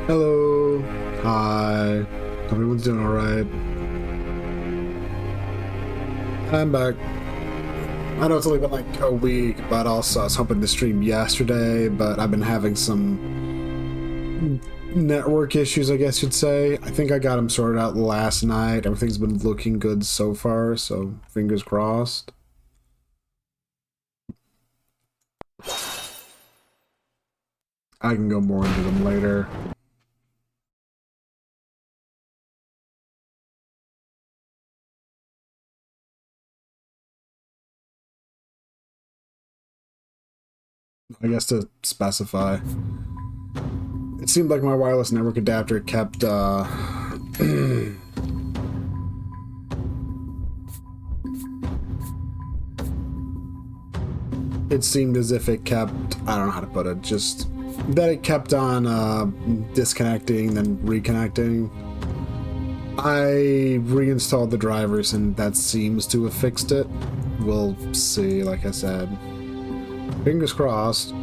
Hello. Hi. Everyone's doing alright. I'm back. I know it's only been like a week, but also I was hoping to stream yesterday, but I've been having some network issues, I guess you'd say. I think I got them sorted out last night. Everything's been looking good so far, so fingers crossed. I can go more into them later. I guess to specify. It seemed like my wireless network adapter kept, it seemed as if it kept, I don't know how to put it, just that it kept on disconnecting, then reconnecting. I reinstalled the drivers and that seems to have fixed it. We'll see, like I said. Fingers crossed.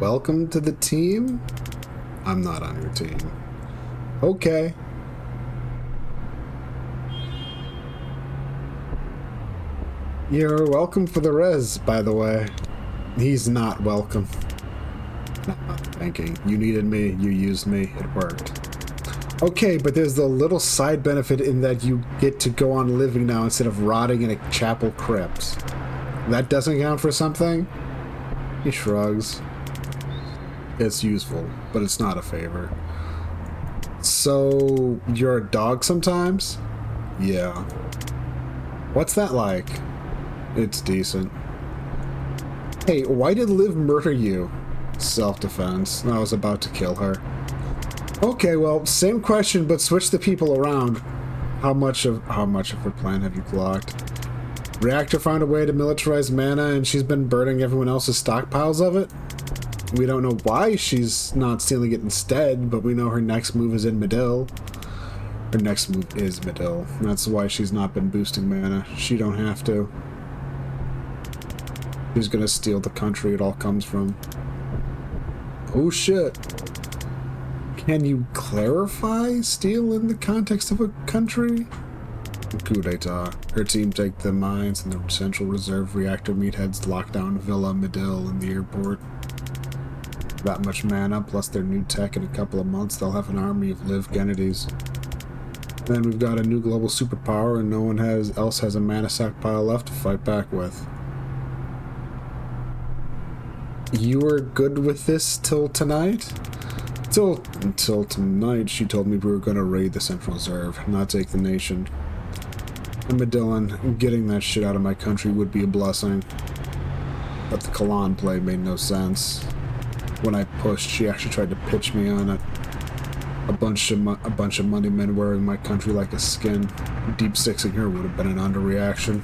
Welcome to the team? I'm not on your team. Okay. You're welcome for the res, by the way. He's not welcome. Not thinking. You needed me, you used me, it worked. Okay, but there's the little side benefit in that you get to go on living now instead of rotting in a chapel crypt. That doesn't count for something? He shrugs. It's useful, but it's not a favor. So, you're a dog sometimes? Yeah. What's that like? It's decent. Hey, why did Liv murder you? Self-defense. I was about to kill her. Okay, well, same question, but switch the people around. How much of her plan have you blocked? Reactor found a way to militarize mana, and she's been burning everyone else's stockpiles of it? We don't know why she's not stealing it instead, but we know her next move is in Medill. Her next move is Medill. That's why she's not been boosting mana. She don't have to. She's gonna steal the country it all comes from. Oh shit. Can you clarify steel in the context of a country? Coup d'etat. Her team take the mines and the Central Reserve reactor meatheads lock down Villa Medill in the airport. That much mana, plus their new tech in a couple of months, they'll have an army of Liv Kennedys. Then we've got a new global superpower and no one else has a mana stockpile left to fight back with. You were good with this till tonight? Until tonight, she told me we were going to raid the Central Reserve, not take the nation. And Medillin, getting that shit out of my country would be a blessing. But the Kalan play made no sense. When I pushed, she actually tried to pitch me on a bunch of money men wearing my country like a skin. Deep sixing her would have been an underreaction.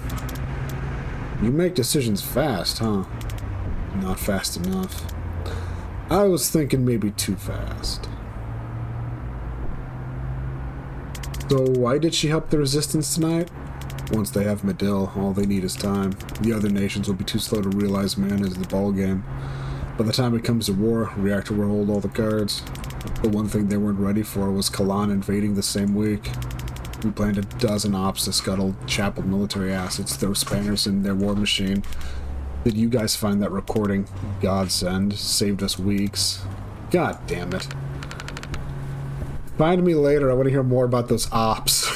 You make decisions fast, huh? Not fast enough. I was thinking maybe too fast. So why did she help the resistance tonight? Once they have Medill, all they need is time. The other nations will be too slow to realize man is the ballgame. By the time it comes to war, Reactor will hold all the cards. The one thing they weren't ready for was Kalan invading the same week. We planned a dozen ops to scuttle Chapel military assets, throw spanners in their war machine. Did you guys find that recording? Godsend. Saved us weeks. God damn it. Find me later. I want to hear more about those ops.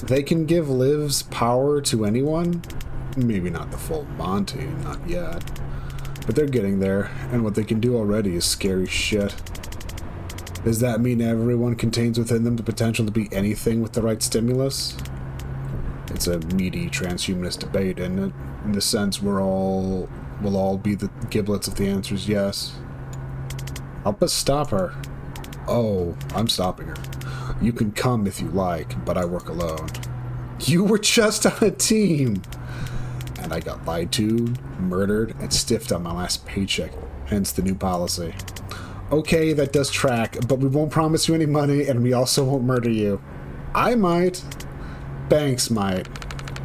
They can give Liv's power to anyone? Maybe not the full Monty, not yet. But they're getting there, and what they can do already is scary shit. Does that mean everyone contains within them the potential to be anything with the right stimulus? It's a meaty transhumanist debate, isn't it? In the sense we'll all be the giblets if the answer is yes. Help us stop her. Oh, I'm stopping her. You can come if you like, but I work alone. You were just on a team! And I got lied to, murdered, and stiffed on my last paycheck, hence the new policy. Okay, that does track, but we won't promise you any money, and we also won't murder you. I might. Banks might.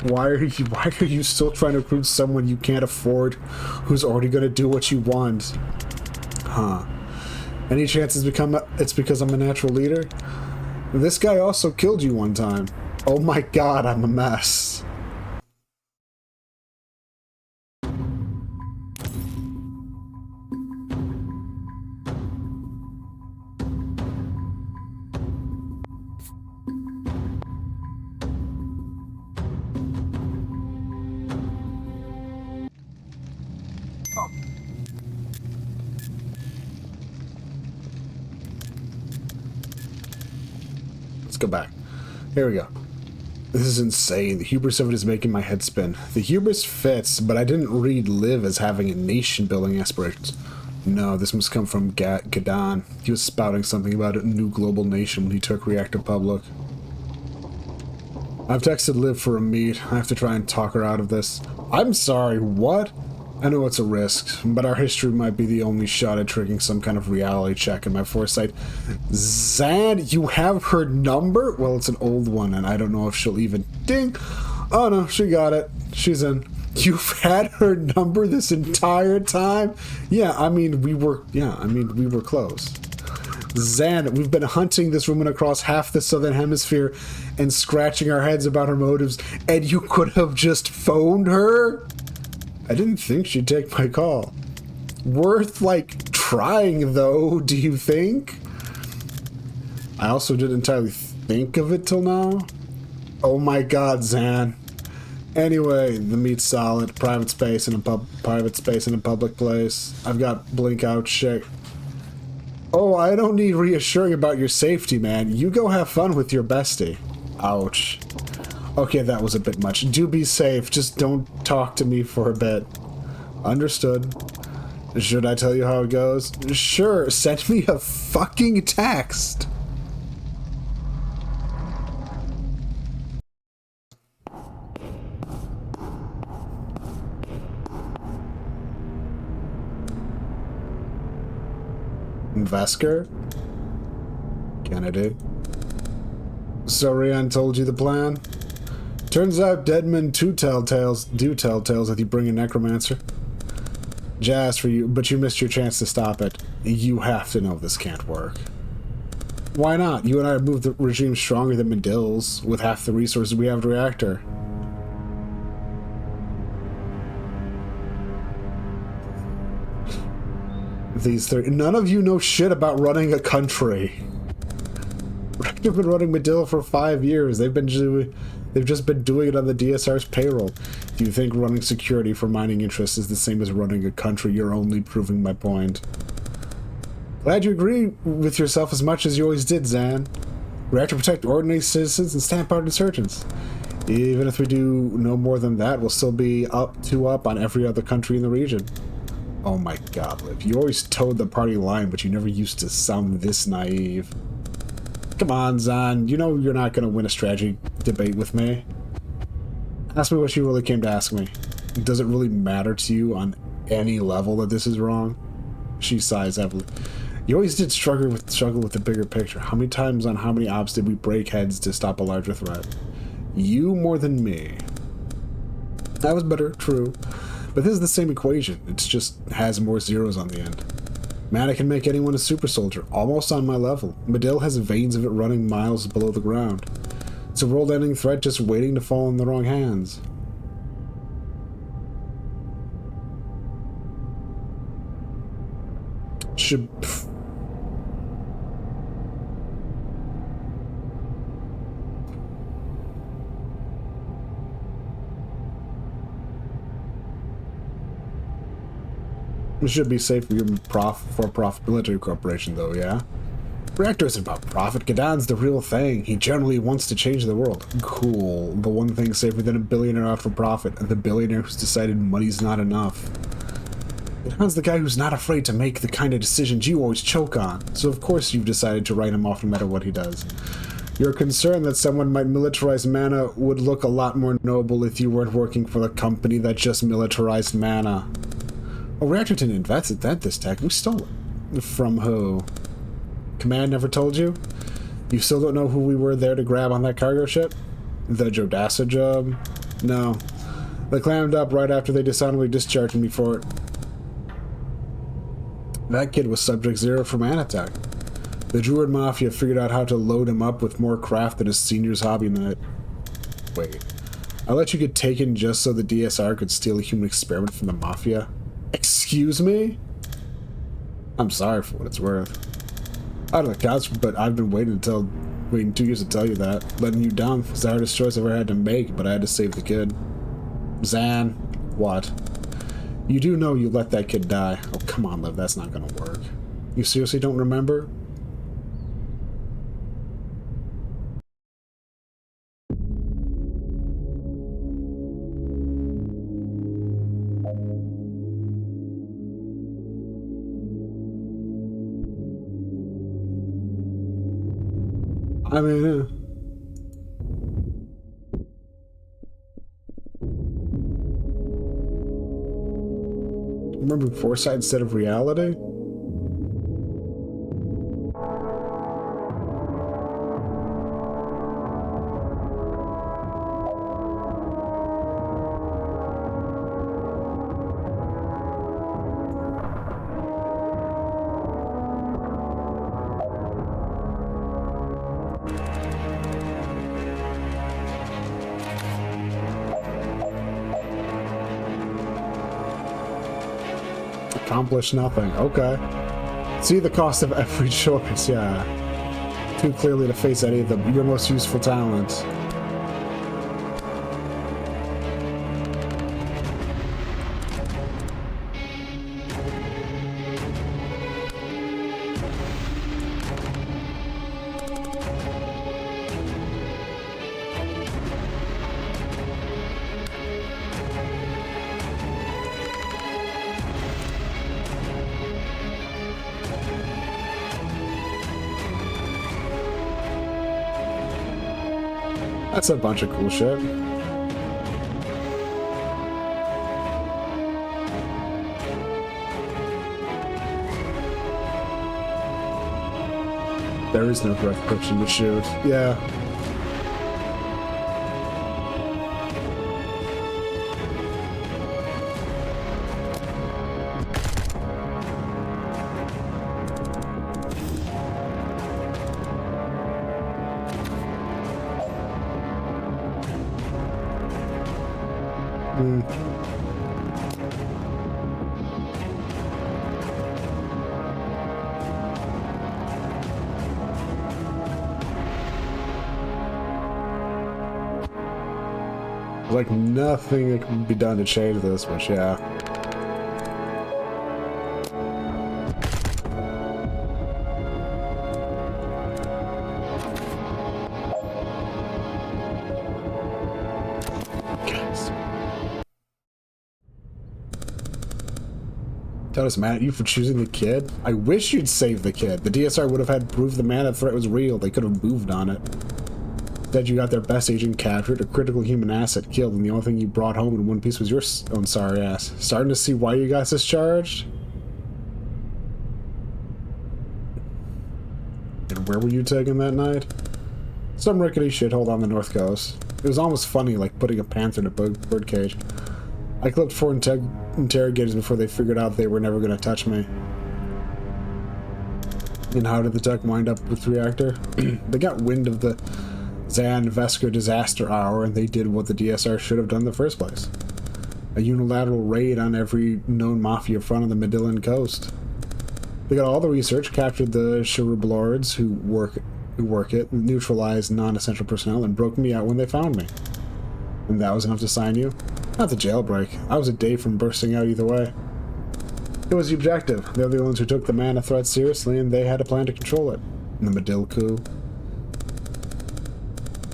Why are you still trying to recruit someone you can't afford, who's already gonna do what you want? Huh. Any chance it's because I'm a natural leader? This guy also killed you one time. Oh my god, I'm a mess. Go back. Here we go. This is insane. The hubris of it is making my head spin. The hubris fits, but I didn't read Liv as having a nation-building aspirations. No, this must come from Gadan. He was spouting something about a new global nation when he took Reactor public. I've texted Liv for a meet. I have to try and talk her out of this. I'm sorry, what? I know it's a risk, but our history might be the only shot at triggering some kind of reality check in my foresight. Zan, you have her number? Well, it's an old one, and I don't know if she'll even... Ding! Oh no, she got it. She's in. You've had her number this entire time? Yeah, I mean, we were close. Zan, we've been hunting this woman across half the southern hemisphere and scratching our heads about her motives, and you could have just phoned her? I didn't think she'd take my call. Worth, like, trying, though, do you think? I also didn't entirely think of it till now. Oh my god, Zan. Anyway, the meat's solid. Private space in a public place. I've got blink out shit. Oh, I don't need reassuring about your safety, man. You go have fun with your bestie. Ouch. Okay, that was a bit much. Do be safe. Just don't talk to me for a bit. Understood. Should I tell you how it goes? Sure, send me a fucking text. Vesker? Kennedy? So Rian told you the plan? Turns out dead men do tell tales if you bring a necromancer. Jazz for you, but you missed your chance to stop it. You have to know this can't work. Why not? You and I have moved the regime stronger than Medill's, with half the resources we have to reactor. These three. None of you know shit about running a country. Reactor been running Medill for 5 years. They've just been doing it on the DSR's payroll. If you think running security for mining interests is the same as running a country, you're only proving my point. Glad you agree with yourself as much as you always did, Zan. Reactor protect ordinary citizens and stamp out insurgents. Even if we do no more than that, we'll still be up on every other country in the region. Oh my god, Liv. You always towed the party line, but you never used to sound this naive. Come on, Zan. You know you're not going to win a strategy debate with me. Ask me what you really came to ask me. Does it really matter to you on any level that this is wrong? She sighs heavily. You always did struggle with the bigger picture. How many times on how many ops did we break heads to stop a larger threat? You more than me. That was better, true. But this is the same equation. It just has more zeros on the end. Mana can make anyone a super soldier, almost on my level. Medill has veins of it running miles below the ground. It's a world-ending threat just waiting to fall in the wrong hands. Should... It should be safe for your for-profit military corporation, though, yeah? Reactor isn't about profit. Gadan's the real thing. He generally wants to change the world. Cool. The one thing safer than a billionaire out for profit. The billionaire who's decided money's not enough. Gadan's the guy who's not afraid to make the kind of decisions you always choke on. So of course you've decided to write him off no matter what he does. Your concern that someone might militarize mana would look a lot more noble if you weren't working for the company that just militarized mana. Oh, Reactor didn't invest this tech. We stole it. From who? Command never told you? You still don't know who we were there to grab on that cargo ship? The Jodassa job? No. They clammed up right after they dishonorably discharged me for it. That kid was Subject Zero for Manatech. The Druid Mafia figured out how to load him up with more craft than his senior's hobby night. Wait. I let you get taken just so the DSR could steal a human experiment from the Mafia? Excuse me? I'm sorry for what it's worth. Out of the couch, but I've been waiting 2 years to tell you that. Letting you down was the hardest choice I've ever had to make, but I had to save the kid. Zan, what? You do know you let that kid die. Oh, come on, Liv, that's not gonna work. You seriously don't remember? I mean, remember foresight instead of reality? Accomplish nothing. Okay. See the cost of every choice, yeah. Too clearly to face any of your most useful talents. That's a bunch of cool shit. There is no correct person to shoot. Yeah. Like nothing that can be done to change this, but yeah. Todos mad at you for choosing the kid? I wish you'd save the kid. The DSR would have had proof the man threat was real. They could have moved on it. Instead, you got their best agent captured, a critical human asset killed, and the only thing you brought home in one piece was your own sorry ass. Starting to see why you got discharged? And where were you taken that night? Some rickety shithole on the north coast. It was almost funny, like putting a panther in a birdcage. I clipped 4 interrogators before they figured out they were never going to touch me. And how did the tech wind up with the reactor? They got wind of the Zan Vesker disaster hour, and they did what the DSR should have done in the first place. A unilateral raid on every known mafia front on the Midland coast. They got all the research, captured the Cherub Lords who work it, neutralized non-essential personnel, and broke me out when they found me. And that was enough to sign you? Not the jailbreak. I was a day from bursting out either way. It was the objective. They're the ones who took the mana threat seriously, and they had a plan to control it. And the Medill coup.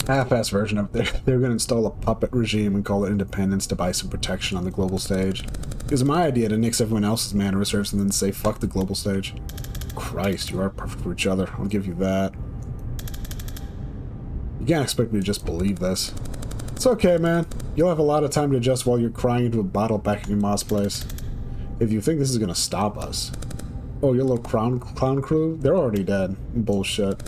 Half-assed version of it. They were going to install a puppet regime and call it independence to buy some protection on the global stage. It was my idea to nix everyone else's mana reserves and then say fuck the global stage. Christ, you are perfect for each other. I'll give you that. You can't expect me to just believe this. It's okay, man. You'll have a lot of time to adjust while you're crying into a bottle back in your mom's place. If you think this is gonna stop us. Oh, your little clown crew? They're already dead. Bullshit.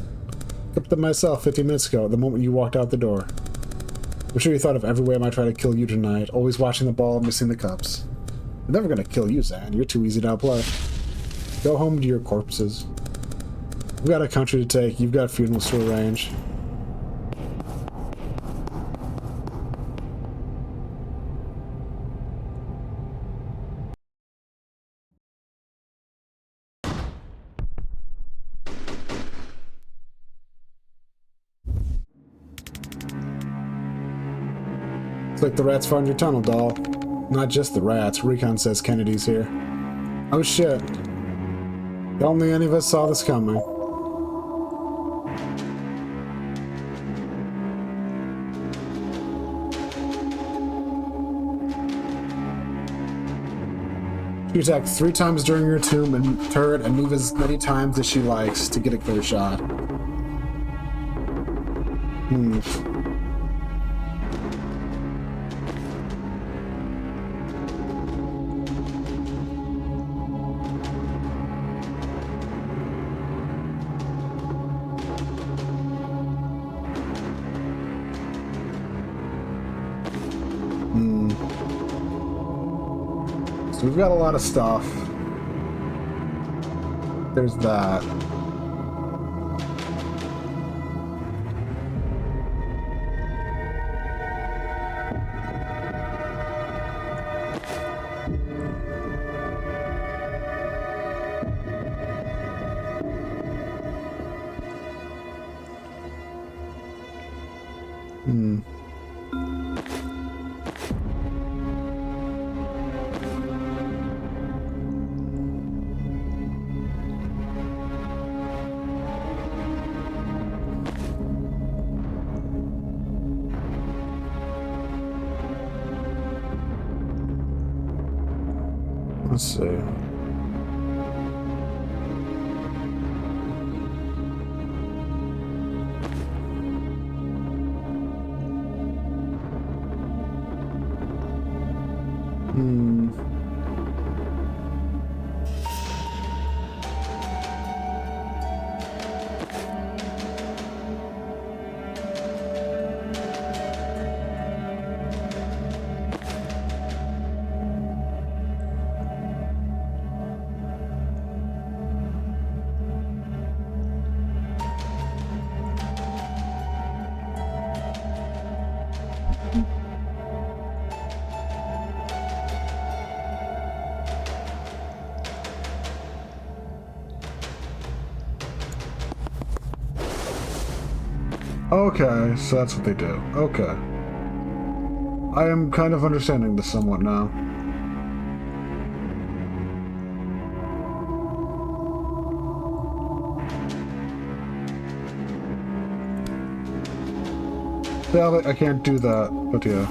Kept them myself 15 minutes ago, the moment you walked out the door. I'm sure you thought of every way I might try to kill you tonight, always watching the ball, missing the cups. I'm never gonna kill you, Zan. You're too easy to outplay. Go home to your corpses. We've got a country to take. You've got funerals to arrange. Looks like the rats found your tunnel, doll. Not just the rats. Recon says Kennedy's here. Oh shit. If only any of us saw this coming. She attacked 3 times during her tomb and turret and move as many times as she likes to get a clear shot. So we've got a lot of stuff. There's that. Let's see. Okay, so that's what they do. Okay. I am kind of understanding this somewhat now. Yeah, I can't do that, but yeah.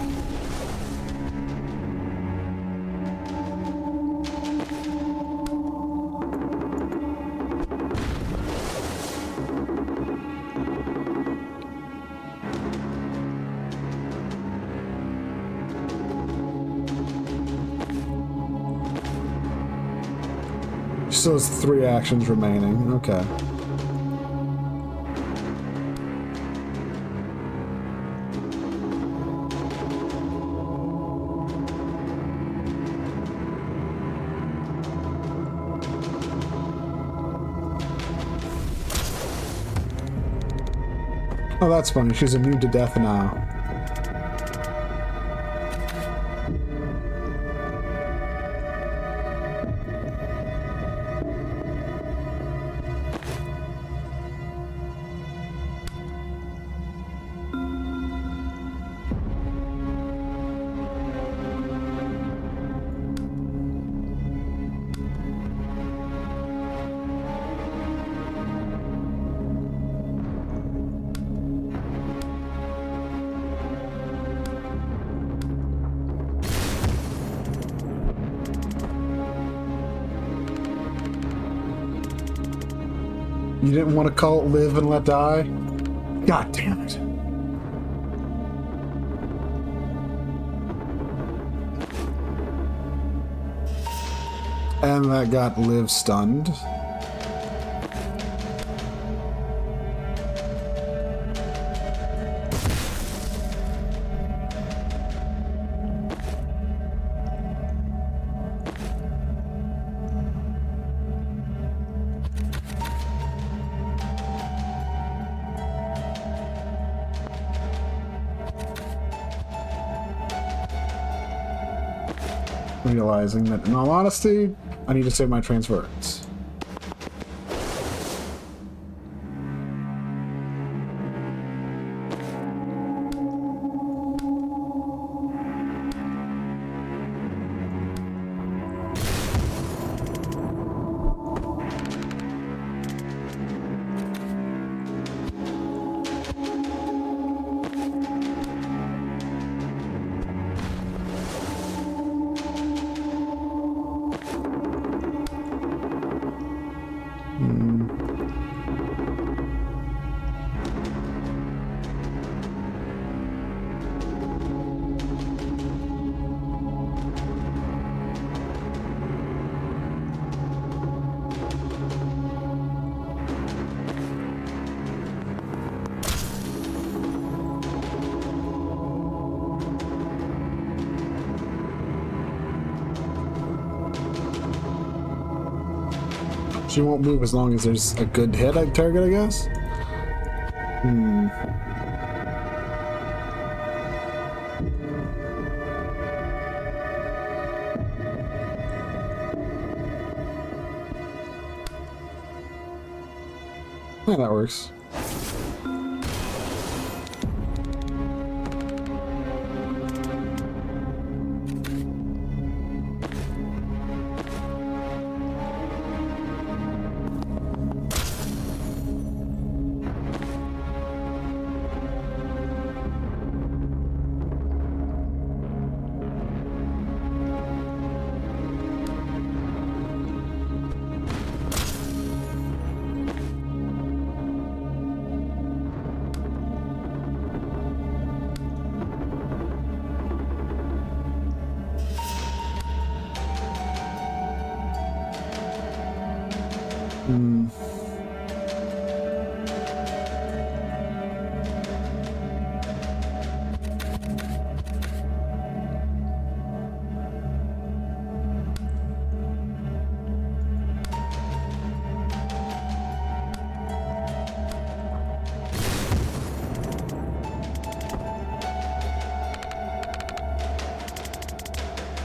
Still has 3 actions remaining. Okay. Oh, that's funny. She's immune to death now. You didn't want to call it live and let die? God damn it. And that got Liv stunned. Realizing that, in all honesty, I need to save my transference. She won't move as long as there's a good hit at target, I guess? Yeah, that works.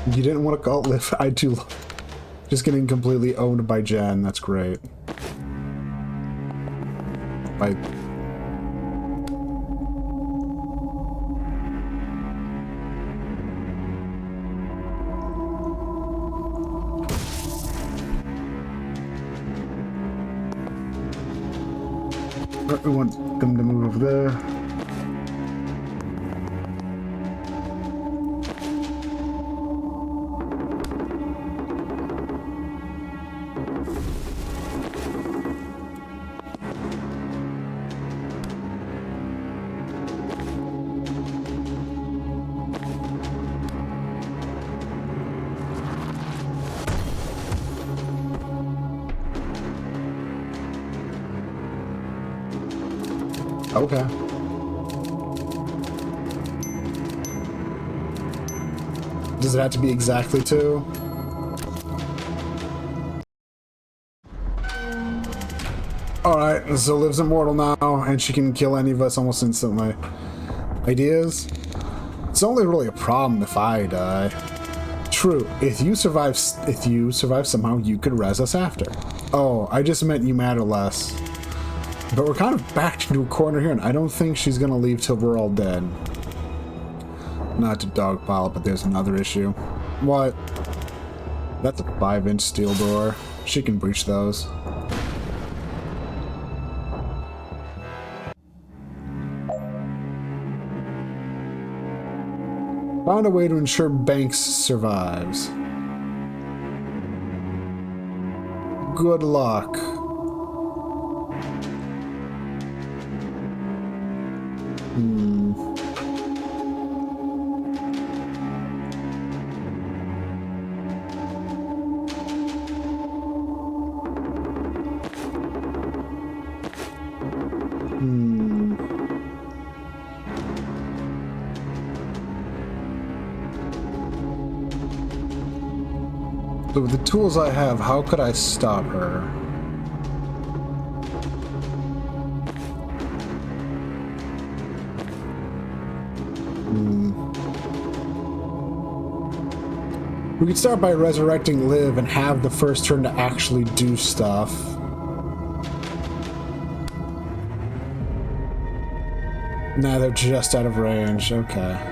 You didn't want to call it live. I too. Just getting completely owned by Jen. That's great. By We want them to move over there. Okay. Does it have to be exactly 2? Alright, so Liv's immortal now, and she can kill any of us almost instantly. Ideas? It's only really a problem if I die. True, if you survive somehow, you could res us after. Oh, I just meant you matter less. But we're kind of backed into a corner here, and I don't think she's gonna leave till we're all dead. Not to dogpile it, but there's another issue. What? That's a 5-inch steel door. She can breach those. Found a way to ensure Banks survives. Good luck. So with the tools I have, how could I stop her? We could start by resurrecting Liv and have the first turn to actually do stuff. Nah, they're just out of range. Okay.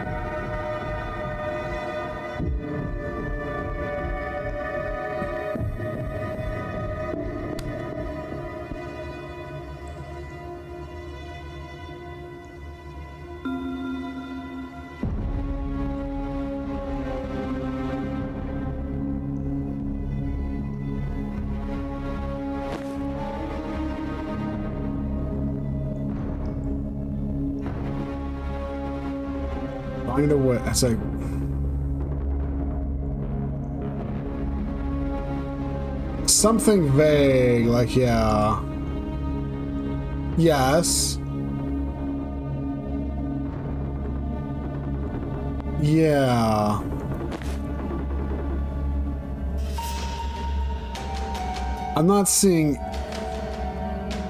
Find a way. It's like something vague, like yeah. Yes. Yeah. I'm not seeing.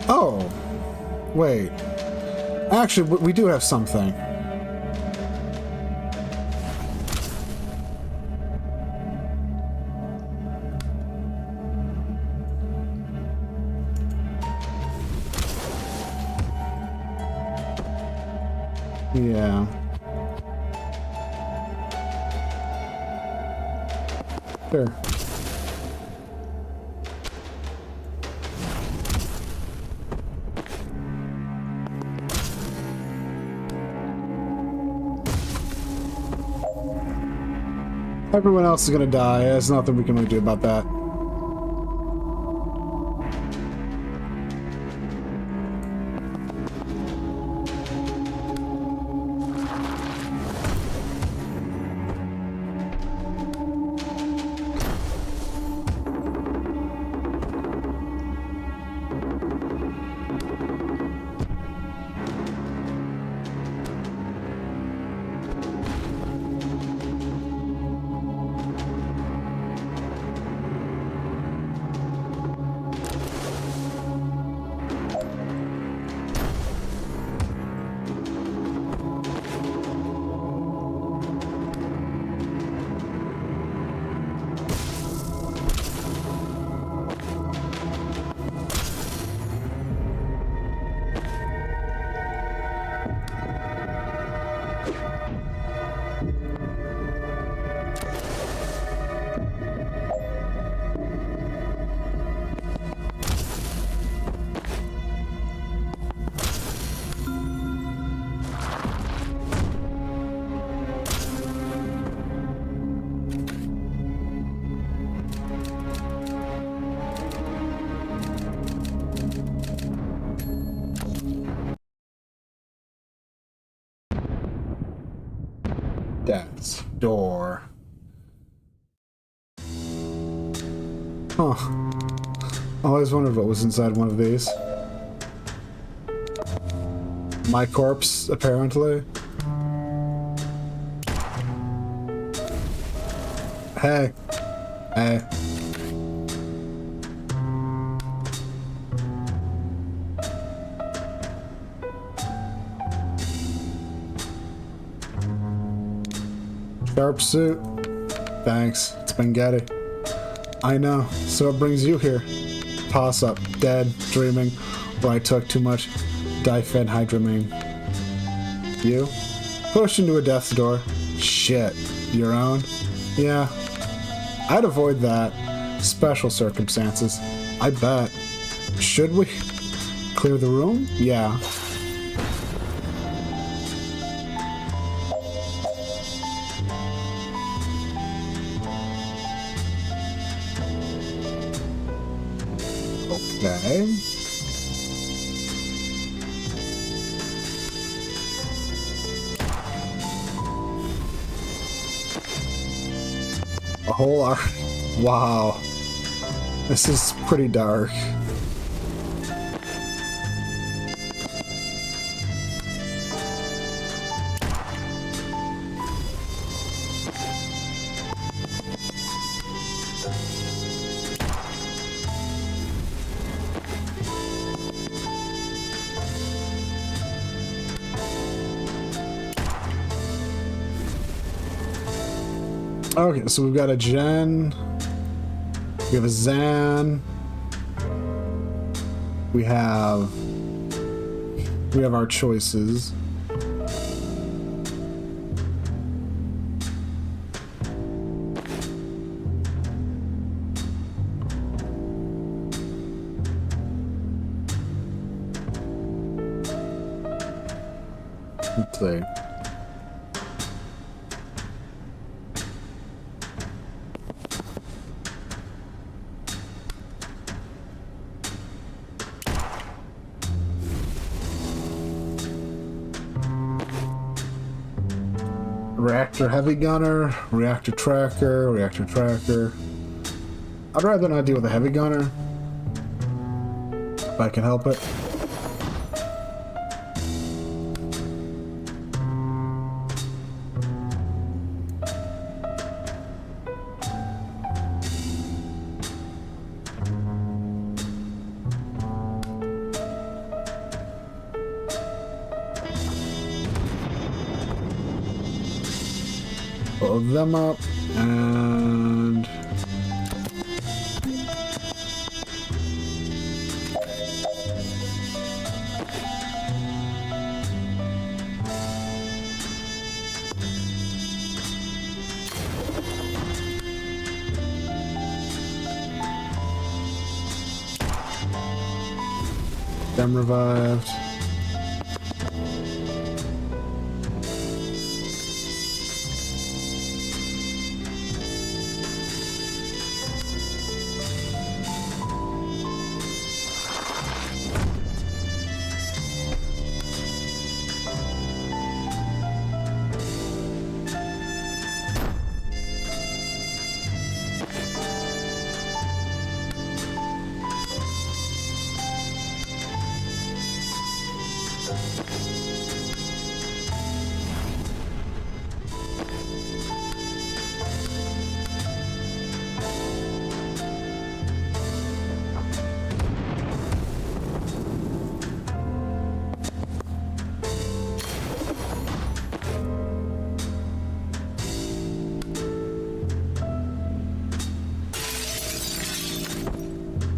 Oh, wait. Actually, we do have something. Yeah. Sure. Everyone else is gonna die. There's nothing we can really do about that. Death's door. Huh. I always wondered what was inside one of these. My corpse, apparently. Hey. Hey. Sharp suit. Thanks. It's Spaghetti. I know. So what brings you here? Toss up. Dead. Dreaming. Or I took too much diphenhydramine. You? Pushed into a death's door. Shit. Your own? Yeah. I'd avoid that. Special circumstances. I bet. Should we? Clear the room? Yeah. Okay. A whole arc. Wow. This is pretty dark. Okay, so we've got a Jen. We have a Zan. We have our choices. Let's see. Reactor heavy gunner, reactor tracker, reactor tracker. I'd rather not deal with a heavy gunner, if I can help it. Blow them up, and them revived.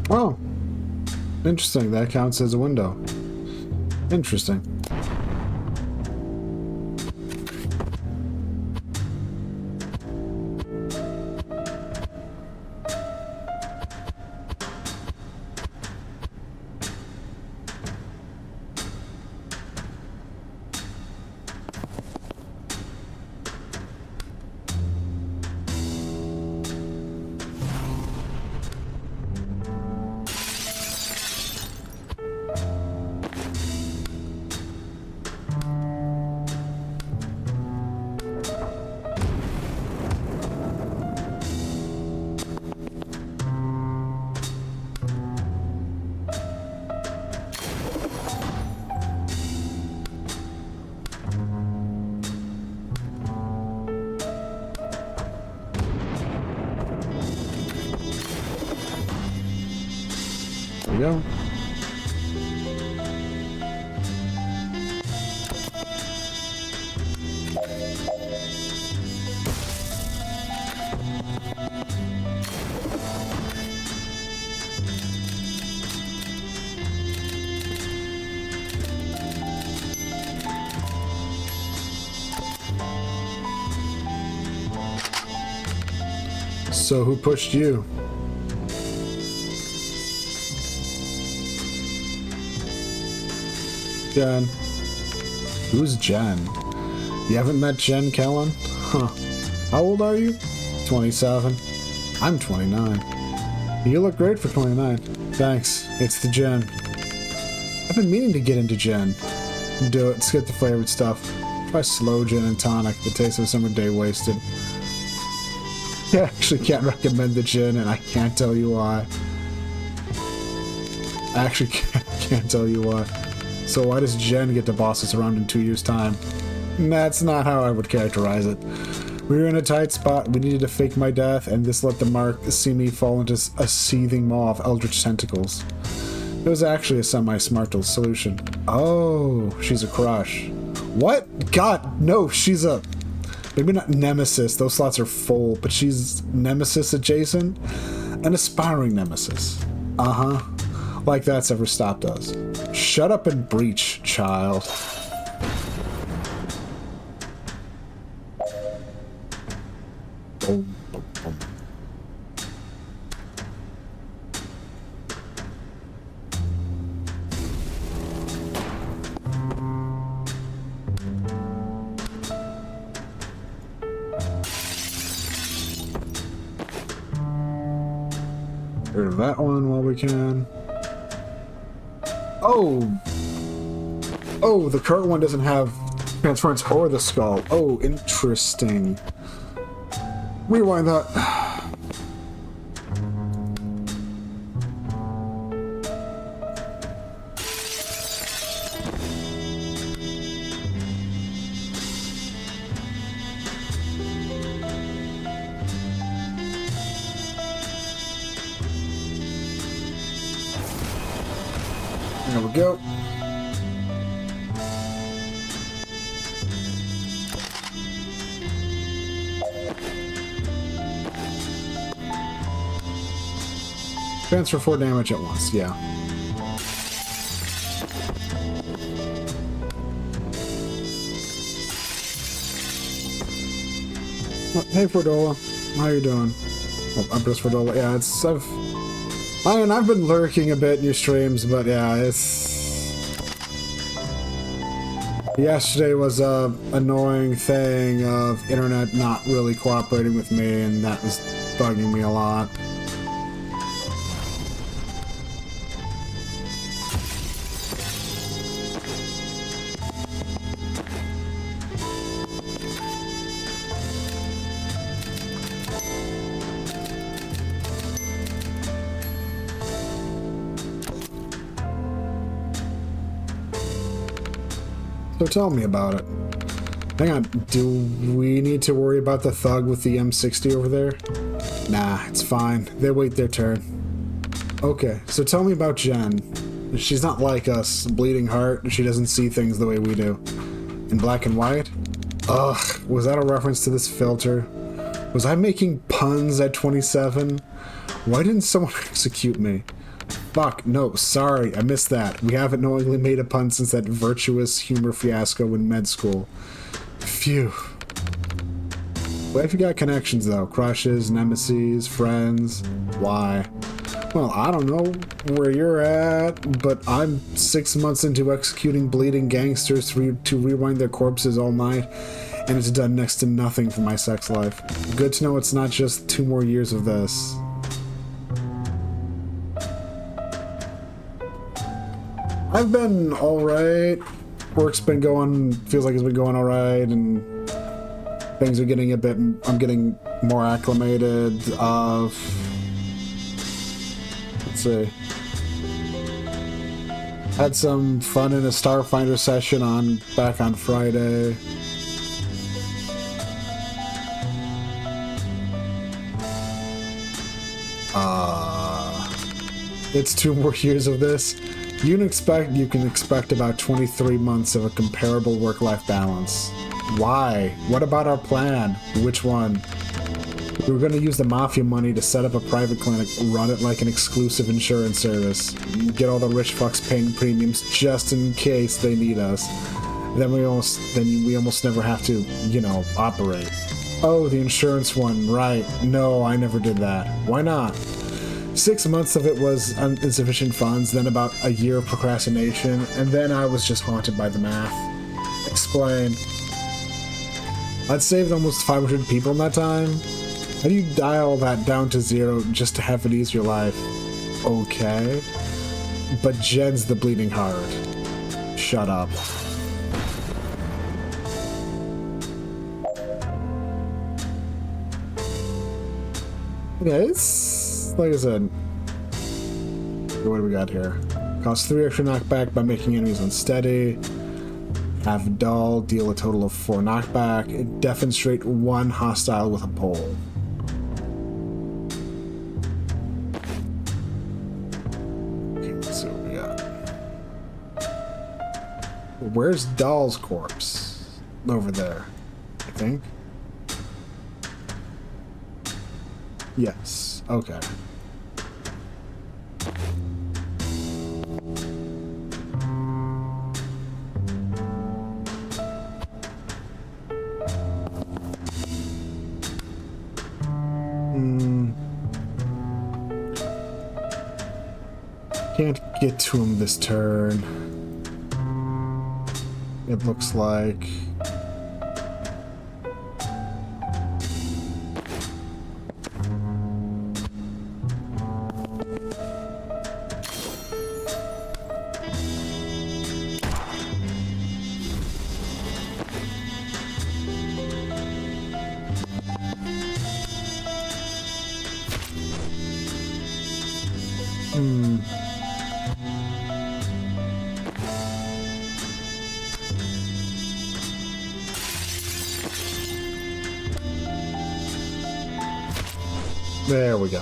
Oh, interesting. That counts as a window. Interesting. we go. So who pushed you? Jen. Who's Jen? You haven't met Jen Kellen? Huh. How old are you? 27. I'm 29. You look great for 29. Thanks. It's the Jen. I've been meaning to get into Jen. Do it. Skip the flavored stuff. Try slow gin and tonic. The taste of a summer day wasted. I actually can't recommend the gin, and I can't tell you why. I actually can't tell you why. So why does Jen get to boss us around in 2 years' time? That's not how I would characterize it. We were in a tight spot, we needed to fake my death, and this let the mark see me fall into a seething maw of eldritch tentacles. It was actually a semi-smart solution. Oh, she's a crush. What? God, no, she's a... Maybe not nemesis, those slots are full, but she's nemesis adjacent? An aspiring nemesis. Uh-huh. Like that's ever stopped us. Shut up and breach, child. Boom, boom, boom. Get rid of that one while we can. Oh! Oh, the current one doesn't have transference or the skull. Oh, interesting. Rewind that. There we go. Transfer 4 damage at once, yeah. Hey Fordola, how you doing? Oh, I'm just Fordola. Yeah, I've been lurking a bit in your streams, but yeah, yesterday was a annoying thing of internet not really cooperating with me, and that was bugging me a lot. So tell me about it. Hang on, do we need to worry about the thug with the M60 over there? Nah, it's fine. They wait their turn. Okay, so tell me about Jen. She's not like us, bleeding heart. She doesn't see things the way we do. In black and white? Ugh, was that a reference to this filter? Was I making puns at 27? Why didn't someone execute me? Fuck, no, sorry, I missed that. We haven't knowingly made a pun since that virtuous humor fiasco in med school. Phew. What if you got connections, though? Crushes, nemesis, friends? Why? Well, I don't know where you're at, but I'm 6 months into executing bleeding gangsters to rewind their corpses all night, and it's done next to nothing for my sex life. Good to know it's not just 2 more years of this. I've been alright. Work's been going, feels like it's been going alright, and things are getting I'm getting more acclimated of, let's see. Had some fun in a Starfinder session back on Friday. It's 2 more years of this. You can expect about 23 months of a comparable work-life balance. Why? What about our plan? Which one? We were going to use the mafia money to set up a private clinic, run it like an exclusive insurance service, get all the rich fucks paying premiums just in case they need us. Then we almost never have to, you know, operate. Oh, the insurance one, right. No, I never did that. Why not? 6 months of it was insufficient funds, then about a year of procrastination, and then I was just haunted by the math. Explain. I'd saved almost 500 people in that time. How do you dial that down to 0 just to have it ease your life? Okay. But Jen's the bleeding heart. Shut up. Yeah, it's like I said. What do we got here? Cost 3 extra knockback by making enemies unsteady. Have dull, deal a total of 4 knockback. Demonstrate 1 hostile with a pole. Okay, let's see what we got. Where's Doll's corpse? Over there, I think. Yes. Okay. Can't get to him this turn. It looks like. There we go.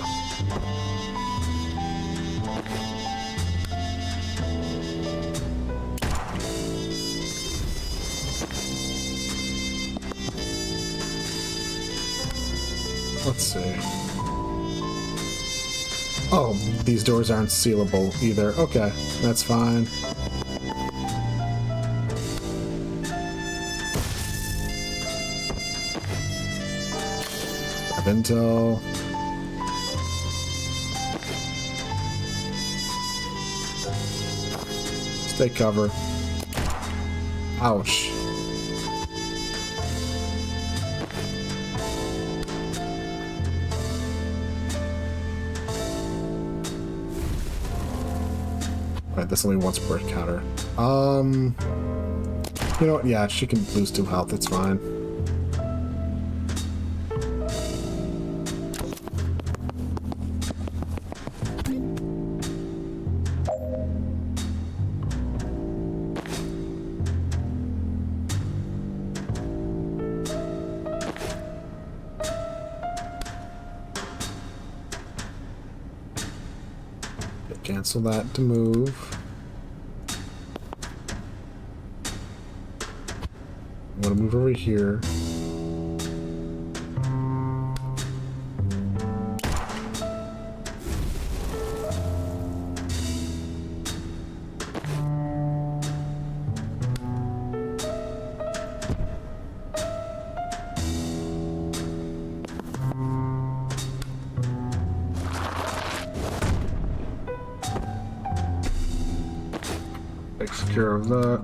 Let's see. Oh, these doors aren't sealable either. Okay, that's fine. Intel. Stay cover. Ouch. Alright, that's only once per encounter. You know what? Yeah, she can lose 2 health. It's fine. Cancel that to move. I'm gonna move over here. Takes care of that.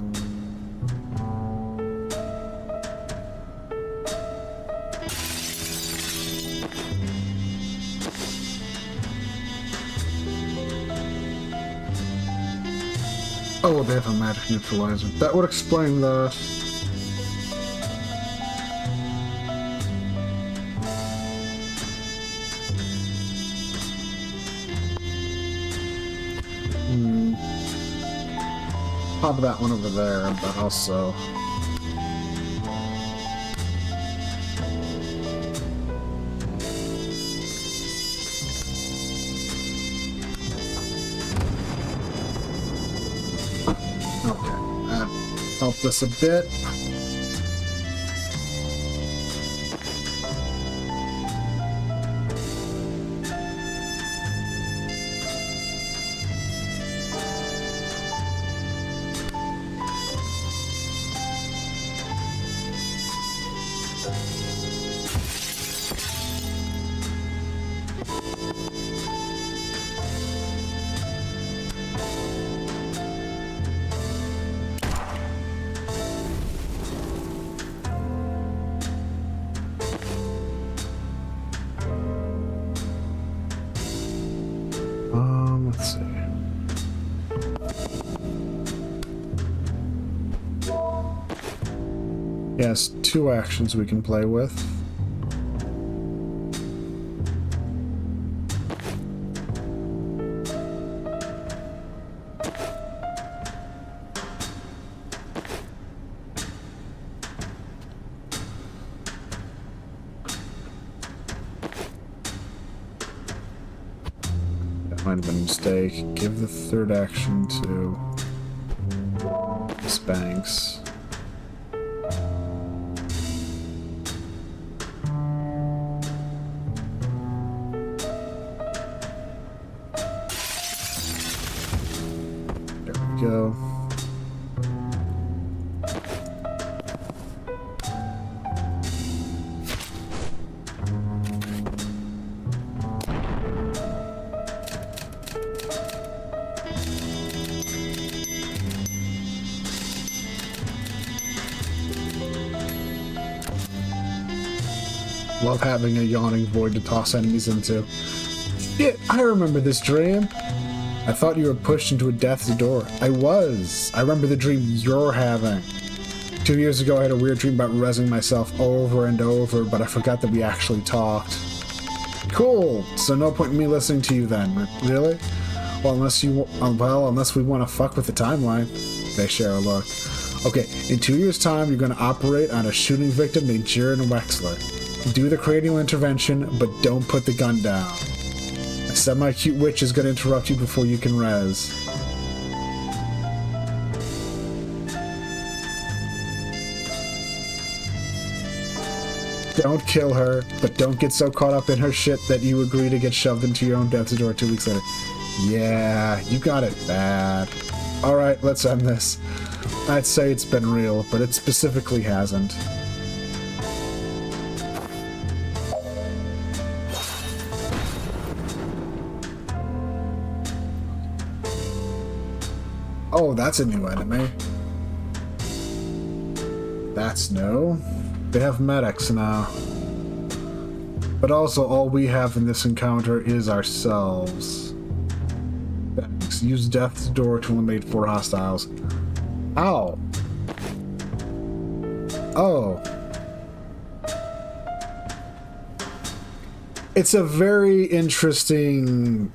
Oh, they have a magic neutralizer. That would explain that. Pop that one over there, but also... Help us a bit. Let's see. Yes, 2 actions we can play with. Might have been a mistake. Give the 3rd action to Spanx. There we go. Love having a yawning void to toss enemies into. Shit, I remember this dream. I thought you were pushed into a death's door. I was. I remember the dream you're having. 2 years ago, I had a weird dream about rezzing myself over and over, but I forgot that we actually talked. Cool. So no point in me listening to you then. Really? Well, unless we want to fuck with the timeline. They share a look. Okay, in 2 years' time, you're going to operate on a shooting victim named Jiren Wexler. Do the cranial intervention, but don't put the gun down. A semi-cute witch is going to interrupt you before you can res. Don't kill her, but don't get so caught up in her shit that you agree to get shoved into your own death's door 2 weeks later. Yeah, you got it bad. Alright, let's end this. I'd say it's been real, but it specifically hasn't. Oh, that's a new enemy. That's new. They have medics now. But also, all we have in this encounter is ourselves. Thanks. Use Death's Door to eliminate 4 hostiles. Ow. Oh. It's a very interesting...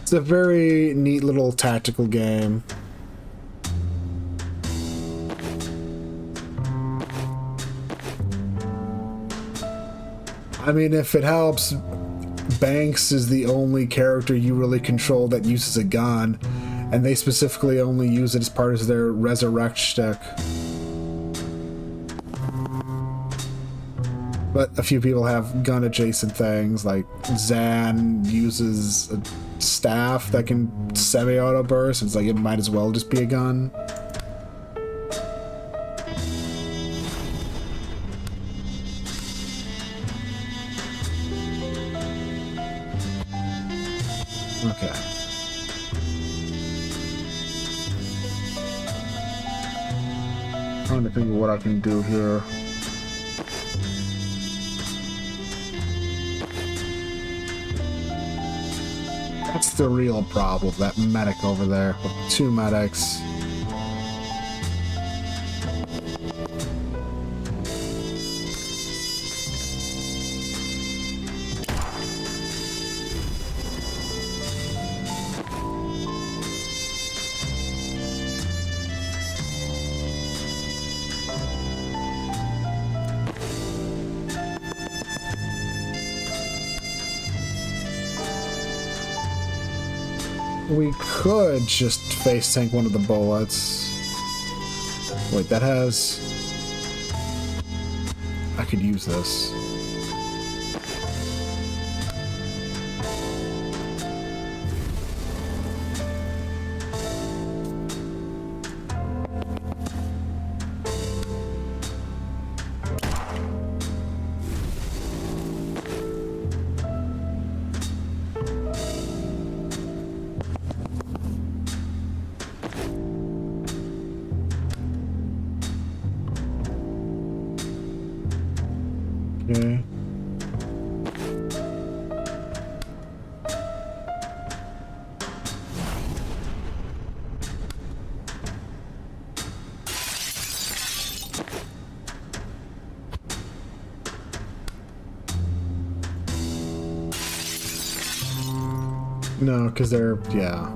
It's a very neat little tactical game. I mean, if it helps, Banks is the only character you really control that uses a gun, and they specifically only use it as part of their resurrect shtick. But a few people have gun-adjacent things, like Zan uses a staff that can semi-auto burst, and it's like it might as well just be a gun. Okay. Trying to think of what I can do here. That's the real problem, that medic over there with 2 medics. We could just face tank one of the bullets. Wait, that has... I could use this. Okay. No, because they're, yeah.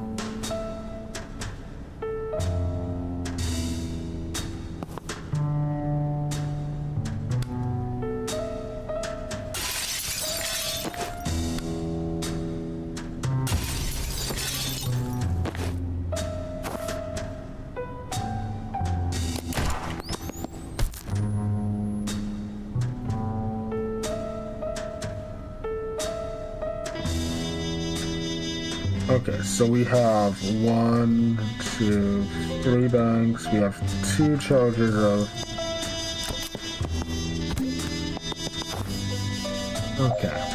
Okay, so we have 1, 2, 3 banks. We have 2 charges of... Okay.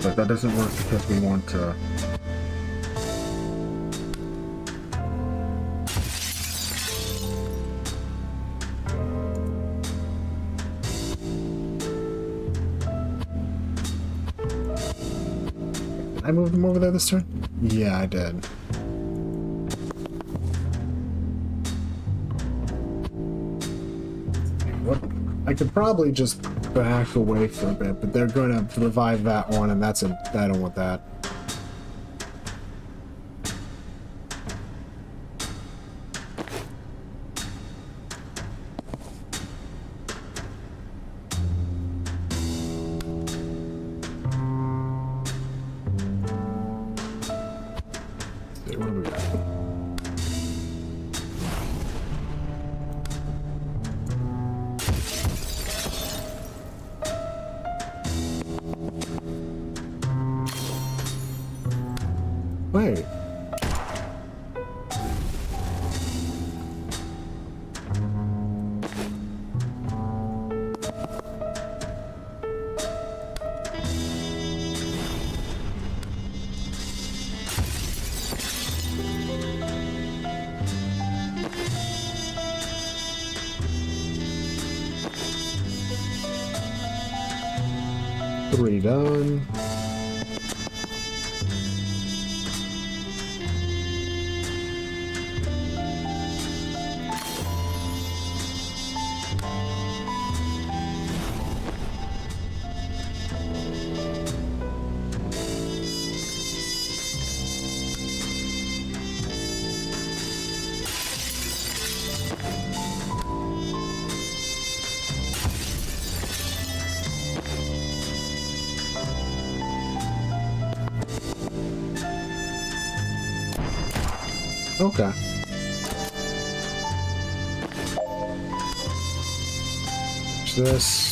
But that doesn't work because we want to... I moved him over there this turn? Yeah, I did. What? I could probably just back away for a bit, but they're going to revive that one, and that's a... I don't want that. What do we got? Wait. Three done. Okay. Watch this.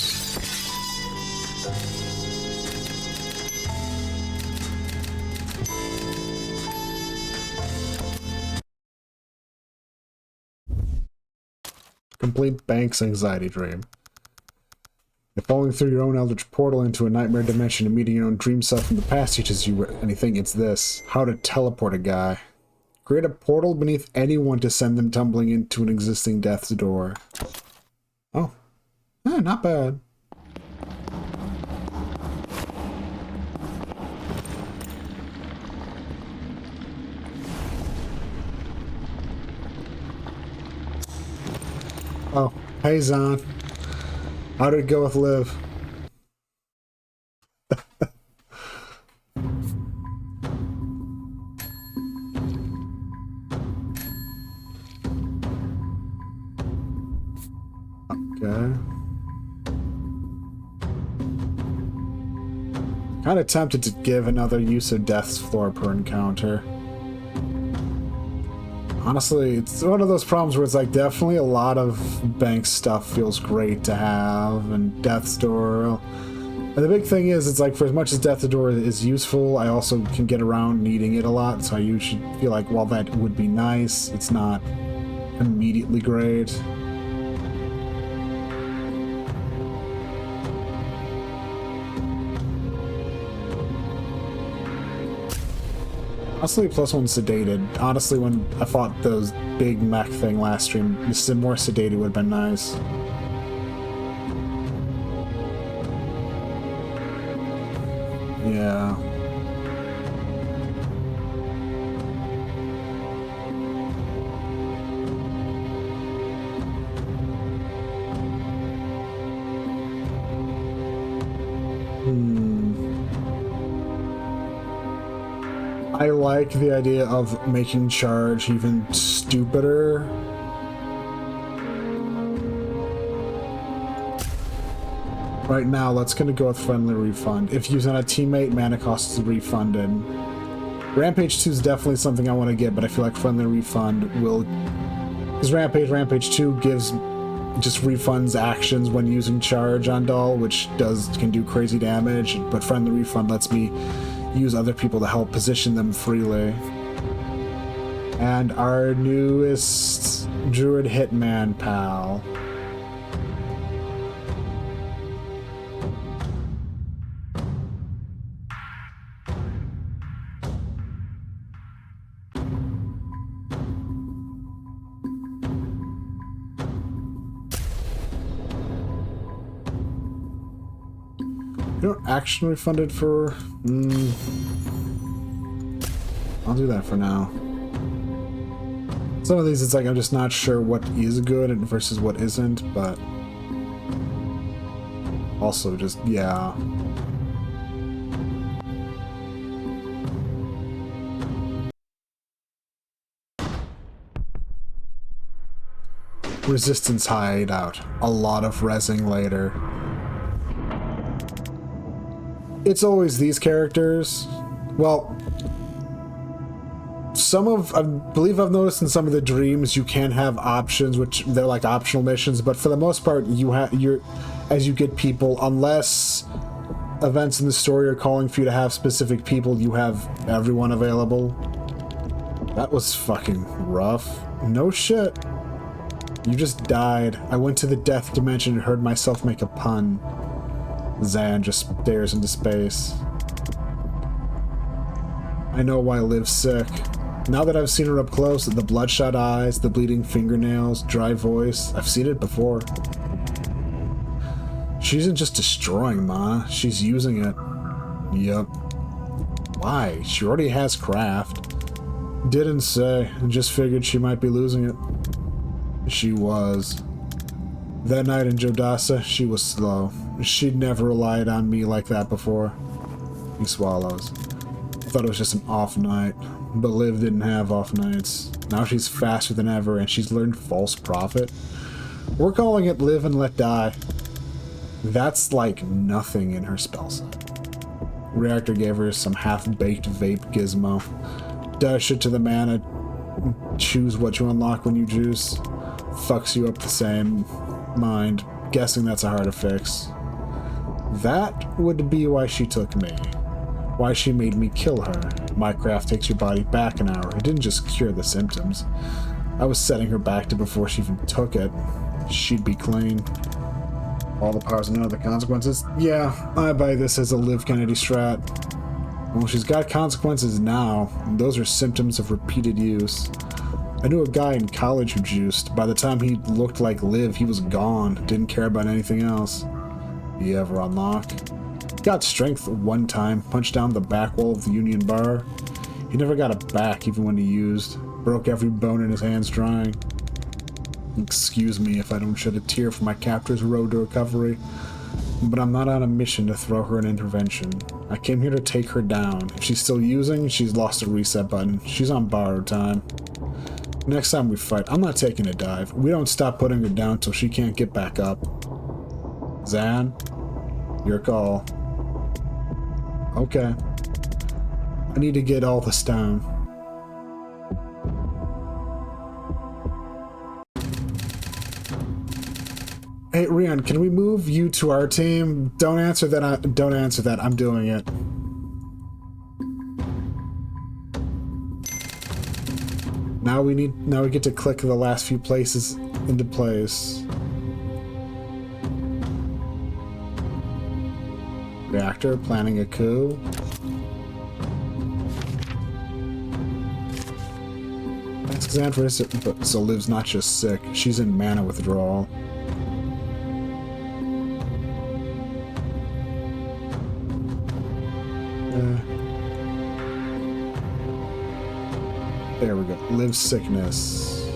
Complete Banks anxiety dream. If falling through your own eldritch portal into a nightmare dimension and meeting your own dream self from the past teaches you anything, it's this. How to teleport a guy. Create a portal beneath anyone to send them tumbling into an existing death's door. Oh. Eh, not bad. Oh, hey Zahn. How did it go with Liv? Okay. Kind of tempted to give another use of Death's Floor per encounter. Honestly, it's one of those problems where it's like definitely a lot of bank stuff feels great to have, and Death's Door. And the big thing is, it's like for as much as Death's Door is useful, I also can get around needing it a lot, so you should feel like, while that would be nice, it's not immediately great. Honestly, +1 sedated. Honestly, when I fought those big mech thing last stream, just more sedated would have been nice. Yeah. I like the idea of making charge even stupider. Right now, let's gonna go with friendly refund. If using a teammate, mana cost is refunded. Rampage 2 is definitely something I want to get, but I feel like friendly refund will... Because Rampage 2 gives just refunds actions when using charge on Doll, which can do crazy damage, but friendly refund lets me use other people to help position them freely. And our newest Druid Hitman pal. You know, action refunded for... I'll do that for now. Some of these, it's like I'm just not sure what is good versus what isn't, but... Also, just, yeah. Resistance hideout. A lot of rezzing later. It's always these characters. Well, I believe I've noticed in some of the dreams you can have options, which they're like optional missions, but for the most part, as you get people, unless events in the story are calling for you to have specific people, you have everyone available. That was fucking rough. No shit. You just died. I went to the death dimension and heard myself make a pun. Zan just stares into space. I know why Liv's sick. Now that I've seen her up close, the bloodshot eyes, the bleeding fingernails, dry voice, I've seen it before. She isn't just destroying mana, she's using it. Yup. Why? She already has craft. Didn't say, just figured she might be losing it. She was. That night in Jodasa, she was slow. She'd never relied on me like that before. He swallows. I thought it was just an off night, but Liv didn't have off nights. Now she's faster than ever, and she's learned False Prophet. We're calling it Live and Let Die. That's like nothing in her spell set. Reactor gave her some half-baked vape gizmo. Does shit to the mana, choose what you unlock when you juice. Fucks you up the same. Mind. Guessing that's a hard to fix. That would be why she took me. Why she made me kill her. My craft takes your body back an hour. It didn't just cure the symptoms. I was setting her back to before she even took it. She'd be clean. All the powers and none of the consequences. Yeah, I buy this as a Liv Kennedy strat. Well, she's got consequences now, and those are symptoms of repeated use. I knew a guy in college who juiced. By the time he looked like Liv, he was gone. Didn't care about anything else. You ever unlock? Got strength one time, punched down the back wall of the Union Bar. He never got it back even when he used. Broke every bone in his hands drying. Excuse me if I don't shed a tear for my captor's road to recovery, but I'm not on a mission to throw her an intervention. I came here to take her down. If she's still using, she's lost a reset button. She's on borrowed time. Next time we fight, I'm not taking a dive. We don't stop putting her down till she can't get back up. Zan, your call. Okay. I need to get all this down. Hey, Rian, can we move you to our team? Don't answer that. Don't answer that. I'm doing it. Now we get to click the last few places into place. Reactor planning a coup. Ask Zan for so Liv's not just sick. She's in mana withdrawal. There we go. Live sickness.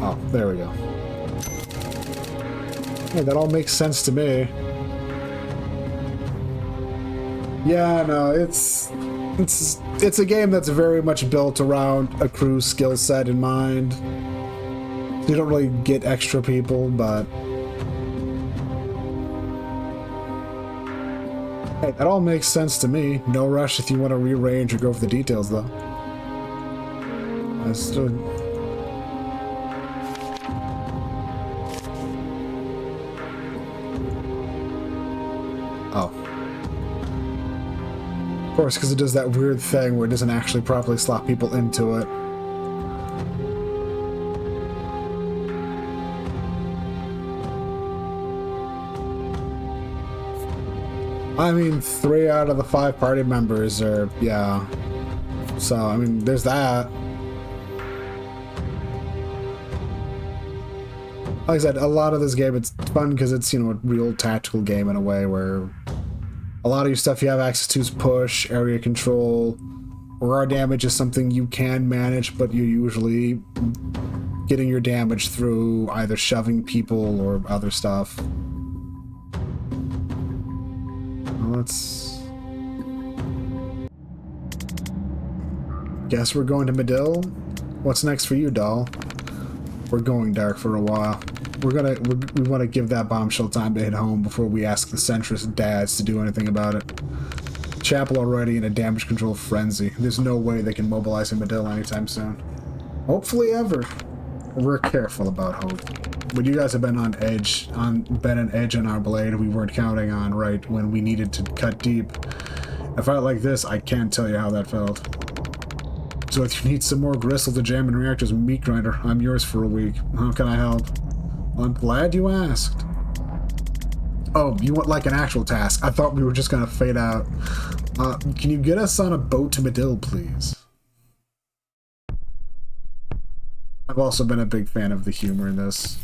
Oh, there we go. Hey, that all makes sense to me. Yeah, no, it's a game that's very much built around a crew's skill set in mind. You don't really get extra people, but hey, that all makes sense to me. No rush if you want to rearrange or go for the details, though. Understood. Oh. Of course, because it does that weird thing where it doesn't actually properly slot people into it. I mean, 3 out of the 5 party members are, yeah. So, I mean, there's that. Like I said, a lot of this game, it's fun because it's, you know, a real tactical game in a way where a lot of your stuff you have access to is push, area control, raw damage is something you can manage, but you're usually getting your damage through either shoving people or other stuff. Let's... Guess we're going to Medill? What's next for you, doll? We're going dark for a while. We want to give that bombshell time to hit home before we ask the centrist dads to do anything about it. Chapel already in a damage control frenzy. There's no way they can mobilize in Medill anytime soon. Hopefully ever. We're careful about hope. But you guys have been on edge, been an edge on our blade we weren't counting on right when we needed to cut deep. A fight like this, I can't tell you how that felt. So if you need some more gristle to jam in Reactor's meat grinder, I'm yours for a week. How can I help? Well, I'm glad you asked. Oh, you want like an actual task? I thought we were just gonna fade out. Can you get us on a boat to Medill, please? I've also been a big fan of the humor in this.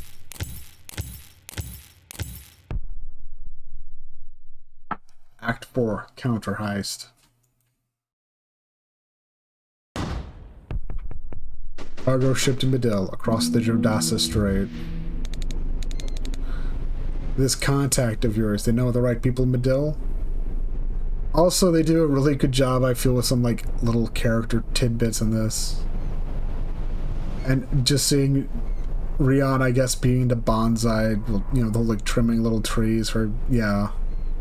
Act 4, Counter Heist. Cargo ship to Medill, across the Jodasa Strait. This contact of yours, they know the right people in Medill? Also, they do a really good job, I feel, with some, like, little character tidbits in this. And just seeing Rian, I guess, being the bonsai, you know, the whole, like, trimming little trees for, yeah.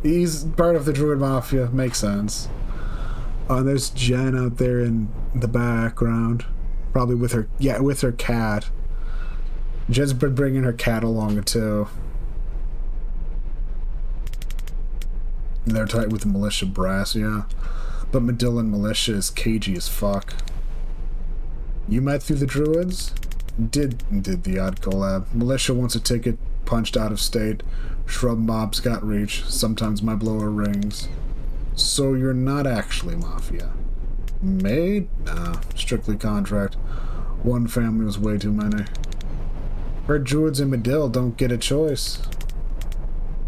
He's part of the Druid Mafia. Makes sense. And there's Jen out there in the background. Probably with her, yeah, with her cat. Jen's been bringing her cat along, too. They're tight with the militia brass, yeah. But Medillan militia is cagey as fuck. You met through the druids? Did the odd collab. Militia wants a ticket, punched out of state. Shrub mobs got reach. Sometimes my blower rings. So you're not actually mafia. Maid? Nah, strictly contract. One family was way too many. Heard druids in Medill don't get a choice.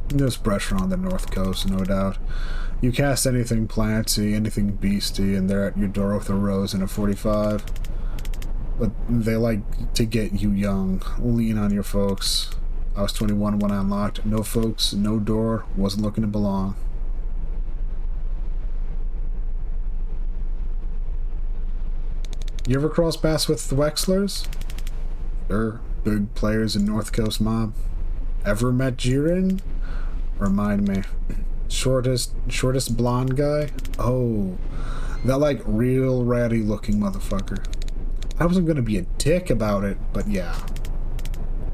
There's pressure on the north coast, no doubt. You cast anything planty, anything beastie, and they're at your door with a rose and a 45. But they like to get you young. Lean on your folks. I was 21 when I unlocked. No folks, no door. Wasn't looking to belong. You ever cross paths with the Wexlers? They're big players in North Coast Mob. Ever met Jiren? Remind me. Shortest blonde guy? Oh, that like real ratty looking motherfucker. I wasn't gonna be a dick about it, but yeah.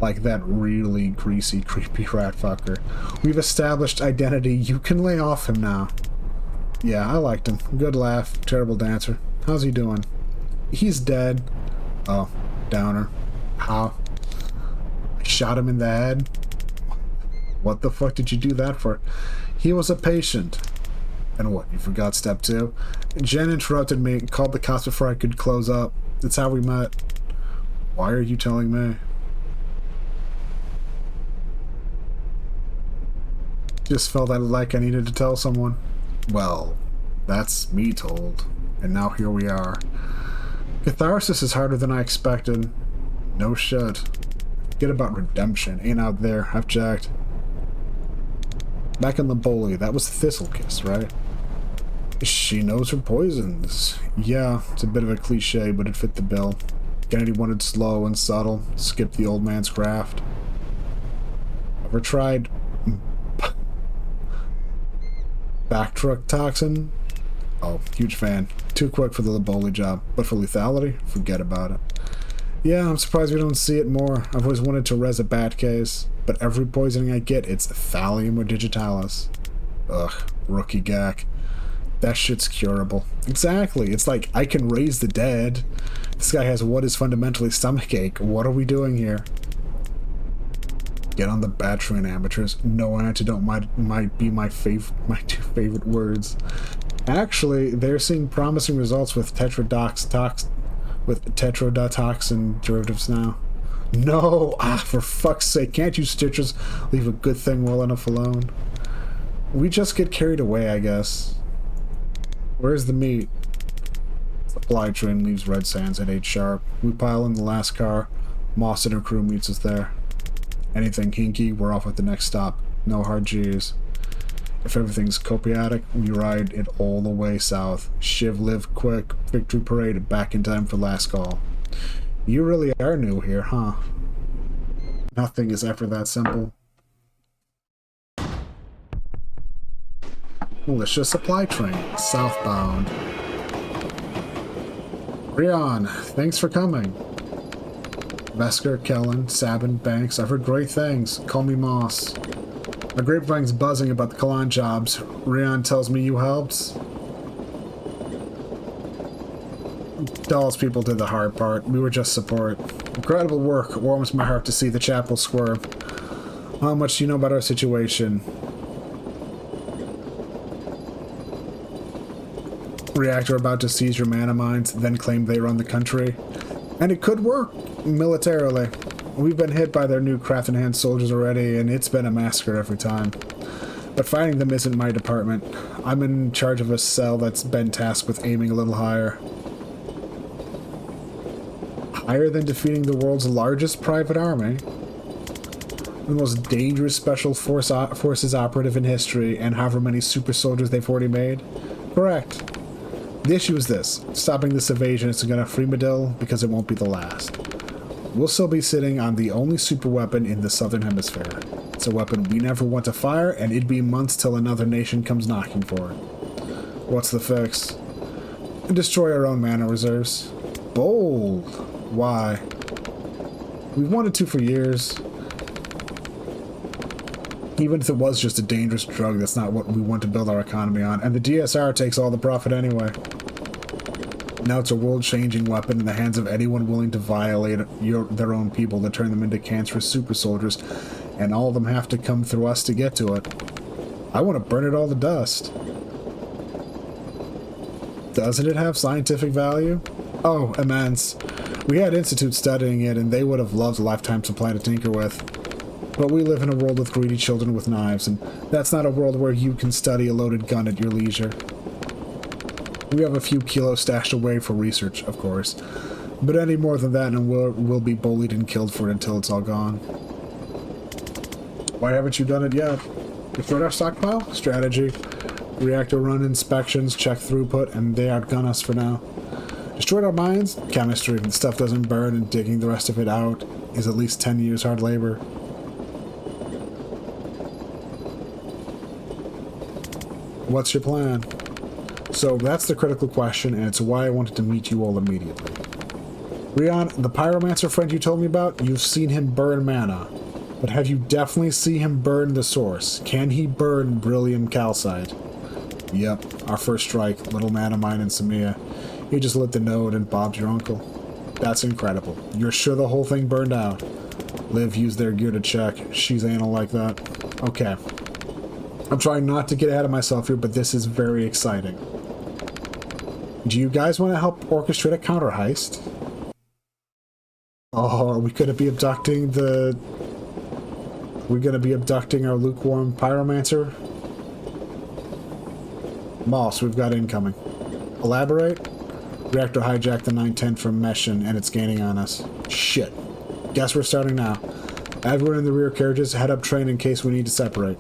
Like that really greasy, creepy rat fucker. We've established identity. You can lay off him now. Yeah, I liked him. Good laugh. Terrible dancer. How's he doing? He's dead. Oh, downer. How? I shot him in the head. What the fuck did you do that for? He was a patient. And what, you forgot step 2? Jen interrupted me and called the cops before I could close up. That's how we met. Why are you telling me? Just felt like I needed to tell someone. Well, that's me told. And now here we are. Catharsis is harder than I expected. No shit. Forget about redemption. Ain't out there. I've checked. Back in the Bully, that was Thistlekiss, right? She knows her poisons. Yeah, it's a bit of a cliche, but it fit the bill. Kennedy wanted slow and subtle. Skip the old man's craft. Ever tried... Backdruck toxin? Oh, huge fan. Too quick for the Liboli job, but for lethality, forget about it. Yeah, I'm surprised we don't see it more. I've always wanted to res a bat case, but every poisoning I get, it's thallium or digitalis. Ugh, rookie gack. That shit's curable. Exactly, it's like, I can raise the dead. This guy has what is fundamentally stomachache. What are we doing here? Get on the bat train, amateurs. No antidote might be my two favorite words. Actually, they're seeing promising results with tetrodotoxin derivatives now. No! Ah, for fuck's sake, can't you Stitchers leave a good thing well enough alone? We just get carried away, I guess. Where's the meat? Supply train leaves Red Sands at 8 sharp. We pile in the last car. Moss and her crew meets us there. Anything kinky, we're off at the next stop. No hard G's. If everything's copiatic, we ride it all the way south. Shiv live quick, victory parade, back in time for last call. You really are new here, huh? Nothing is ever that simple. Militia supply train, southbound. Rion, thanks for coming. Vesker, Kellen, Sabin, Banks, I've heard great things. Call me Moss. My grapevine's buzzing about the Kalan jobs. Rion tells me you helped. Dulls people did the hard part. We were just support. Incredible work. It warms my heart to see the chapel swerve. How much do you know about our situation? Reactor about to seize your mana mines, then claim they run the country. And it could work, militarily. We've been hit by their new craft-enhanced soldiers already, and it's been a massacre every time. But fighting them isn't my department. I'm in charge of a cell that's been tasked with aiming a little higher. Higher than defeating the world's largest private army? The most dangerous special forces operative in history, and however many super soldiers they've already made? Correct. The issue is this. Stopping this invasion is gonna free Medill, because it won't be the last. We'll still be sitting on the only super weapon in the southern hemisphere. It's a weapon we never want to fire, and it'd be months till another nation comes knocking for it. What's the fix? Destroy our own mana reserves. Bold. Why? We've wanted to for years. Even if it was just a dangerous drug, that's not what we want to build our economy on. And the DSR takes all the profit anyway. Now it's a world-changing weapon in the hands of anyone willing to violate their own people to turn them into cancerous super soldiers, and all of them have to come through us to get to it. I want to burn it all to dust. Doesn't it have scientific value? Oh, immense. We had institutes studying it, and they would have loved a lifetime supply to tinker with. But we live in a world with greedy children with knives, and that's not a world where you can study a loaded gun at your leisure. We have a few kilos stashed away for research, of course. But any more than that and we'll be bullied and killed for it until it's all gone. Why haven't you done it yet? Destroyed our stockpile? Strategy. Reactor run inspections, check throughput, and they outgun us for now. Destroyed our mines? Chemistry. The stuff doesn't burn, and digging the rest of it out is at least 10 years hard labor. What's your plan? So that's the critical question, and it's why I wanted to meet you all immediately. Rion, the pyromancer friend you told me about, you've seen him burn mana. But have you definitely seen him burn the source? Can he burn beryllium calcite? Yep, our first strike, little mana mine in Samia. He just lit the node and bobbed your uncle. That's incredible. You're sure the whole thing burned out? Liv used their gear to check. She's anal like that. Okay. I'm trying not to get ahead of myself here, but this is very exciting. Do you guys want to help orchestrate a counter heist? Oh, are we gonna be abducting the... We're gonna be abducting our lukewarm pyromancer? Moss, we've got incoming. Elaborate? Reactor hijacked the 910 from Meshin, and it's gaining on us. Shit. Guess we're starting now. Everyone in the rear carriages, head up train in case we need to separate.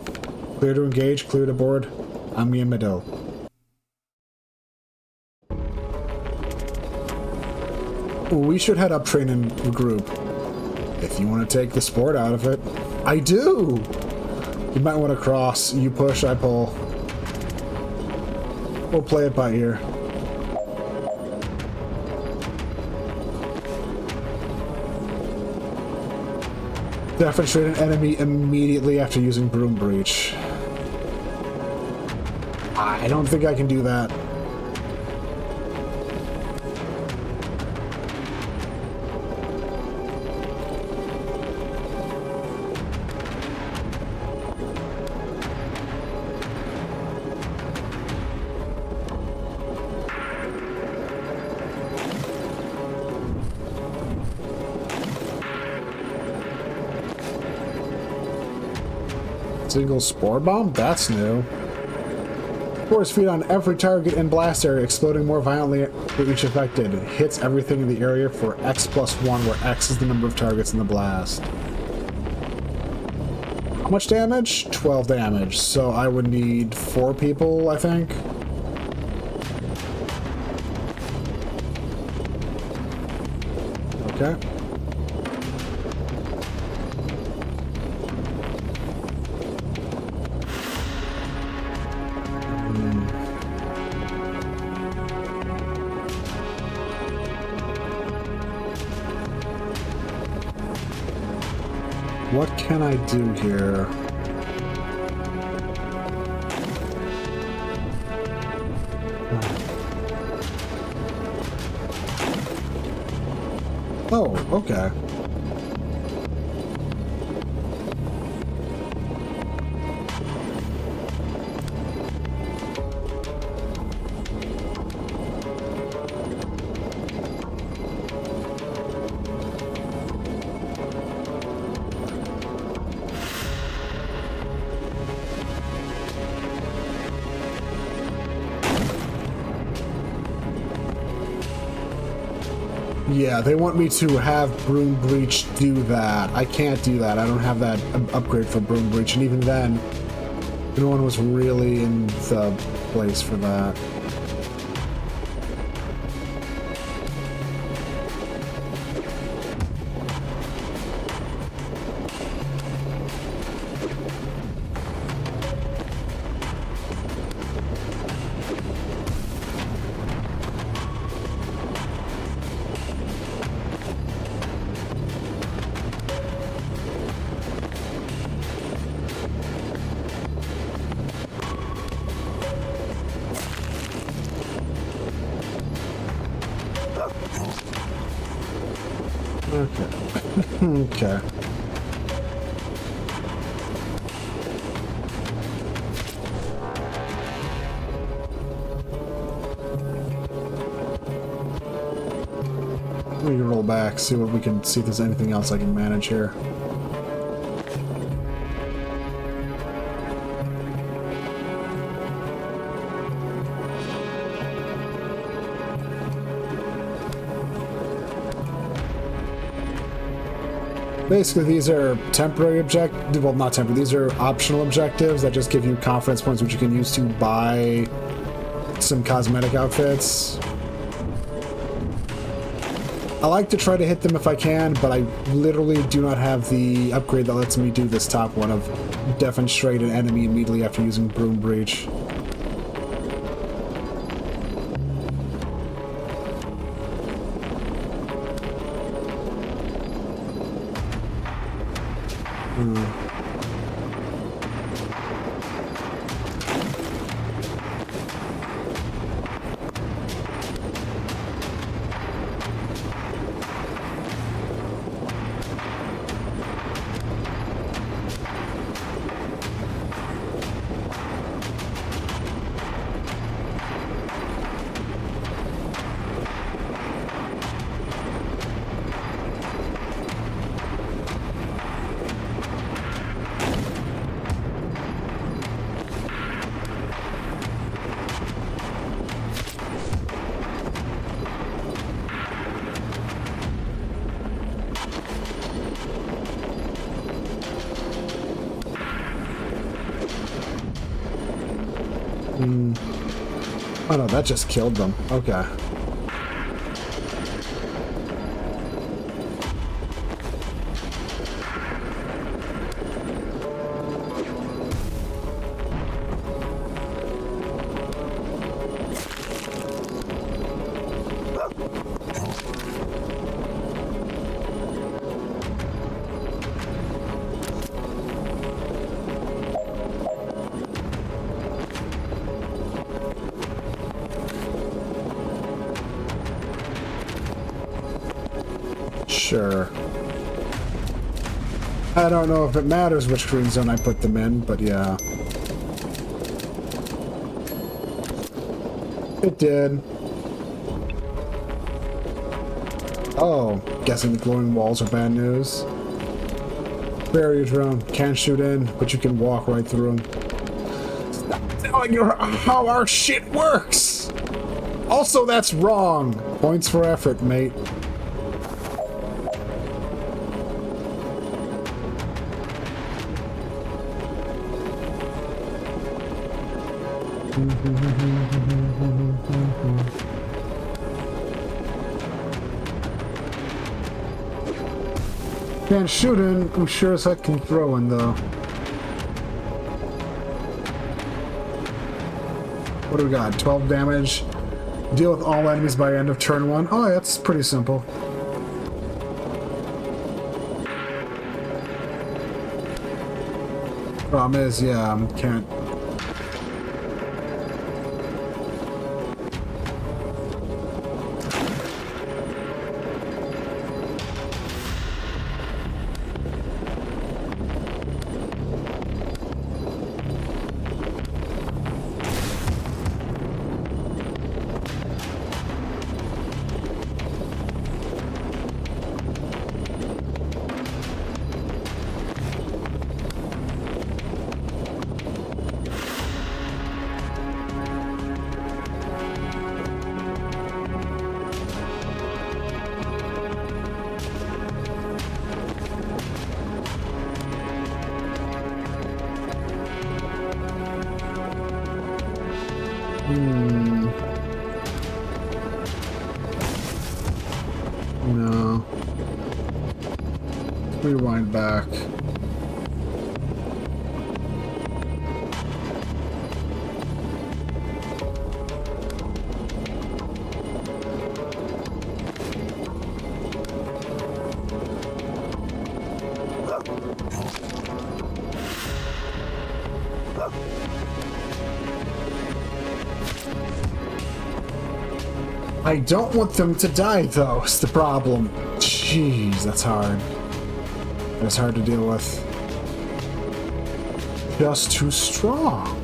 Clear to engage, clear to board. I'm Mia Medill. We should head up train and regroup. If you want to take the sport out of it. I do! You might want to cross. You push, I pull. We'll play it by ear. Defenestrate an enemy immediately after using Broom Breach. I don't think I can do that. Single spore bomb? That's new. Force feed on every target and blast area, exploding more violently for each affected. Hits everything in the area for X+1, where X is the number of targets in the blast. How much damage? 12 damage. So I would need 4 people, I think. Okay. What can I do here? Oh, okay. Yeah, they want me to have Broom Breach do that. I can't do that. I don't have that upgrade for Broom Breach, and even then, no one was really in the place for that. Okay. Okay. We can roll back, see what we can see if there's anything else I can manage here. Basically, these are temporary objectives. Well, not temporary. These are optional objectives that just give you confidence points, which you can use to buy some cosmetic outfits. I like to try to hit them if I can, but I literally do not have the upgrade that lets me do this top one of defenestrate an enemy immediately after using Broom Breach. Oh no, that just killed them. Okay. Sure. I don't know if it matters which green zone I put them in, but yeah. It did. Oh, guessing the glowing walls are bad news. Barrier drone. Can't shoot in, but you can walk right through them. Stop telling you how our shit works! Also, that's wrong! Points for effort, mate. Can't shoot in, I'm sure as heck can throw in though. What do we got? 12 damage. Deal with all enemies by end of turn 1. Oh, that's pretty simple. Problem is, yeah, can't. No. Rewind back. I don't want them to die, though, is the problem. Jeez, that's hard. That's hard to deal with. Just too strong.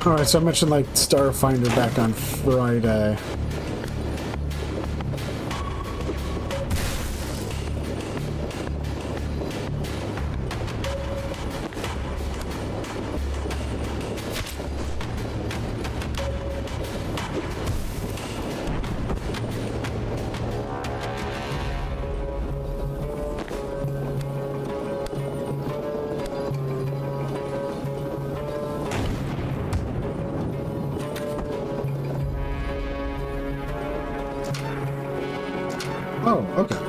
Alright, so I mentioned like Starfinder back on Friday. Oh, okay.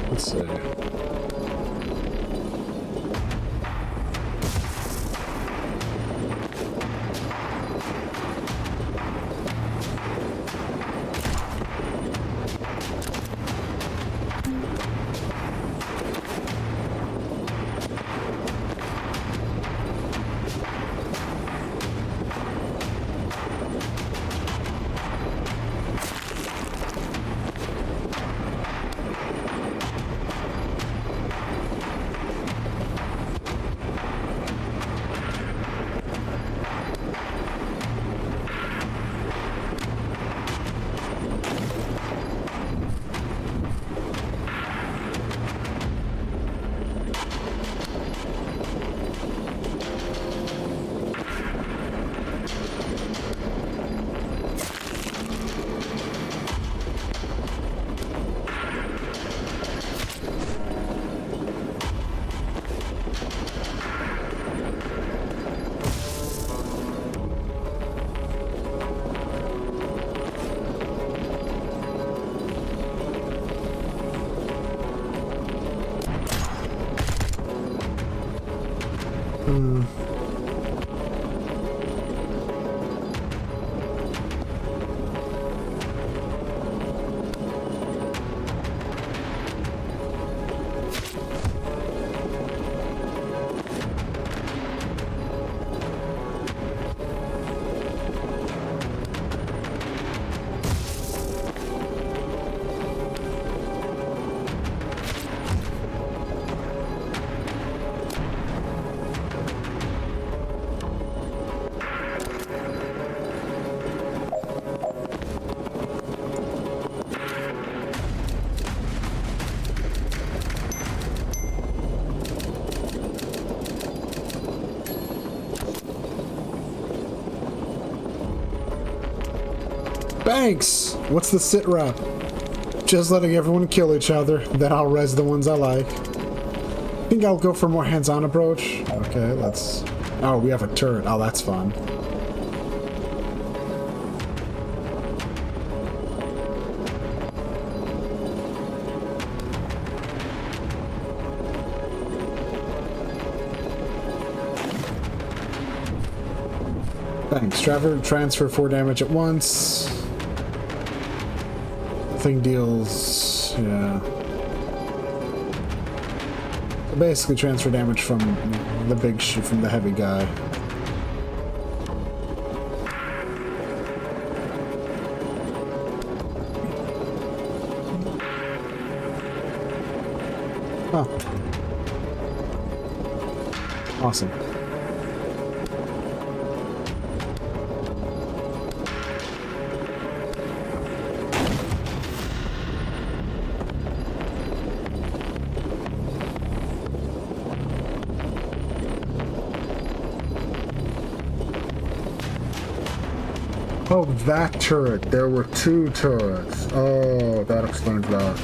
Let's see. Thanks! What's the sit rep? Just letting everyone kill each other, then I'll res the ones I like. I think I'll go for a more hands-on approach. Okay, let's... Oh, we have a turret. Oh, that's fun. Thanks. Transfer 4 damage at once. Thing deals... yeah. Basically transfer damage from the big shit, from the heavy guy. Oh. Awesome. Oh, that turret. There were two turrets. Oh, that explains that.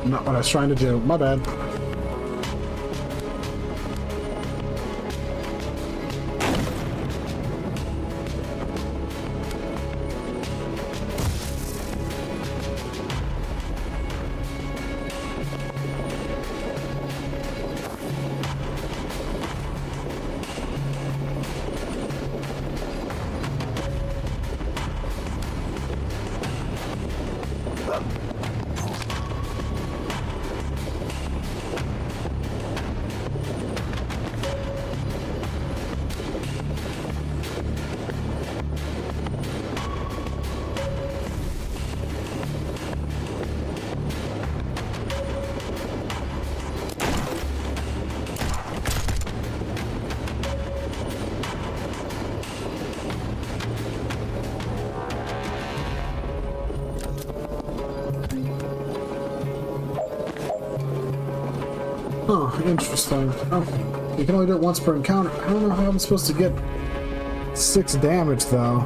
Not what I was trying to do. My bad. Oh, interesting. Oh, you can only do it once per encounter. I don't know how I'm supposed to get 6 damage, though.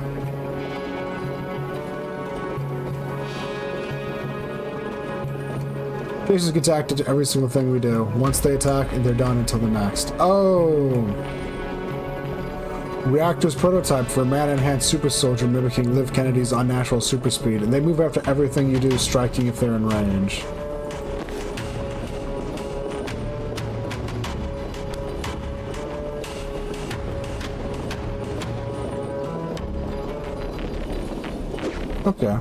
Patients get active to every single thing we do. Once they attack, they're done until the next. Oh! Reactor's prototype for a man-enhanced super soldier mimicking Liv Kennedy's unnatural super speed, and they move after everything you do, striking if they're in range. Okay.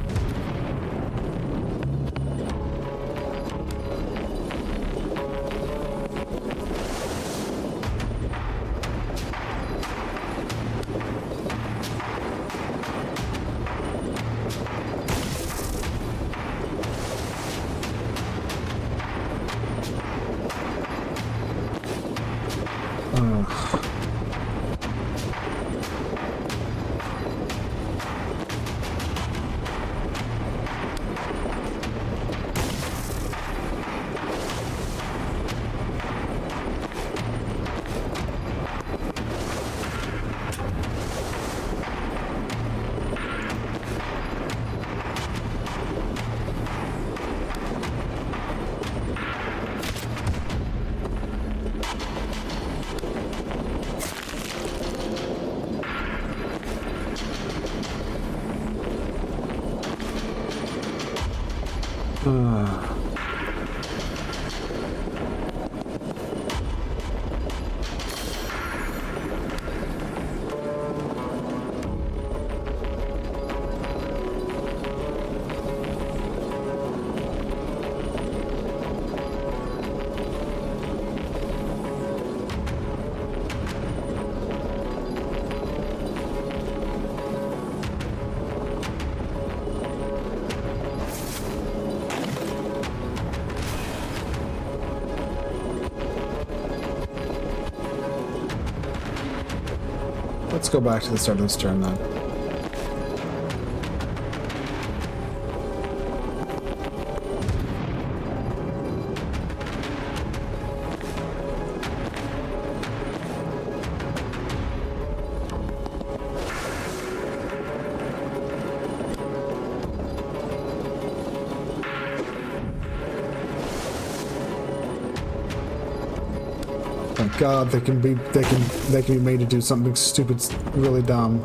Let's go back to the start of this turn then. Thank God they can be made to do something stupid, really dumb.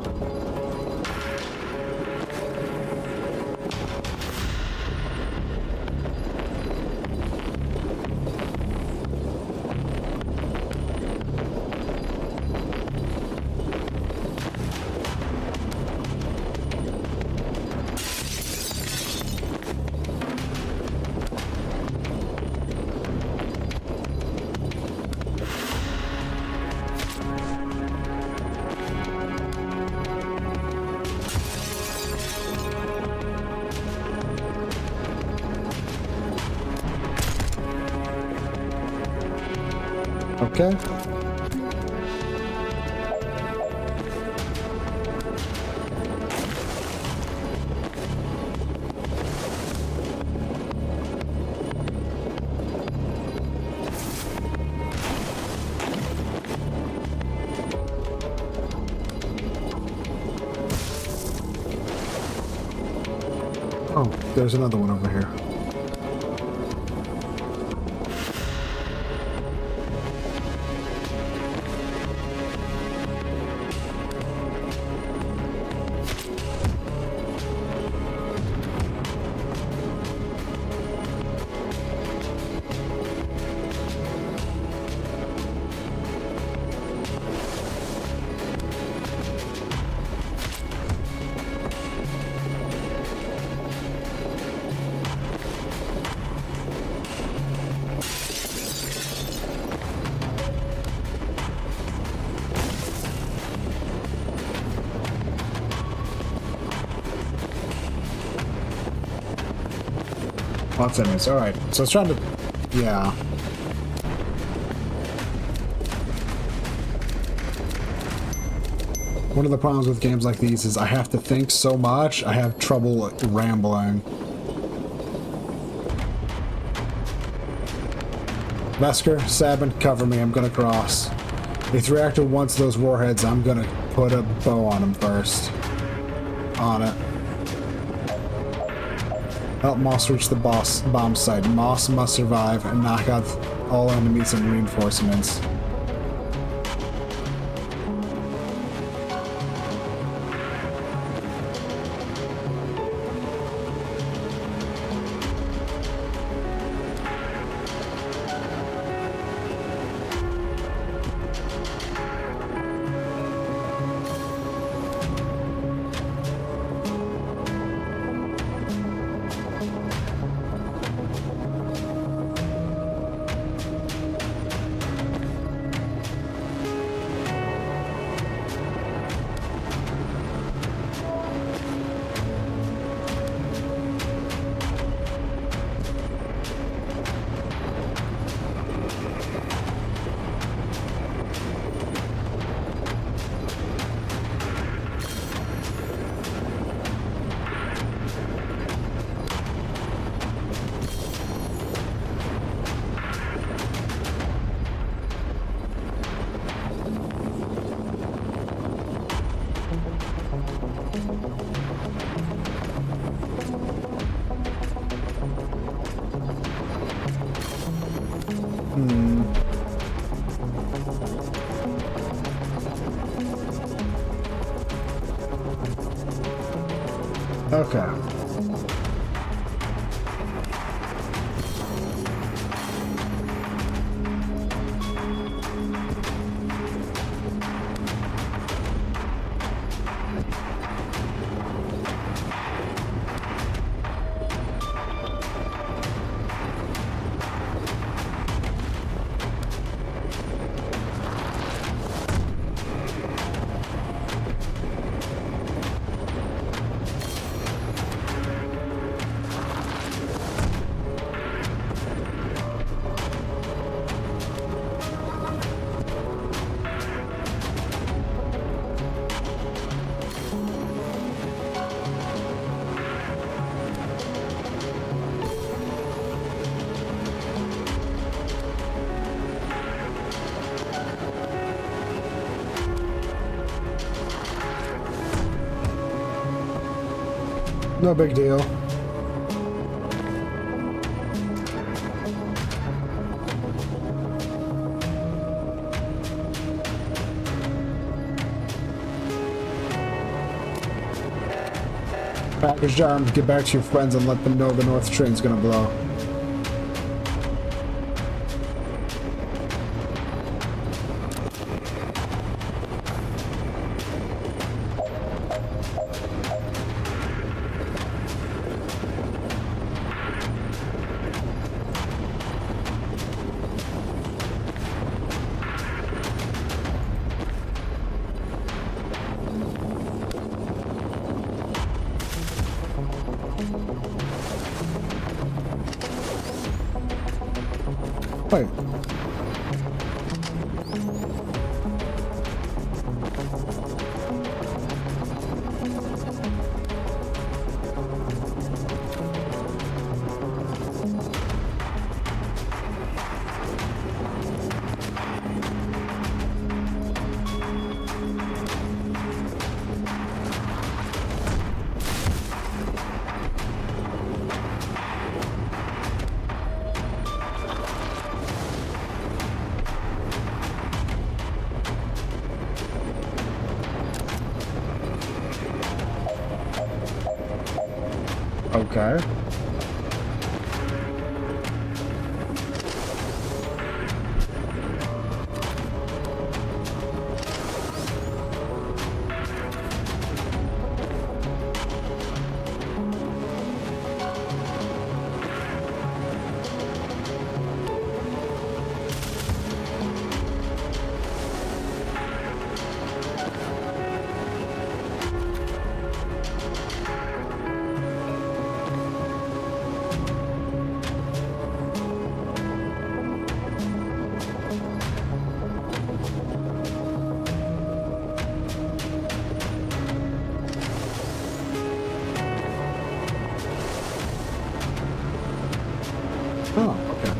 Okay. Oh, there's another one over here. Lots of enemies. Alright, so it's trying to... Yeah. One of the problems with games like these is I have to think so much, I have trouble rambling. Vesker, Sabin, cover me, I'm gonna cross. If the reactor wants those warheads, I'm gonna put a bow on them first. On it. Help Moss reach the bomb site. Moss must survive and knock out all enemies and reinforcements. Okay. No big deal. Package armed, get back to your friends and let them know the North Train's gonna blow. Wait. Okay. Oh, okay.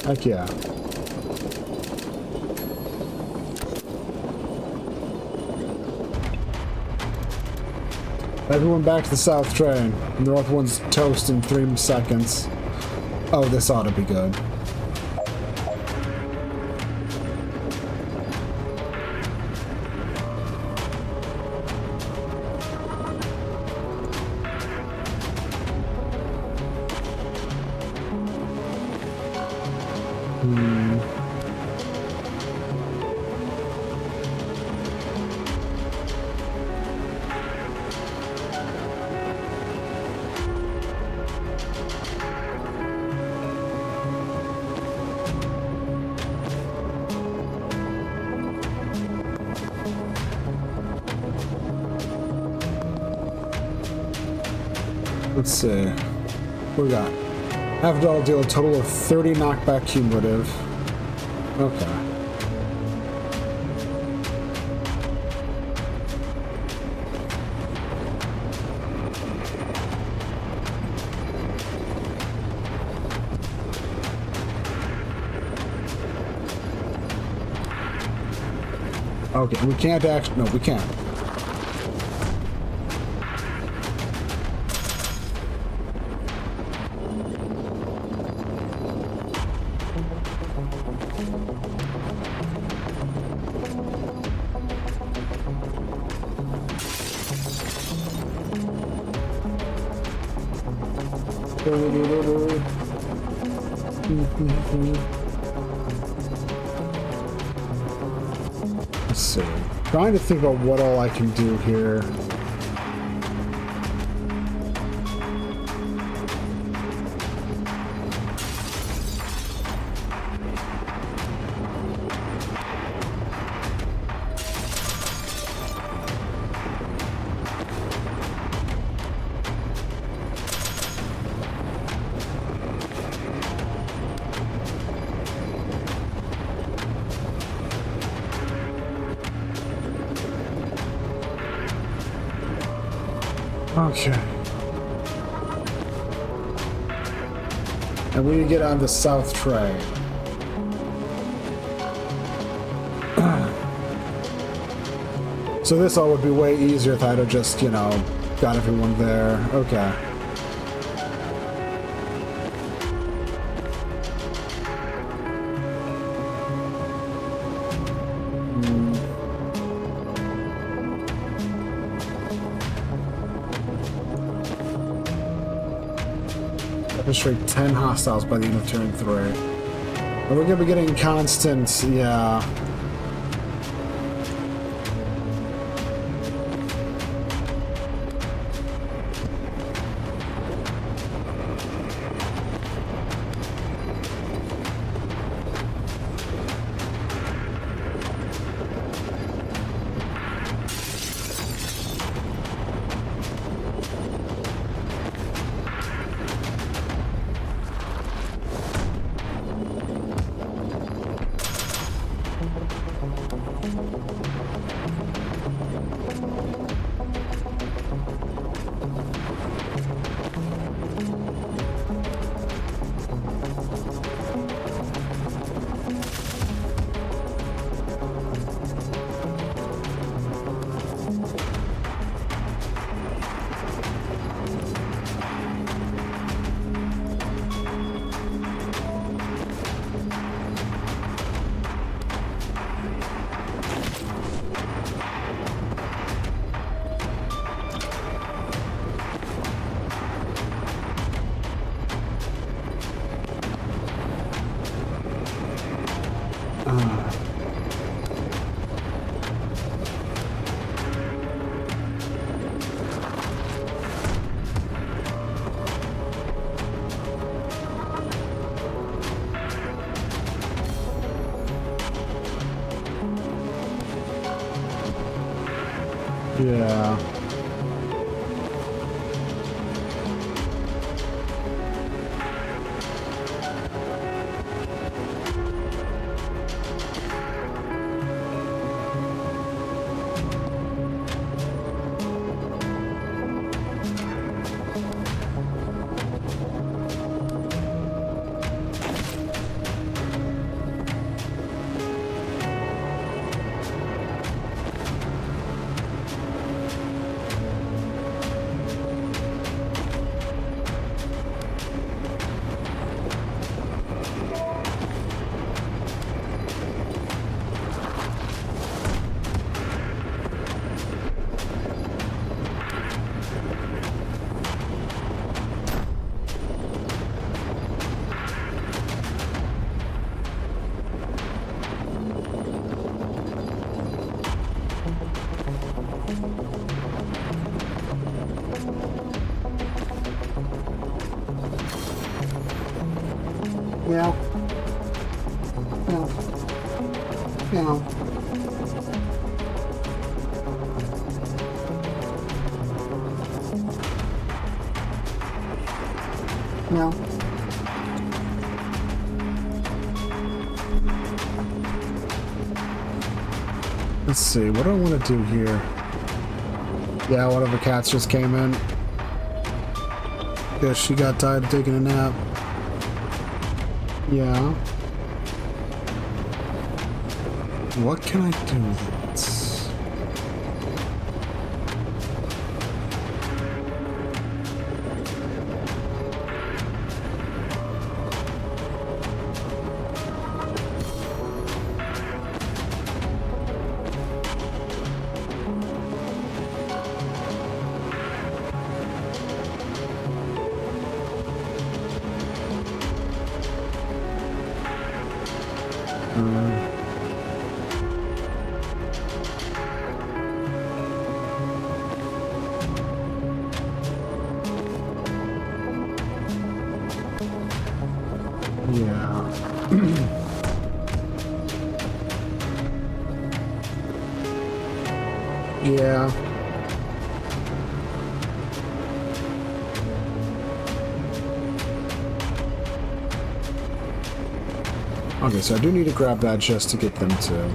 Heck yeah. Everyone back to the south train. North one's toast in 3 seconds. Oh, this ought to be good. Let's see. What we got? $50 deal, a total of 30 knockback cumulative. Okay. Okay, we can't actually. No, we can't. Let's see. Trying to think about what all I can do here. Okay. And we need to get on the south train. So this all would be way easier if I'd have just, you know, got everyone there. Okay. Demonstrate 10 hostiles by the end of turn 3. And we're gonna be getting constant, yeah. Yeah. Meow. Meow. Meow. Meow. Let's see, what do I want to do here? Yeah, one of the cats just came in. Guess she got tired of taking a nap. Yeah. What can I do with this? Yeah. Okay, so I do need to grab that just to get them to...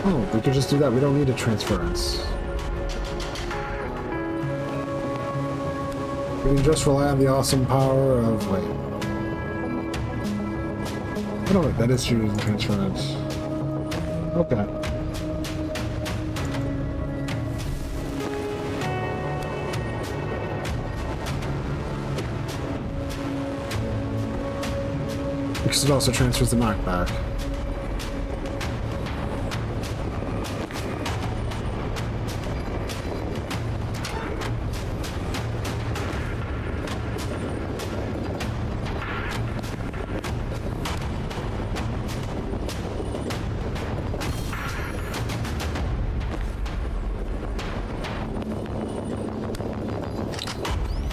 Oh, we could just do that. We don't need a transference. We can just rely on the awesome power of... Wait. Oh, no, wait, that is using transference. Okay. Because it also transfers the knockback.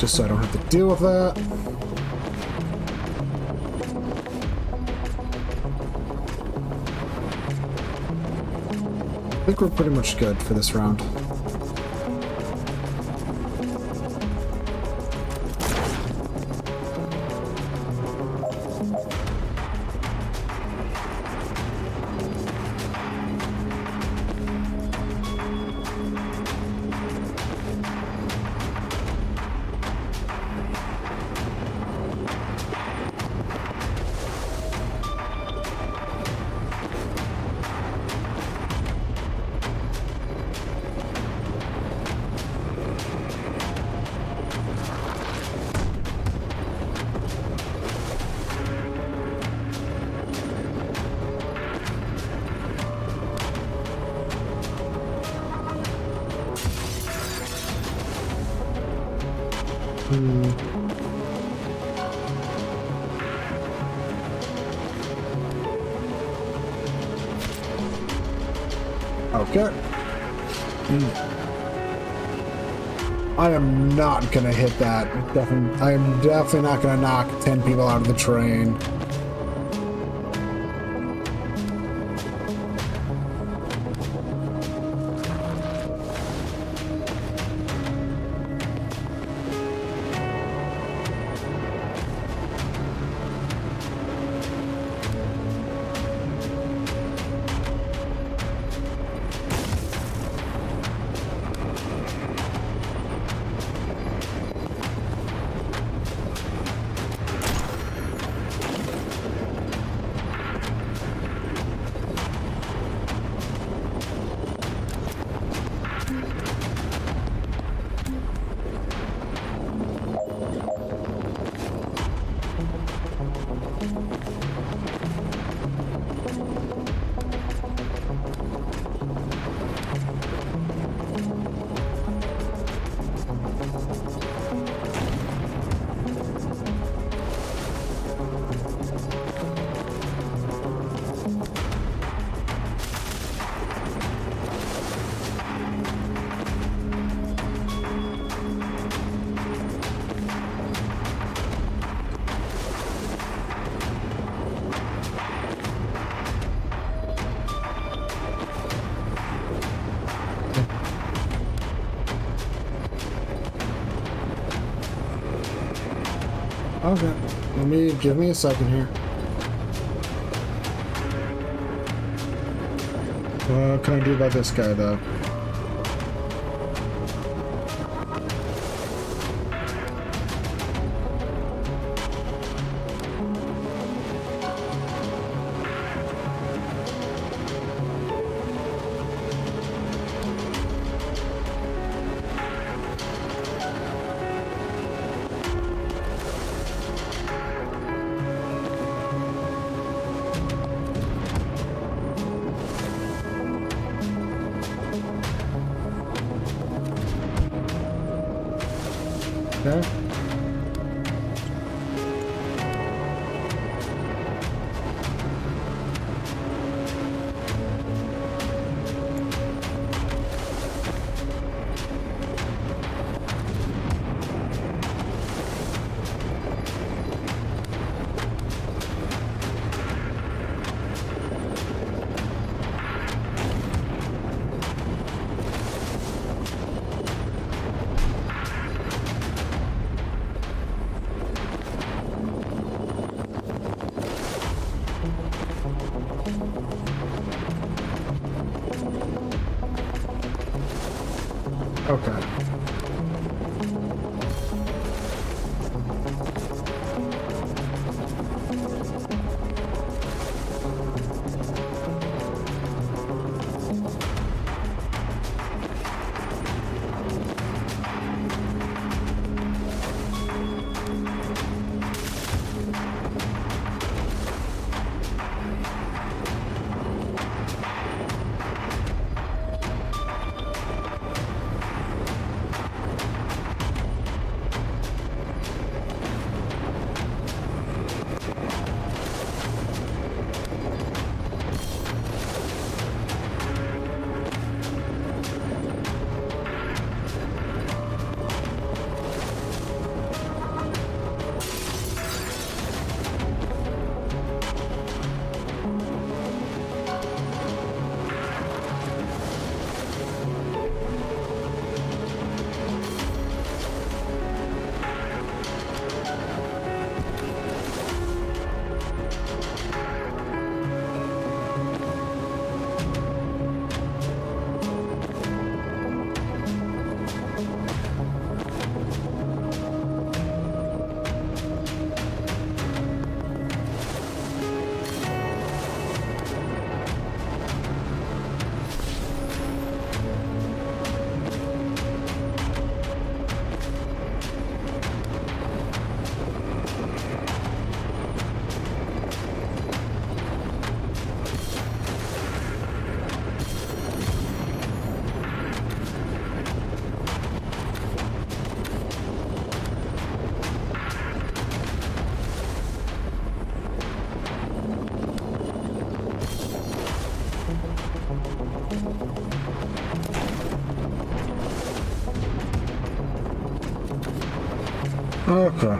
just so I don't have to deal with that. I think we're pretty much good for this round. Okay. I am not gonna hit that. I am definitely not gonna knock 10 people out of the train. Okay, give me a second here. What can I do about this guy, though? Okay. Okay. Okay.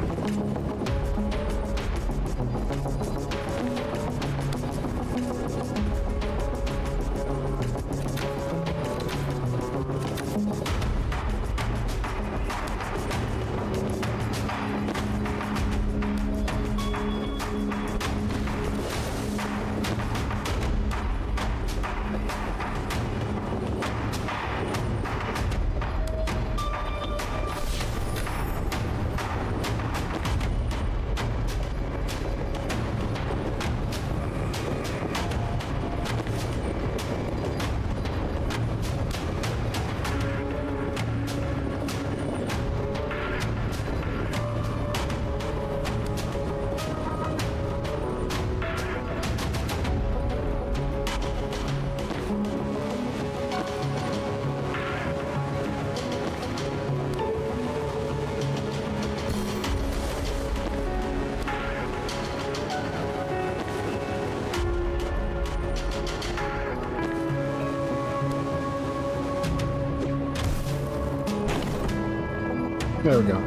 There we go.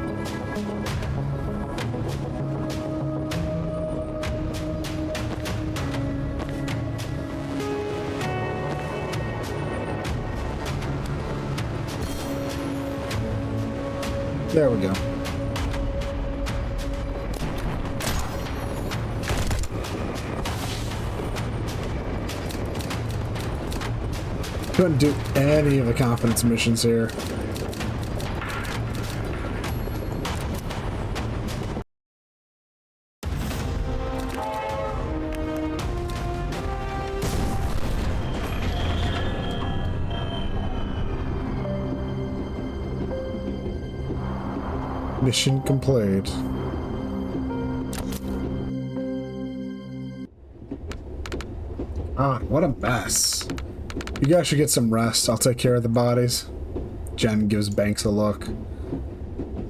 There we go. Couldn't do any of the confidence missions here. Mission complete. Ah, what a mess. You guys should get some rest. I'll take care of the bodies. Jen gives Banks a look.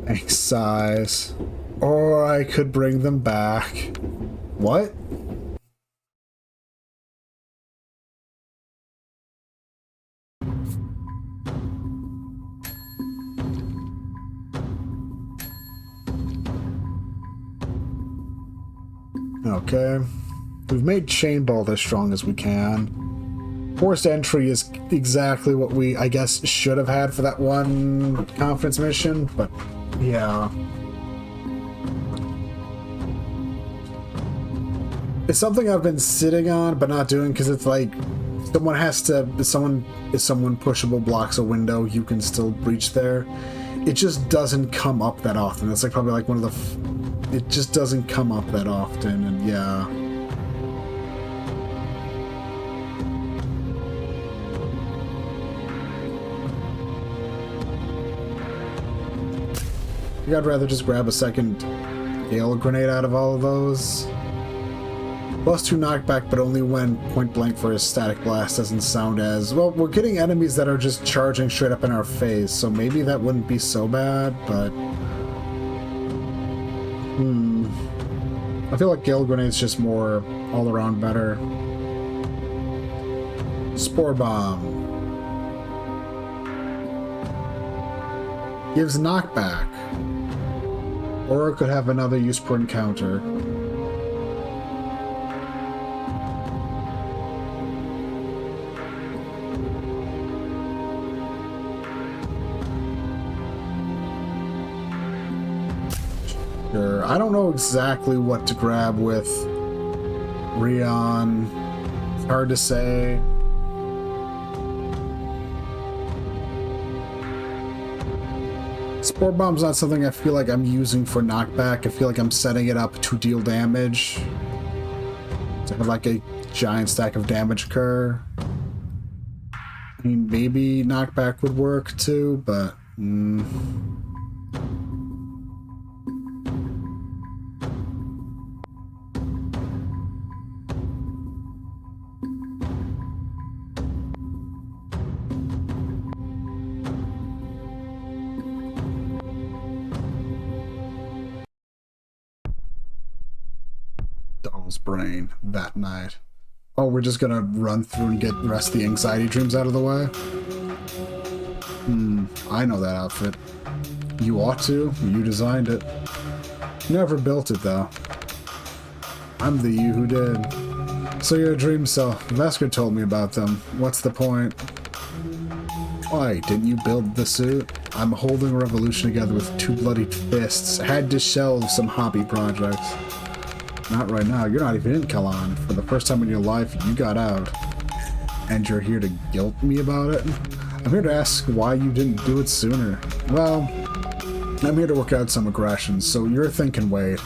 Banks sighs. Or I could bring them back. What? Okay. We've made Chain Bolt as strong as we can. Forced entry is exactly what we, I guess, should have had for that one confidence mission, but yeah. It's something I've been sitting on but not doing because it's like someone has to, if someone pushable blocks a window, you can still breach there. It just doesn't come up that often. It's like probably like one of the, it just doesn't come up that often, and yeah. I think I'd rather just grab a second Gale Grenade out of all of those. +2 knockback, but only when point blank for a static blast doesn't sound as... Well, we're getting enemies that are just charging straight up in our face, so maybe that wouldn't be so bad, but... I feel like Gale Grenade's just more all-around better. Spore Bomb. Gives knockback. Or it could have another use per encounter. Sure. I don't know exactly what to grab with Rion. It's hard to say. Spore Bomb's not something I feel like I'm using for knockback. I feel like I'm setting it up to deal damage. To have like a giant stack of damage occur. I mean, maybe knockback would work too, but... Doll's brain that night. Oh, we're just gonna run through and get the rest of the anxiety dreams out of the way? I know that outfit. You ought to. You designed it. Never built it, though. I'm the you who did. So you're a dream cell. Vesker told me about them. What's the point? Why, didn't you build the suit? I'm holding a revolution together with two bloody fists. Had to shelve some hobby projects. Not right now. You're not even in Kalan. For the first time in your life, you got out. And you're here to guilt me about it? I'm here to ask why you didn't do it sooner. Well, I'm here to work out some aggressions, so you're thinking wait.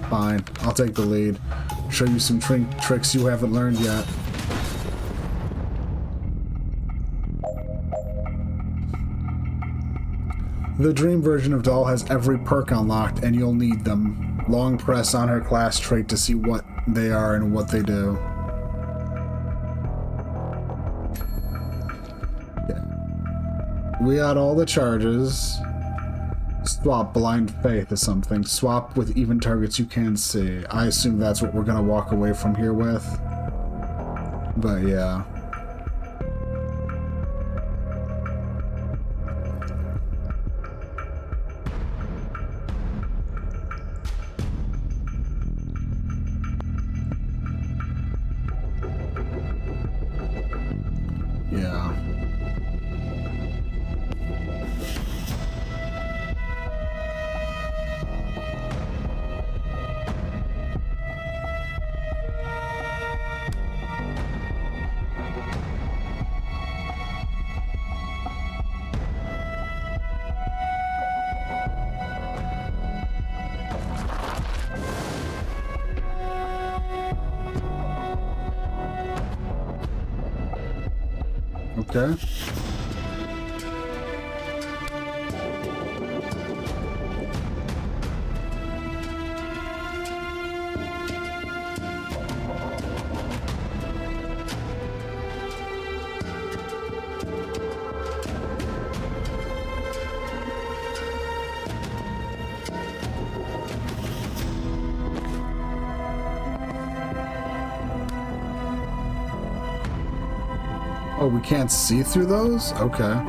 Fine, I'll take the lead. Show you some tricks you haven't learned yet. The dream version of Doll has every perk unlocked, and you'll need them. Long press on her class trait to see what they are and what they do. Yeah. We got all the charges. Swap blind faith or something. Swap with even targets you can see. I assume that's what we're gonna walk away from here with. But yeah. Yeah. Okay. Oh, we can't see through those? Okay.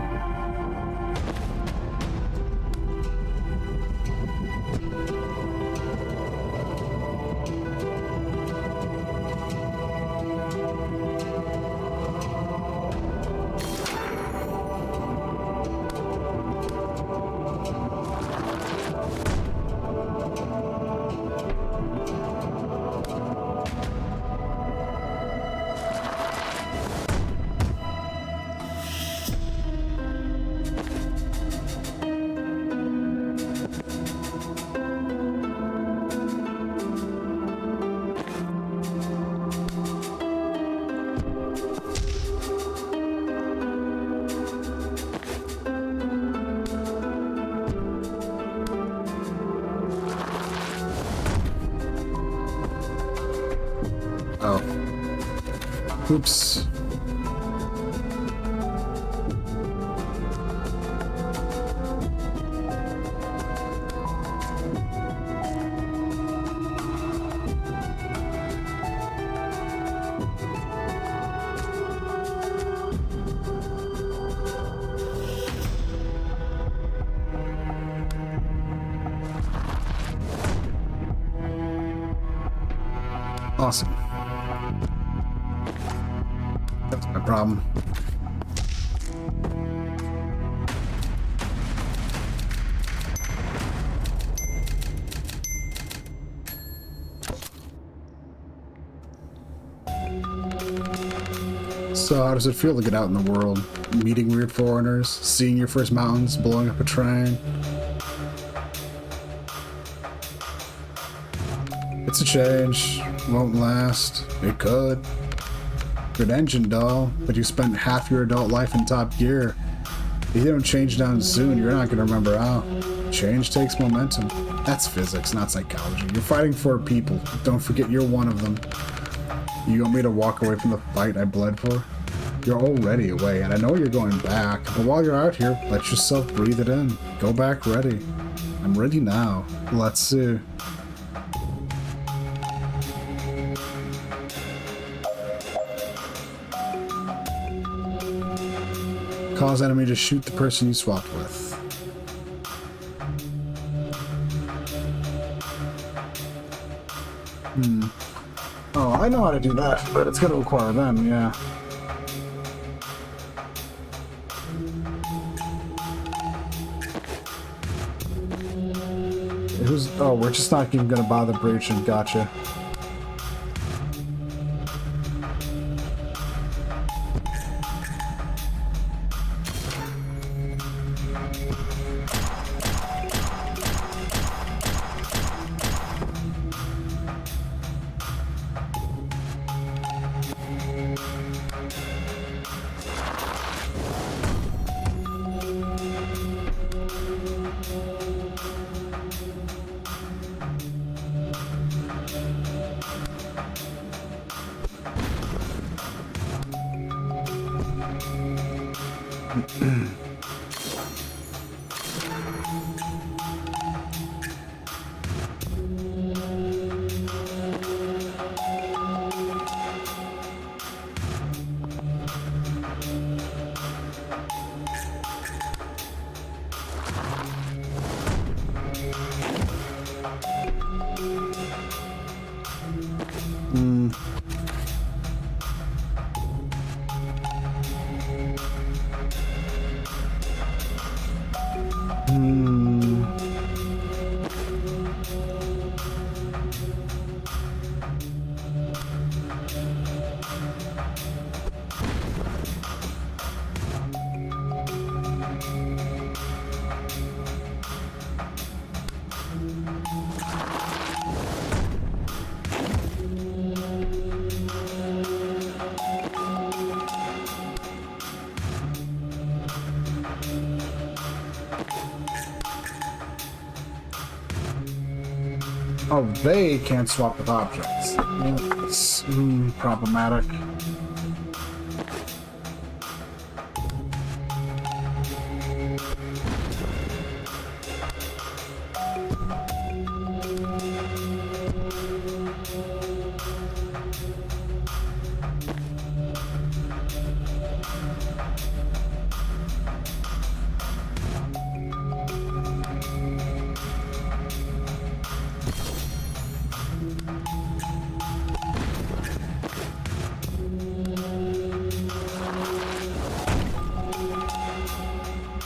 Oh. Oops. Awesome. That's my problem. So how does it feel to get out in the world? Meeting weird foreigners, seeing your first mountains, blowing up a train? It's a change. Won't last. It could. Good engine, doll, but you spent half your adult life in Top Gear. If you don't change down soon, you're not gonna remember how. Change takes momentum. That's physics, not psychology. You're fighting for people. Don't forget you're one of them. You want me to walk away from the fight I bled for? You're already away, and I know you're going back, but while you're out here, let yourself breathe it in. Go back ready. I'm ready now. Let's see. Cause enemy to shoot the person you swapped with. I know how to do that, but it's going to require them, yeah. Oh, we're just not even going to bother breaching. Gotcha. Oh, they can't swap with objects. It's problematic.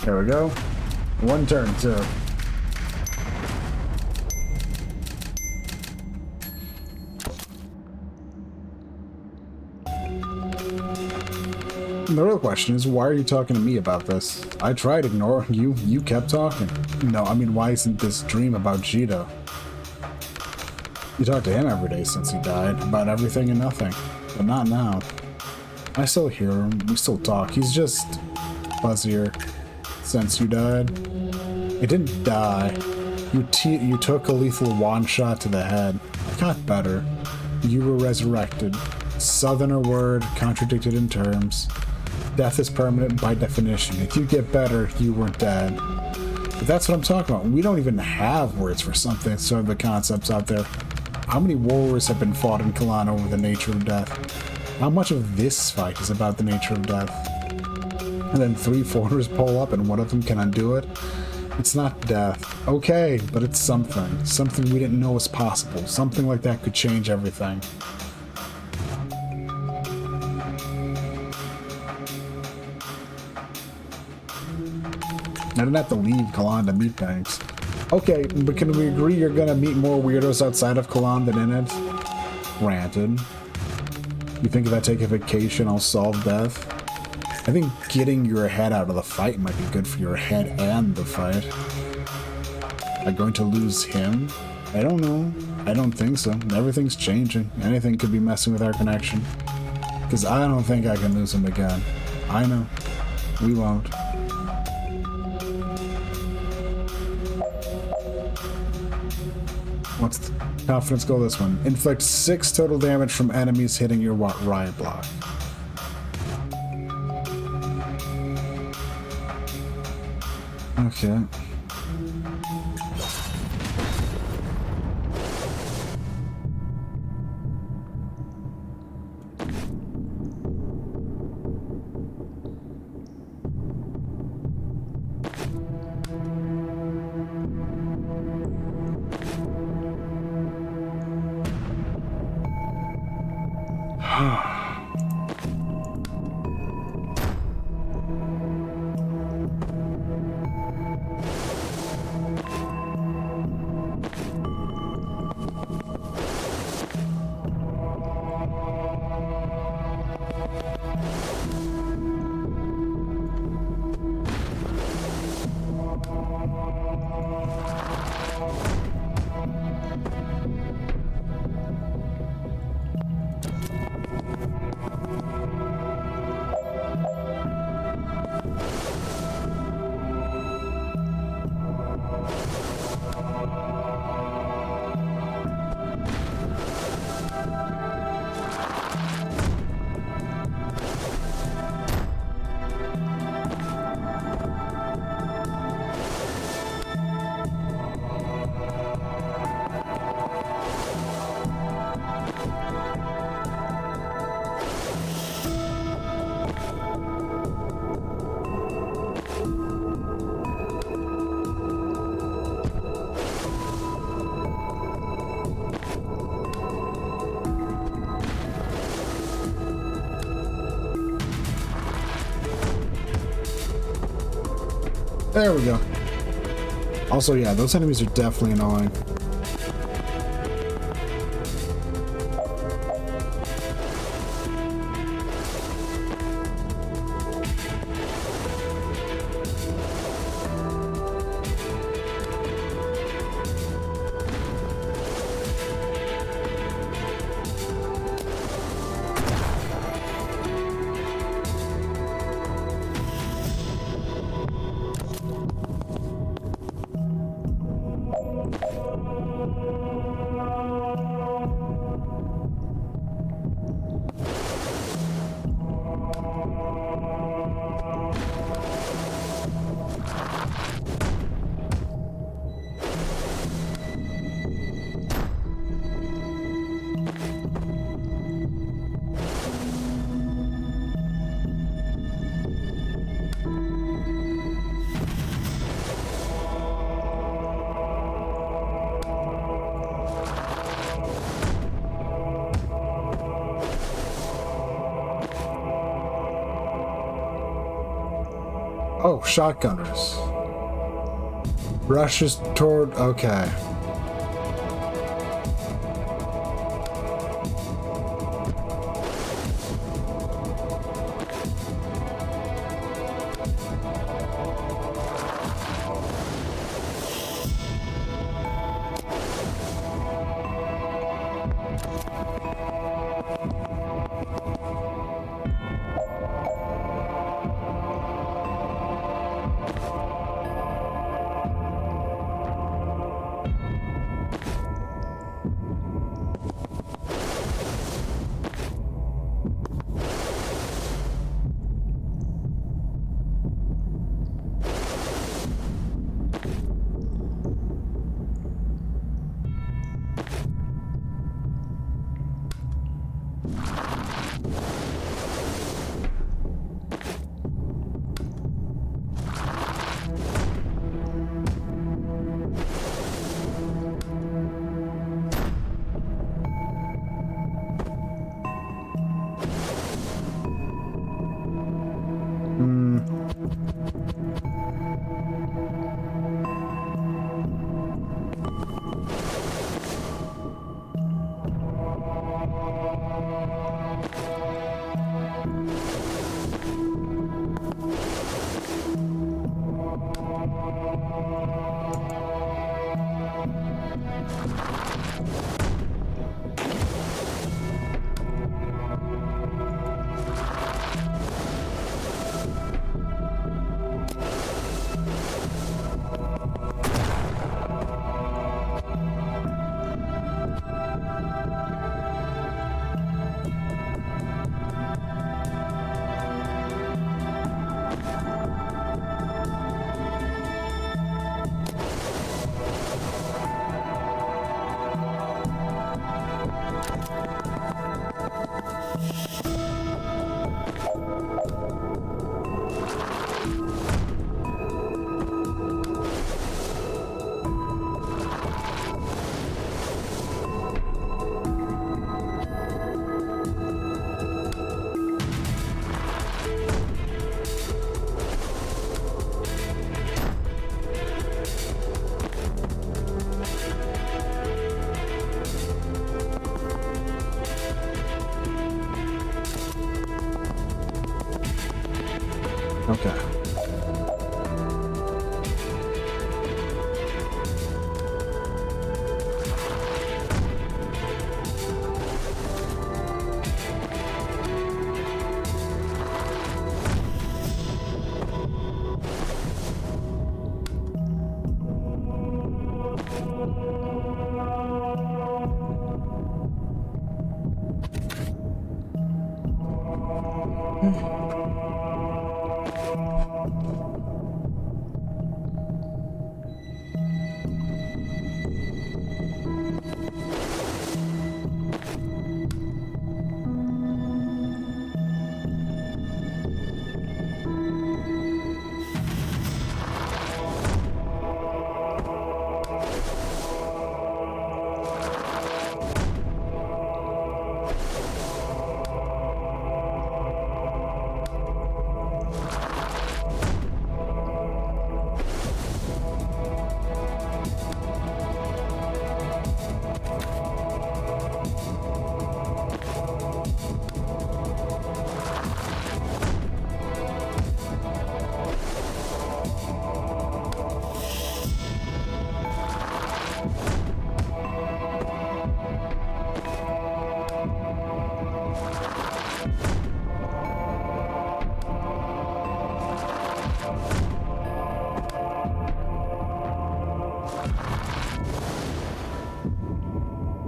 There we go. One turn, too. The real question is, why are you talking to me about this? I tried ignoring you. You kept talking. No, I mean, why isn't this dream about Jito? You talk to him every day since he died, about everything and nothing. But not now. I still hear him. We still talk. He's just fuzzier since you died. It didn't die. You took a lethal one shot to the head. I got better. You were resurrected. Southerner word, contradicted in terms. Death is permanent by definition. If you get better, you weren't dead. But that's what I'm talking about. We don't even have words for something, some of the concepts out there. How many wars have been fought in Kalan over the nature of death? How much of this fight is about the nature of death? And then 3 foreigners pull up and one of them can undo it? It's not death. Okay, but it's something. Something we didn't know was possible. Something like that could change everything. I didn't have to leave Kalan to meet Banks. Okay, but can we agree you're gonna meet more weirdos outside of Kalan than in it? Granted. You think if I take a vacation, I'll solve death? I think getting your head out of the fight might be good for your head and the fight. Am I going to lose him? I don't know. I don't think so. Everything's changing. Anything could be messing with our connection. Because I don't think I can lose him again. I know. We won't. What's the confidence goal this one? Inflict 6 total damage from enemies hitting your riot block. Okay. There we go. Also, yeah, those enemies are definitely annoying. Oh, shotgunners. Rushes toward... Okay. Okay.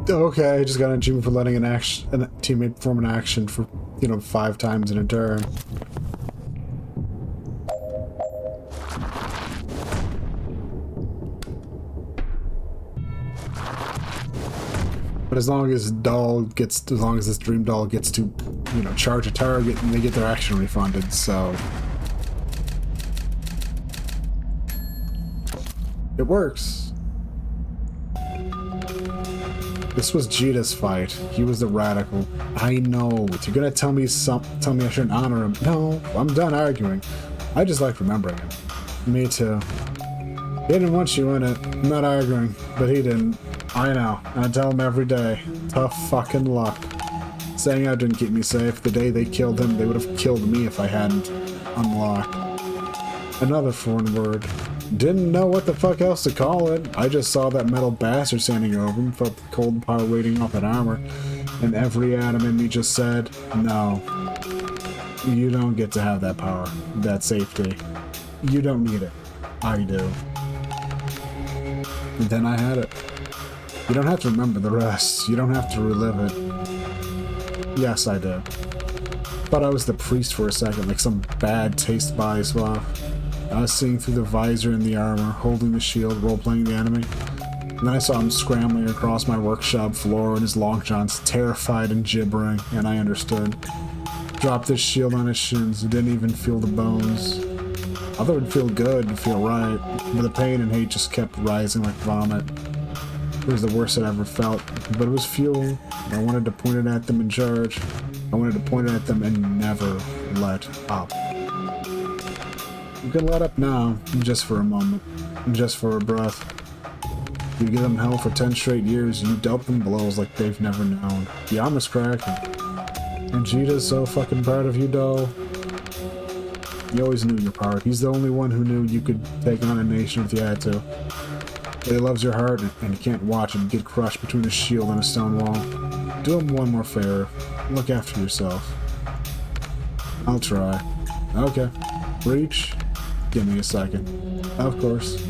Okay, I just got an achievement for letting a teammate perform an action for, 5 times in a turn. But as long as this dream doll gets to, charge a target, and they get their action refunded, so it works. This was Jita's fight. He was the radical. I know. If you're gonna tell me I shouldn't honor him. No, I'm done arguing. I just like remembering him. Me too. He didn't want you in it. I'm not arguing, but he didn't. I know. I tell him every day. Tough fucking luck. Saying out didn't keep me safe. The day they killed him, they would have killed me if I hadn't unlocked. Another foreign word. Didn't know what the fuck else to call it. I just saw that metal bastard standing over him, felt the cold power radiating off that armor, and every atom in me just said, no. You don't get to have that power, that safety. You don't need it. I do. And then I had it. You don't have to remember the rest. You don't have to relive it. Yes, I do. Thought I was the priest for a second, like some bad taste body swap. I was seeing through the visor in the armor, holding the shield, role-playing the enemy. And then I saw him scrambling across my workshop floor in his long johns, terrified and gibbering, and I understood. Dropped his shield on his shins, didn't even feel the bones. I thought it would feel good, it'd feel right, but the pain and hate just kept rising like vomit. It was the worst I'd ever felt, but it was fuel. I wanted to point it at them in charge. I wanted to point it at them and never let up. You can let up now, just for a moment, just for a breath. You give them hell for 10 straight years, you dealt them blows like they've never known. The armor's cracking. And Jita's so fucking proud of you, doll. You always knew your part. He's the only one who knew you could take on a nation if you had to. But he loves your heart, and you can't watch him get crushed between a shield and a stone wall. Do him one more favor. Look after yourself. I'll try. Okay. Reach. Give me a second. Of course.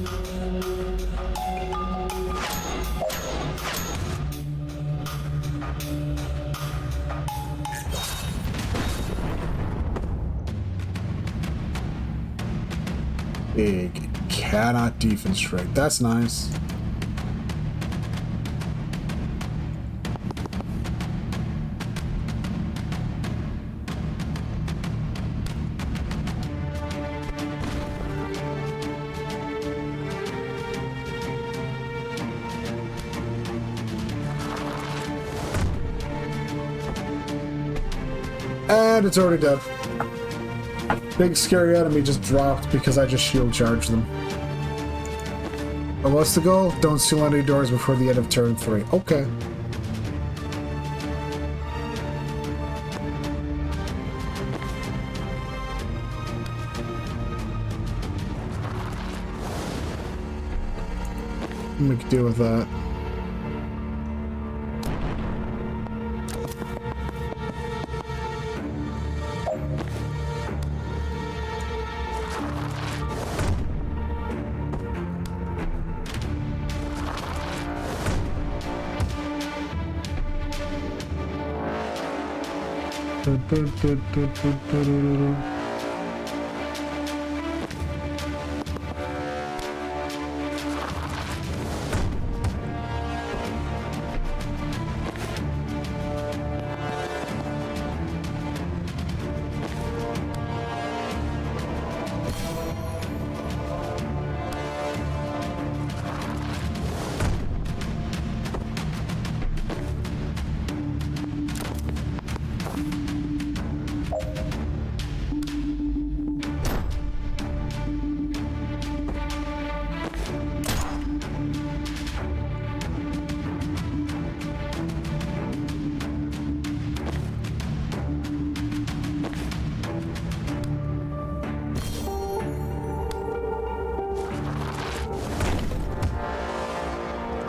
Big cannot defense trait. That's nice. And it's already dead. Big scary enemy just dropped because I just shield charged them. But what's the goal? Don't seal any doors before the end of turn 3. Okay. can make a deal with that.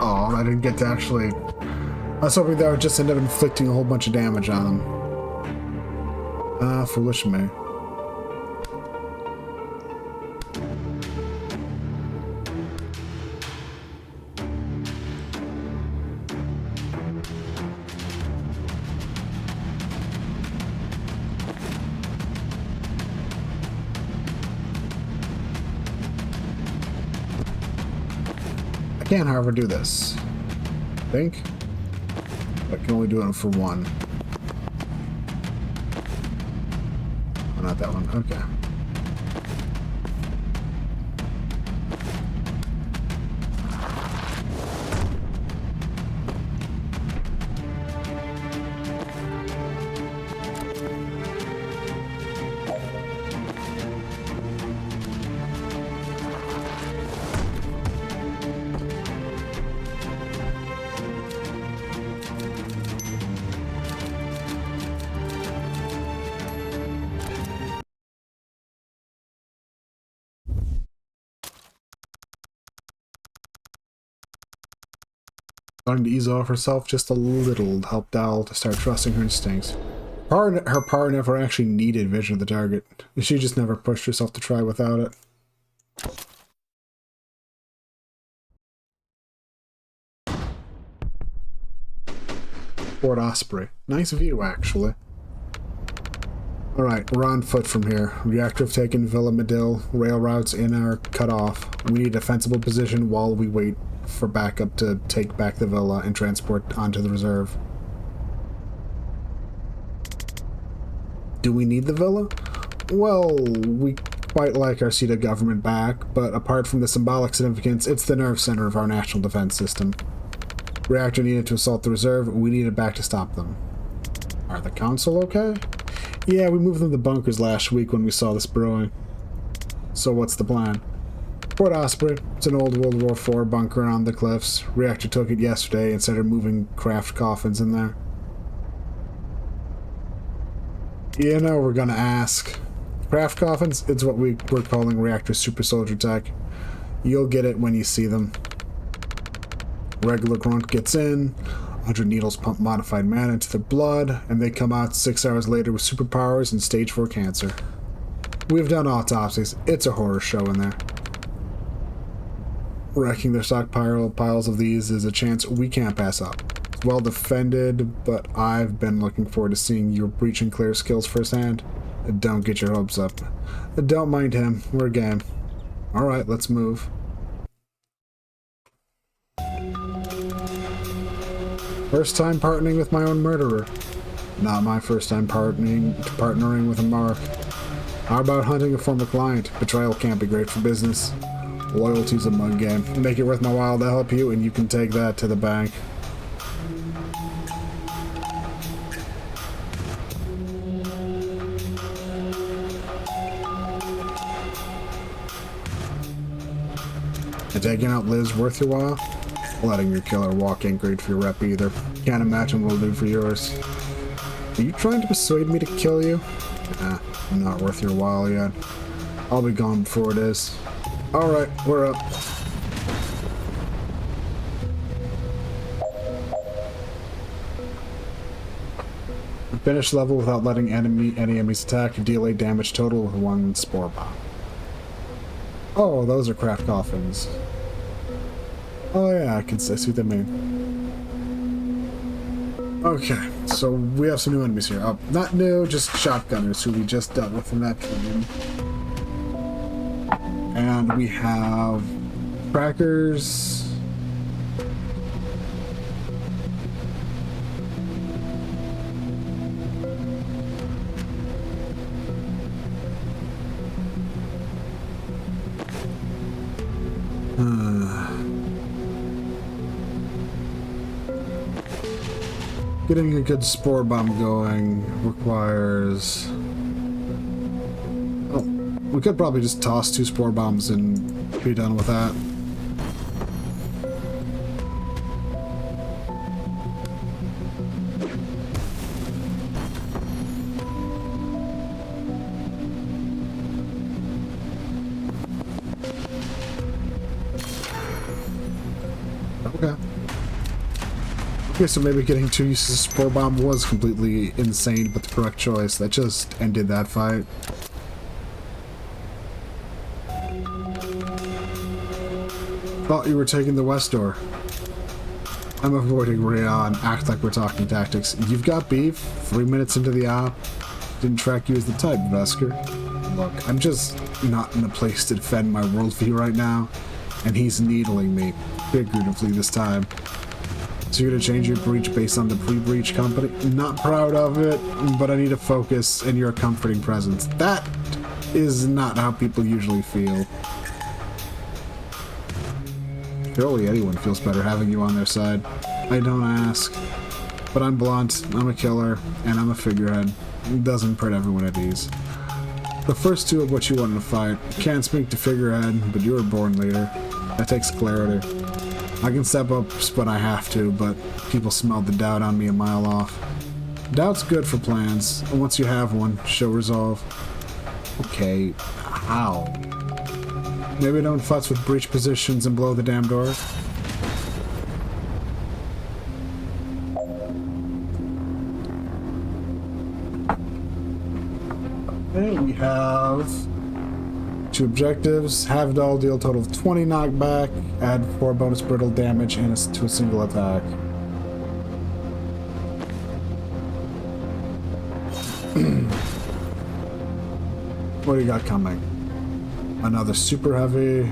Oh, I didn't get to actually... I was hoping that would just end up inflicting a whole bunch of damage on them. Foolish me. I can, however, do this. I think. I can only do it for one. Oh, not that one. Okay. Starting to ease off herself just a little to help Dal to start trusting her instincts. Her power never actually needed vision of the target. She just never pushed herself to try without it. Fort Osprey. Nice view, actually. Alright, we're on foot from here. Reactor have taken Villa Medill. Rail routes in are cut off. We need a defensible position while we wait for backup to take back the villa and transport onto the reserve. Do we need the villa? Well, we quite like our seat of government back, but apart from the symbolic significance, it's the nerve center of our national defense system. Reactor needed to assault the reserve, we need it back to stop them. Are the council okay? Yeah, we moved them to bunkers last week when we saw this brewing. So what's the plan? Fort Osprey. It's an old World War IV bunker on the cliffs. Reactor took it yesterday and started moving craft coffins in there. You know we're gonna ask. Craft coffins? It's what we're calling Reactor Super Soldier Tech. You'll get it when you see them. Regular grunt gets in, 100 needles pump modified mana into their blood, and they come out 6 hours later with superpowers and stage 4 cancer. We've done autopsies. It's a horror show in there. Wrecking their stockpile piles of these is a chance we can't pass up. It's well defended, but I've been looking forward to seeing your breach and clear skills firsthand. Don't get your hopes up. Don't mind him. We're game. Alright, let's move. First time partnering with my own murderer. Not my first time partnering with a mark. How about hunting a former client? Betrayal can't be great for business. Loyalty's a mug game. Make it worth my while to help you, and you can take that to the bank. And taking out Liz worth your while? Letting your killer walk ain't great for your rep either. Can't imagine what it'll do for yours. Are you trying to persuade me to kill you? Nah, not worth your while yet. I'll be gone before it is. Alright, we're up. Finish level without letting any enemies attack. Deal a damage total with 1 spore bomb. Oh, those are craft coffins. Oh yeah, I see what they mean. Okay, so we have some new enemies here. Oh, not new, just shotgunners who we just dealt with in that training. And we have trackers. Getting a good spore bomb going requires... Oh, we could probably just toss 2 spore bombs and be done with that. Okay. Okay, so maybe getting 2 uses of spore bomb was completely insane, but the correct choice. That just ended that fight. Thought you were taking the west door. I'm avoiding Rayon. Act like we're talking tactics. You've got beef? 3 minutes into the op. Didn't track you as the type, Vesker. Look, I'm just not in a place to defend my worldview right now, and he's needling me. Figuratively this time. So you're gonna change your breach based on the pre-breach company? Not proud of it, but I need to focus and you're a comforting presence. That is not how people usually feel. Surely anyone feels better having you on their side. I don't ask. But I'm blunt, I'm a killer, and I'm a figurehead. It doesn't put everyone at ease. The first 2 of what you wanted to fight. Can't speak to figurehead, but you're a born leader. That takes clarity. I can step up when I have to, but people smelled the doubt on me a mile off. Doubt's good for plans, and once you have one, show resolve. Okay, how? Maybe don't futz with breach positions and blow the damn door. Okay, we have 2 objectives. Have Doll deal a total of 20 knockback, add 4 bonus brittle damage to a single attack. What do you got coming? Another super heavy.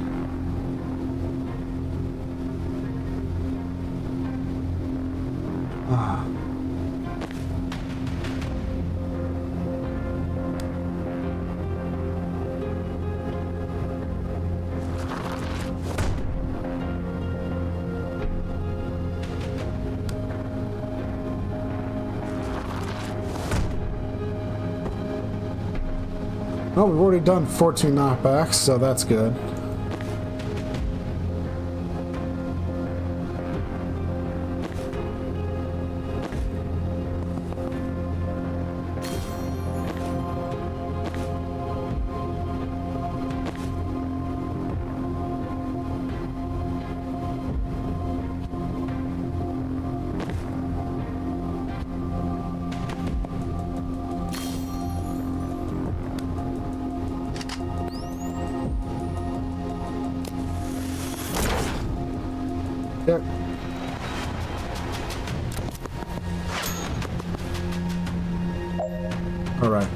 Well, we've already done 14 knockbacks, so that's good. Yep. All right.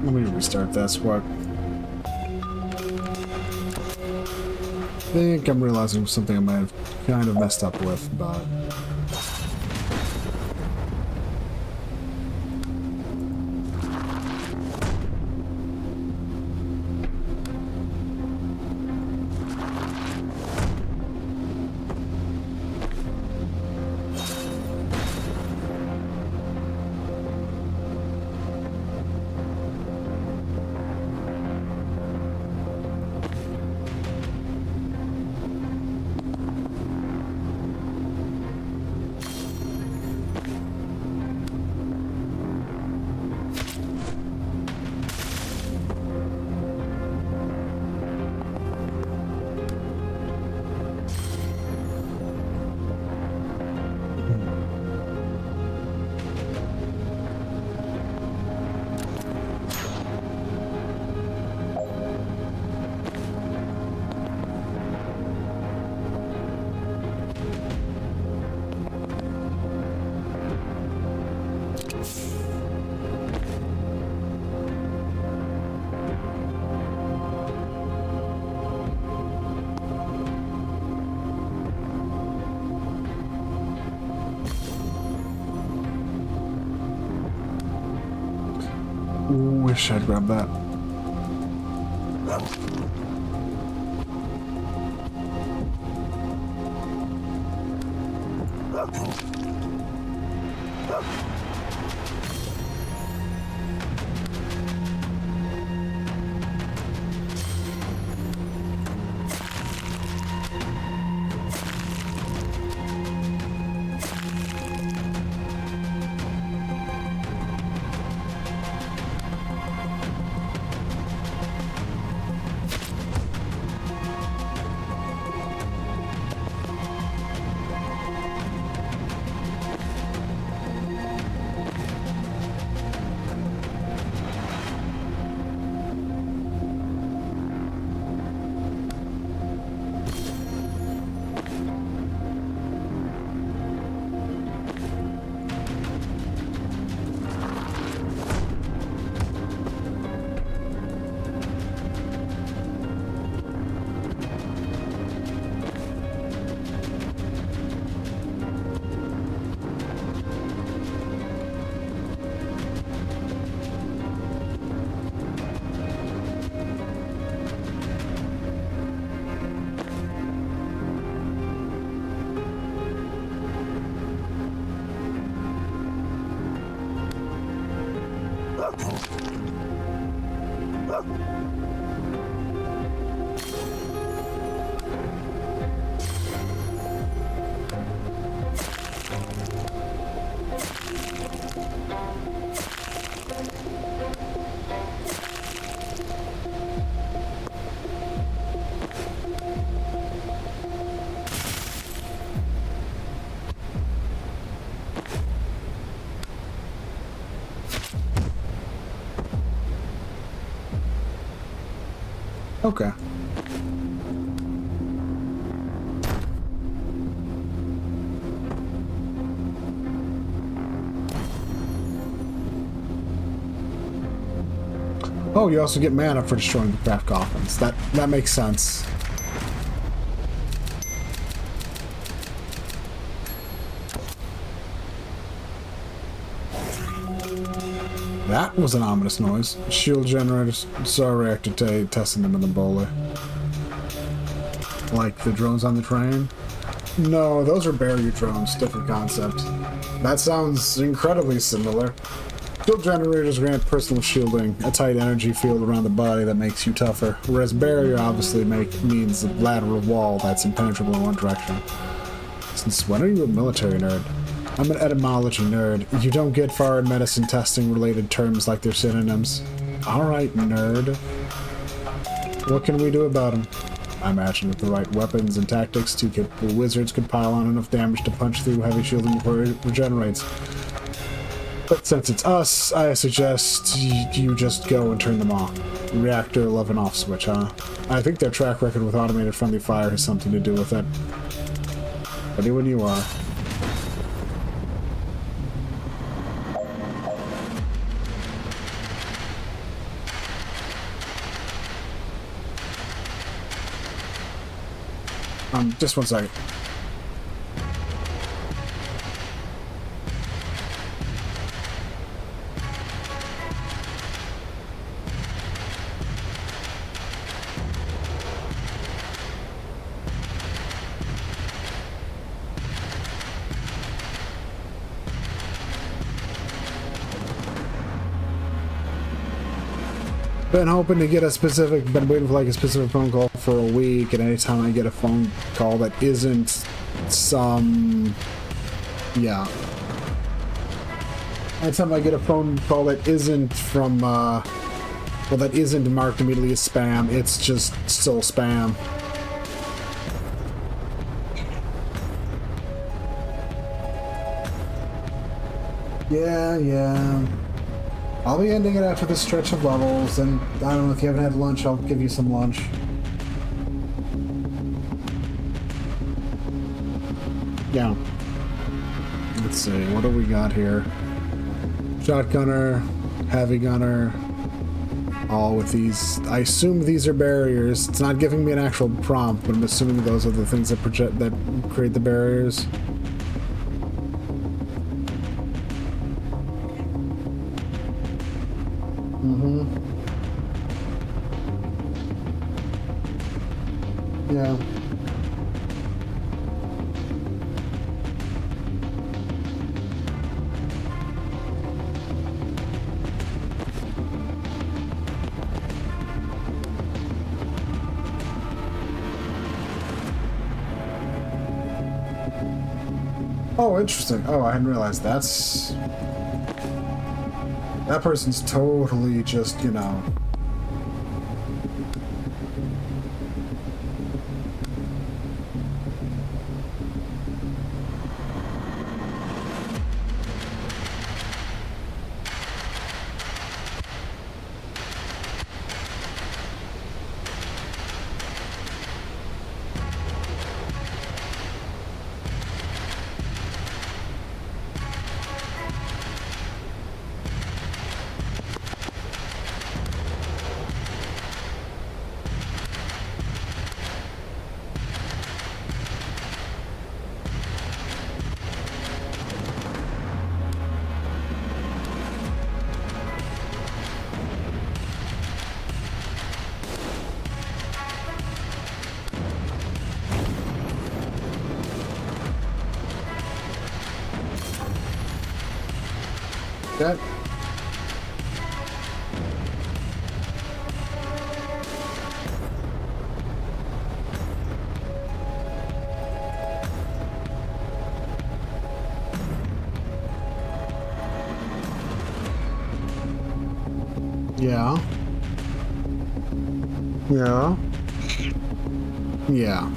Let me restart that squad. I think I'm realizing something I might have kind of messed up with, but... Ooh, wish I'd grabbed that. Okay. Oh, you also get mana for destroying the craft coffins. That makes sense. That was an ominous noise. Shield generators. Saw a reactor testing them in the bowl. Like the drones on the train? No, those are barrier drones. Different concept. That sounds incredibly similar. Shield generators grant personal shielding, a tight energy field around the body that makes you tougher, whereas barrier obviously means a lateral wall that's impenetrable in one direction. Since when are you a military nerd? I'm an etymology nerd. You don't get far in medicine testing related terms like they're synonyms. Alright, nerd. What can we do about them? I imagine with the right weapons and tactics, two capable wizards could pile on enough damage to punch through heavy shielding before it regenerates. But since it's us, I suggest you just go and turn them off. Reactor 11 off switch, huh? I think their track record with automated friendly fire has something to do with it. Ready when you are. Just one second. Been hoping to get been waiting for like a specific phone call for a week, and anytime I get a phone call that isn't anytime I get a phone call that isn't from, well, that isn't marked immediately as spam, it's just still spam. Yeah. I'll be ending it after this stretch of levels, and I don't know if you haven't had lunch, I'll give you some lunch. Yeah. Let's see, what do we got here? Shotgunner, heavy gunner, all with these. I assume these are barriers. It's not giving me an actual prompt, but I'm assuming those are the things that create the barriers. Mm-hmm. Yeah. Oh, interesting. Oh, I hadn't realized that's... That person's totally just, you know... That... Yeah. Yeah. Yeah.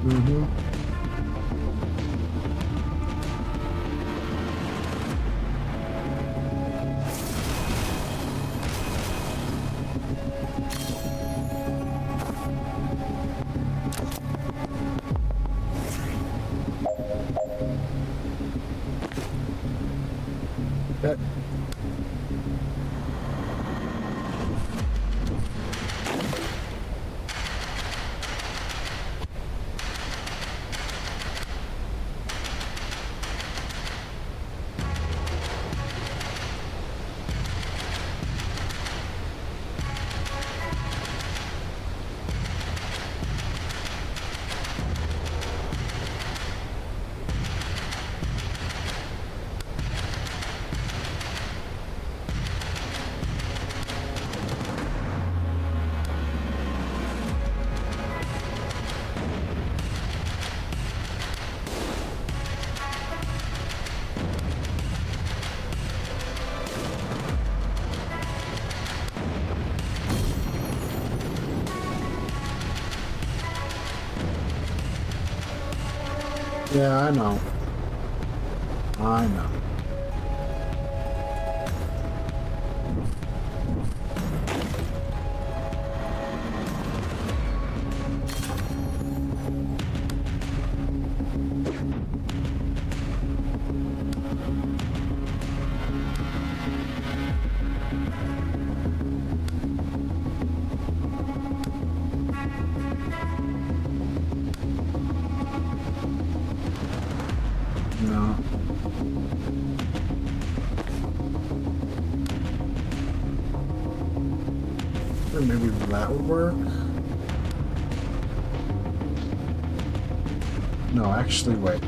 Mm-hmm. That... Yeah, I know. I know. No. Or maybe that would work? No, actually, wait.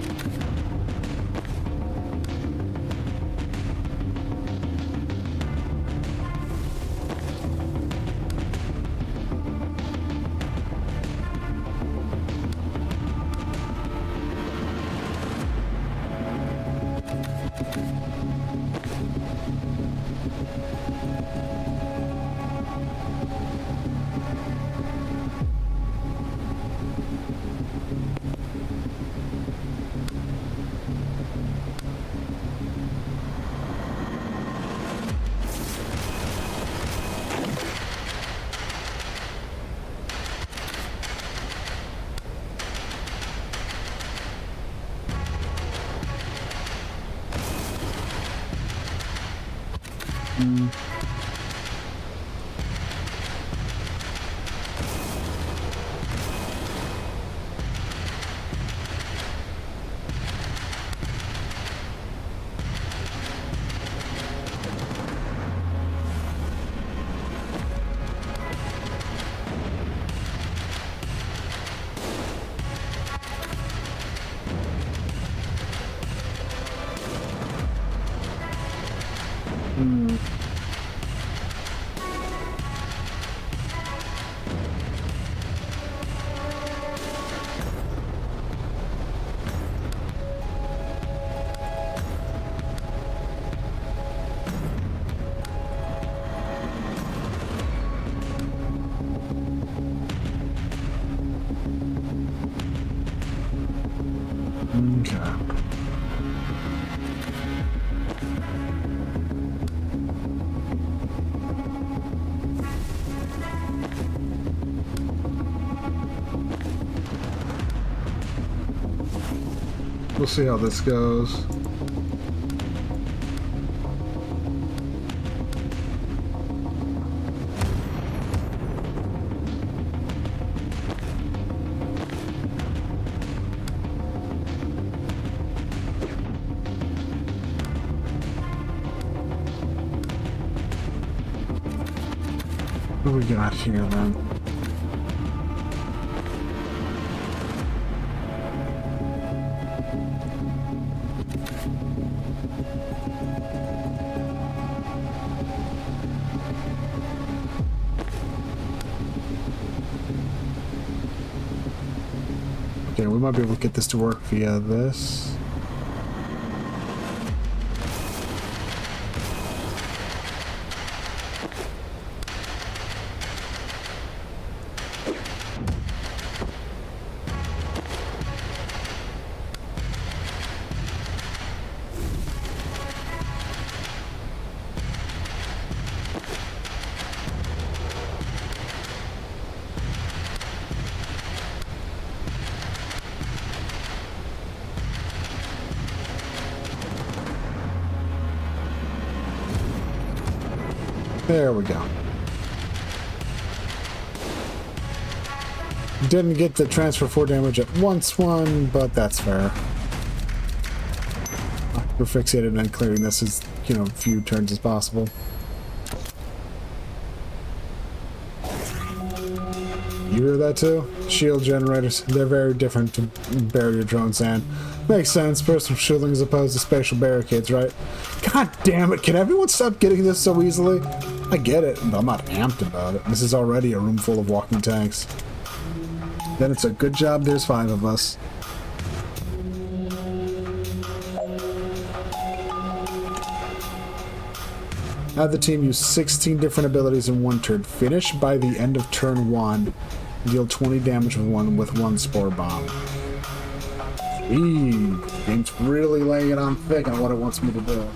Okay. We'll see how this goes. What do we got here, then? Okay, we might be able to get this to work via this. There we go. Didn't get the transfer 4 damage at once one, but that's fair. We're fixated on clearing this as, few turns as possible. You hear that too? Shield generators. They're very different to barrier drones, and makes sense. Personal shielding as opposed to spatial barricades, right? God damn it, can everyone stop getting this so easily? I get it, but I'm not amped about it. This is already a room full of walking tanks. Then it's a good job there's 5 of us. Have the team use 16 different abilities in one turn. Finish by the end of turn 1. Deal 20 damage with one spore bomb. Game's really laying it on thick on what it wants me to do.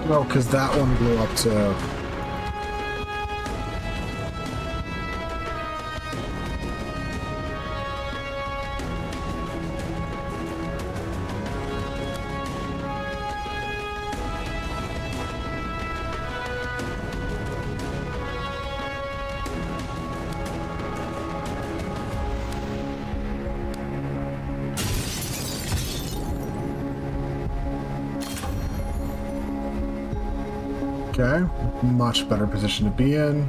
Oh, because that one blew up too. Okay, much better position to be in.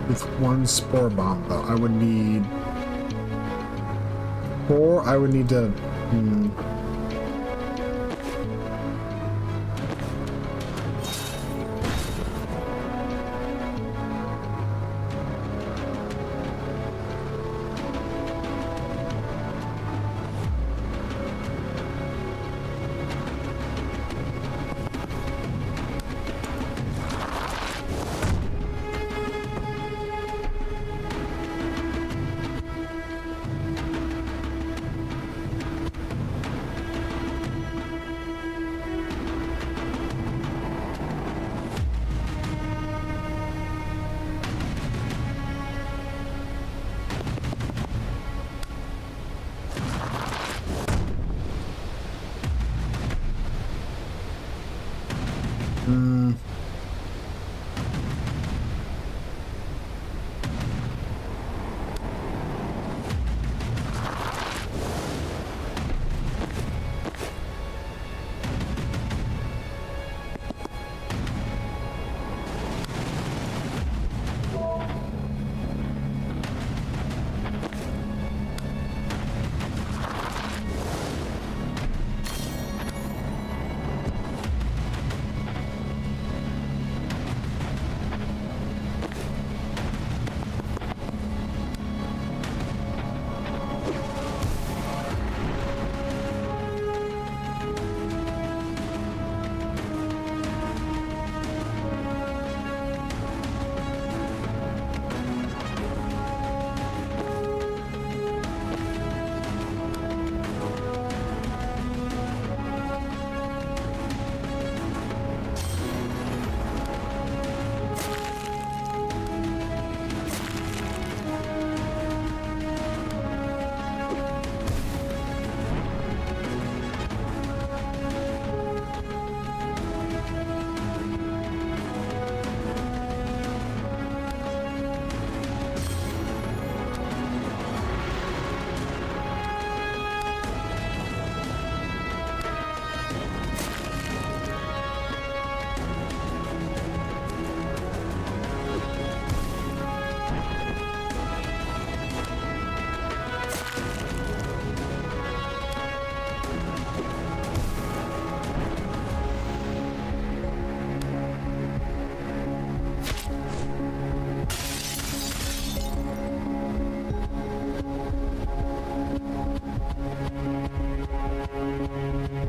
With one spore bomb, though, I would need 4. I would need to.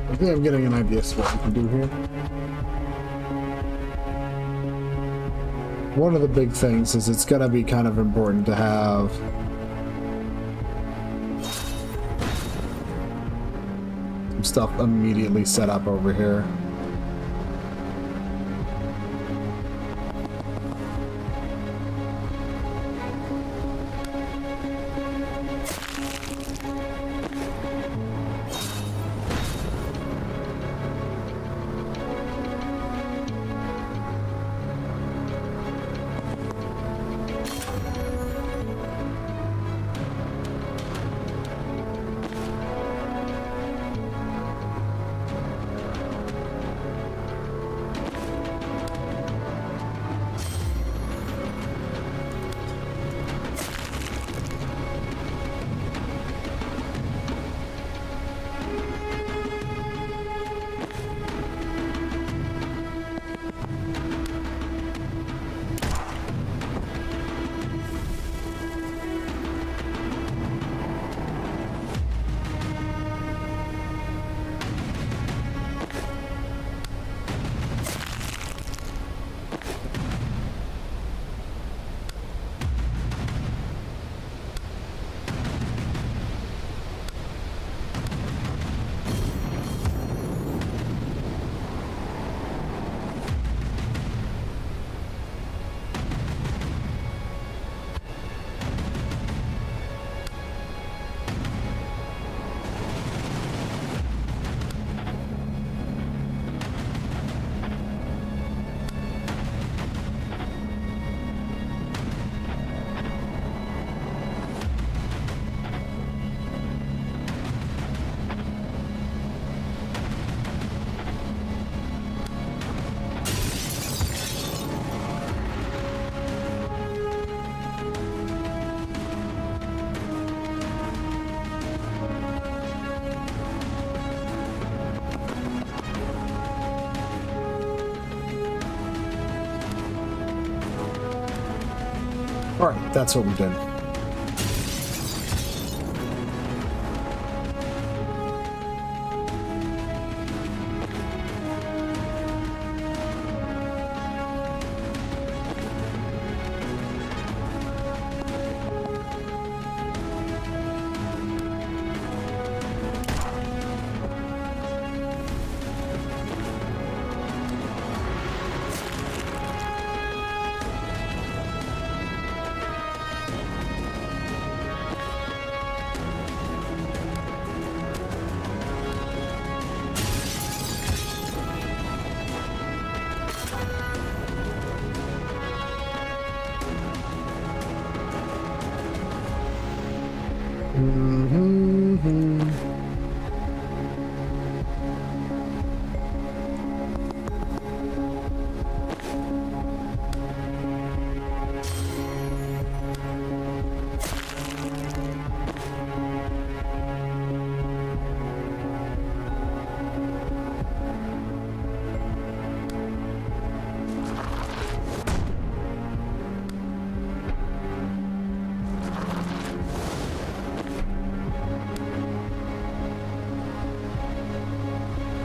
I think I'm getting an idea of what we can do here. One of the big things is it's going to be kind of important to have some stuff immediately set up over here. Alright, that's what we did.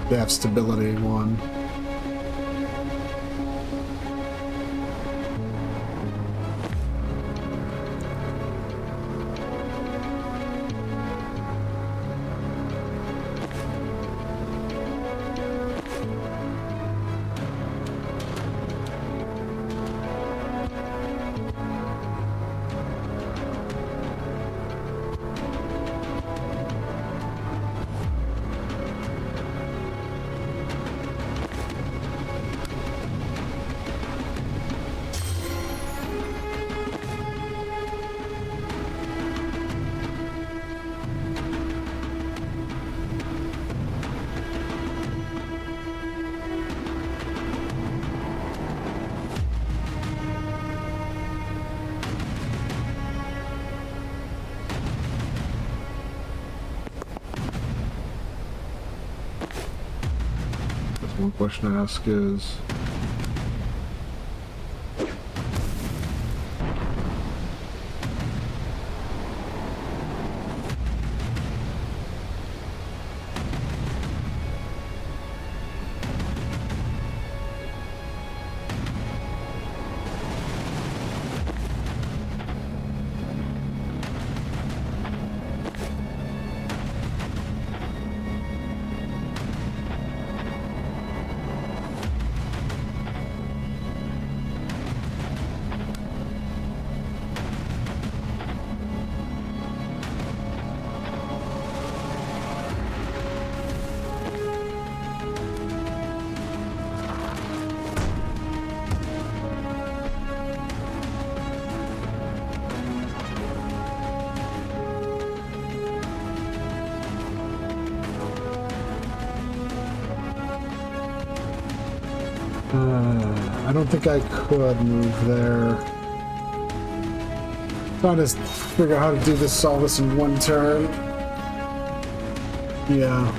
They have stability one. One question to ask is... I don't think I could move there. Trying to figure out how to do this, solve this in one turn. Yeah.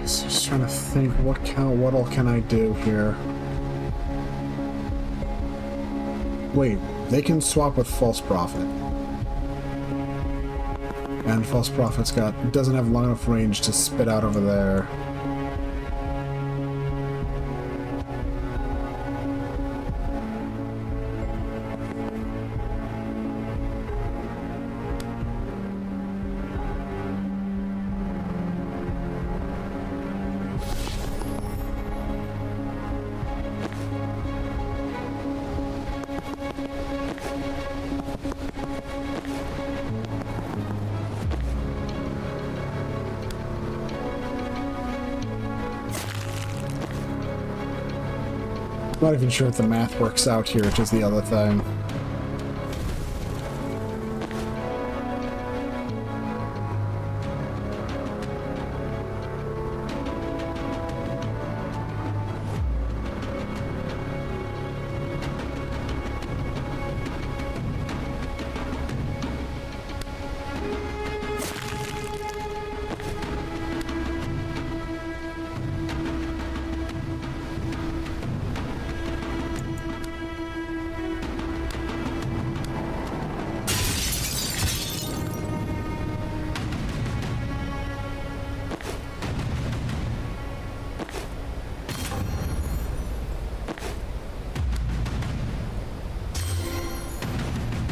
Just trying to think, what all can I do here? Wait, they can swap with False Prophet. And False Prophet's doesn't have long enough range to spit out over there. Not even sure if the math works out here, which is the other thing.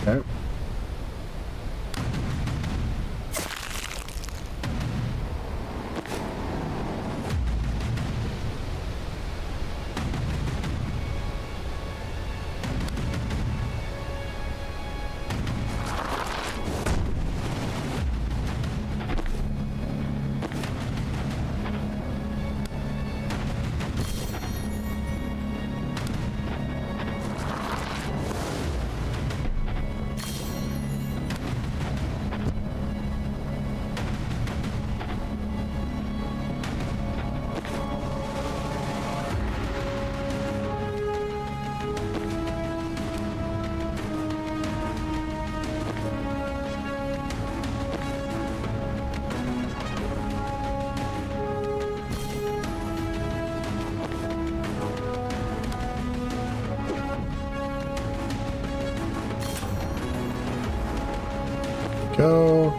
Okay. Go.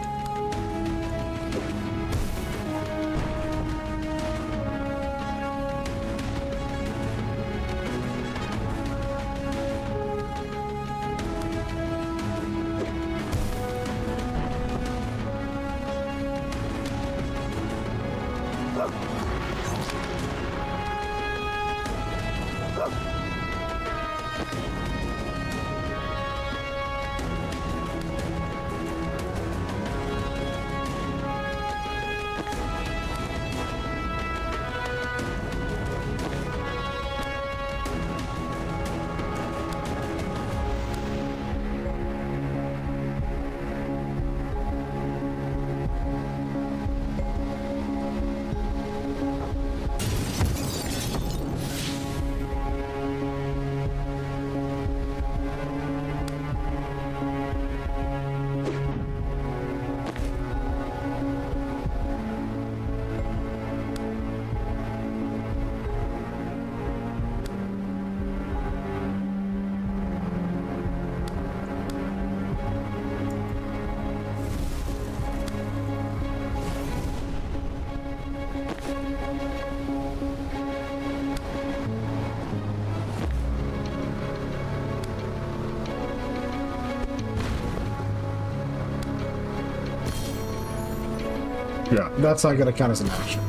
Yeah, that's not gonna count as an action.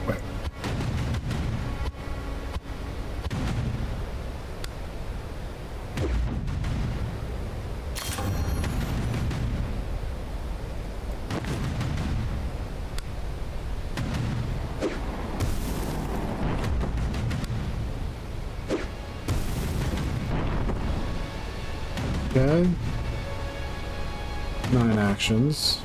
Wait. Okay. 9 actions.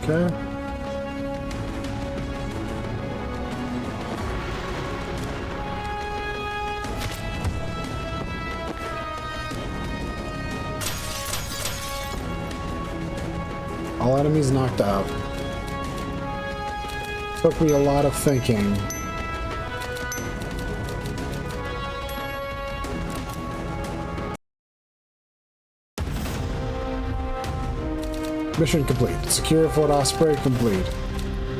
Okay. All enemies knocked out. Took me a lot of thinking. Mission complete. Secure Fort Osprey complete.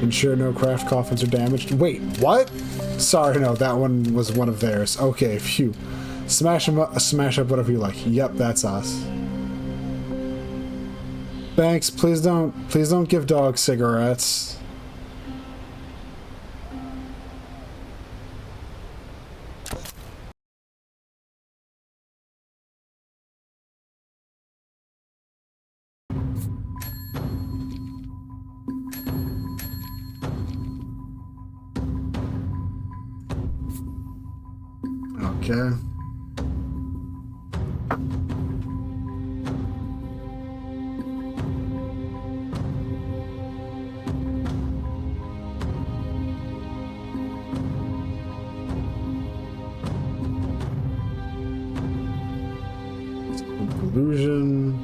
Ensure no craft coffins are damaged. Wait, what? Sorry, no, that one was one of theirs. Okay, phew. Smash them up, smash up whatever you like. Yep, that's us. Banks, please don't give dogs cigarettes. Okay. Illusion.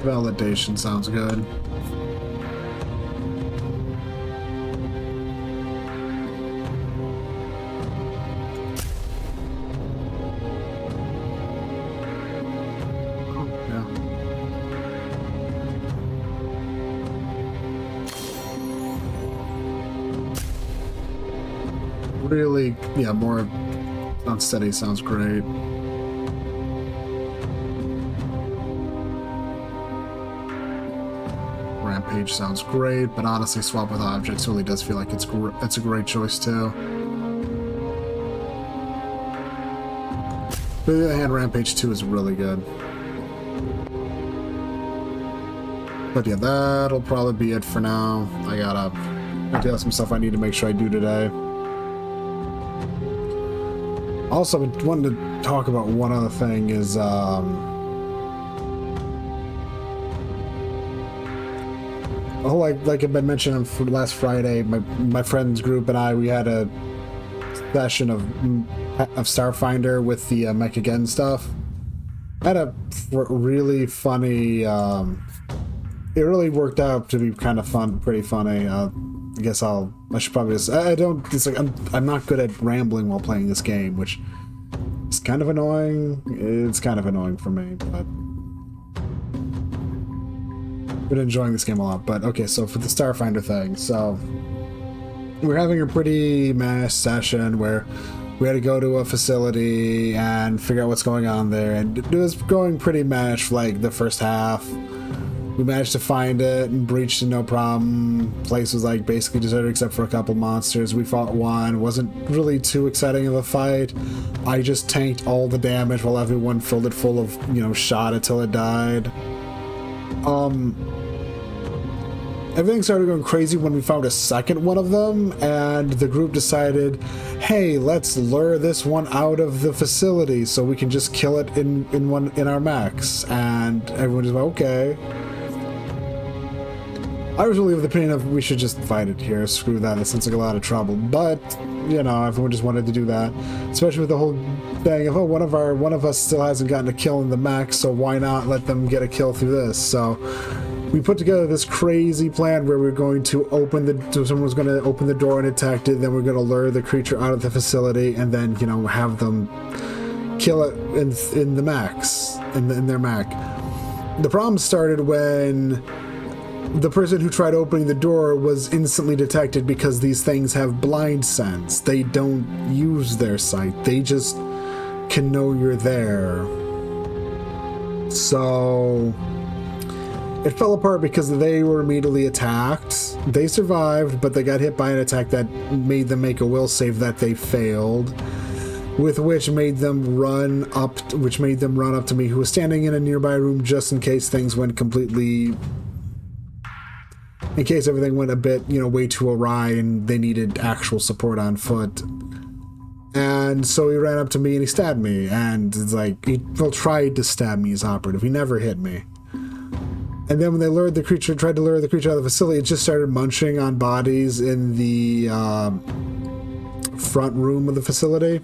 Validation sounds good. Really, yeah, more unsteady sounds great. Rampage sounds great, but honestly, Swap with Objects really does feel like it's a great choice too. But on the other hand, Rampage 2 is really good. But yeah, that'll probably be it for now. I got some stuff I need to make sure I do today. Also, I wanted to talk about one other thing is, like I've been mentioning for last Friday, my friends group and we had a session of Starfinder with the Mechagen stuff. I had a really funny, it really worked out to be kind of fun, pretty funny. I guess I should probably just, it's like, I'm not good at rambling while playing this game, which is kind of annoying. It's kind of annoying for me, but I've been enjoying this game a lot. But okay, so for the Starfinder thing, so we're having a pretty mass session where we had to go to a facility and figure out what's going on there, and it was going pretty mash for like the first half. We managed to find it and breached it, no problem. Place was like basically deserted except for a couple monsters. We fought one. Wasn't really too exciting of a fight. I just tanked all the damage while everyone filled it full of, shot until it died. Everything started going crazy when we found a second one of them, and the group decided, hey, let's lure this one out of the facility so we can just kill it in our mechs. And everyone just went, okay. I was really of the opinion of we should just fight it here. Screw that. It sounds like a lot of trouble. But, everyone just wanted to do that. Especially with the whole thing of, one of us still hasn't gotten a kill in the mech, so why not let them get a kill through this? So we put together this crazy plan where we're going to someone was going to open the door undetected, then we're going to lure the creature out of the facility, and then, have them kill it in the mechs, in their mech. The problem started when the person who tried opening the door was instantly detected because these things have blind sense. They don't use their sight. They just can know you're there. So it fell apart because they were immediately attacked. They survived, but they got hit by an attack that made them make a will save that they failed, with which made them run up to me, who was standing in a nearby room just in case things went completely in case everything went a bit, you know, way too awry and they needed actual support on foot. And so he ran up to me and he stabbed me, and it's like, he tried to stab me as operative. He never hit me. And then when they tried to lure the creature out of the facility, it just started munching on bodies in the front room of the facility.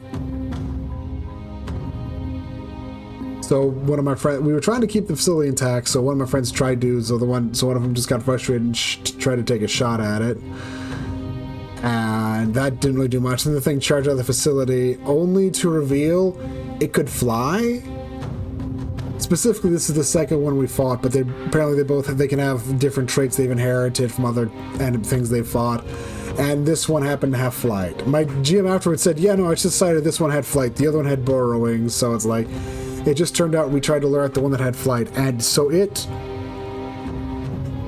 So one of my friends, we were trying to keep the facility intact, so one of my friends tried to, so one of them just got frustrated and tried to take a shot at it. And that didn't really do much. Then the thing charged out of the facility, only to reveal it could fly. Specifically, this is the second one we fought, but apparently they can have different traits they've inherited from other things they've fought. And this one happened to have flight. My GM afterwards said, yeah, no, I just decided this one had flight. The other one had burrowing, so it's like, it just turned out we tried to lure out the one that had flight. And so it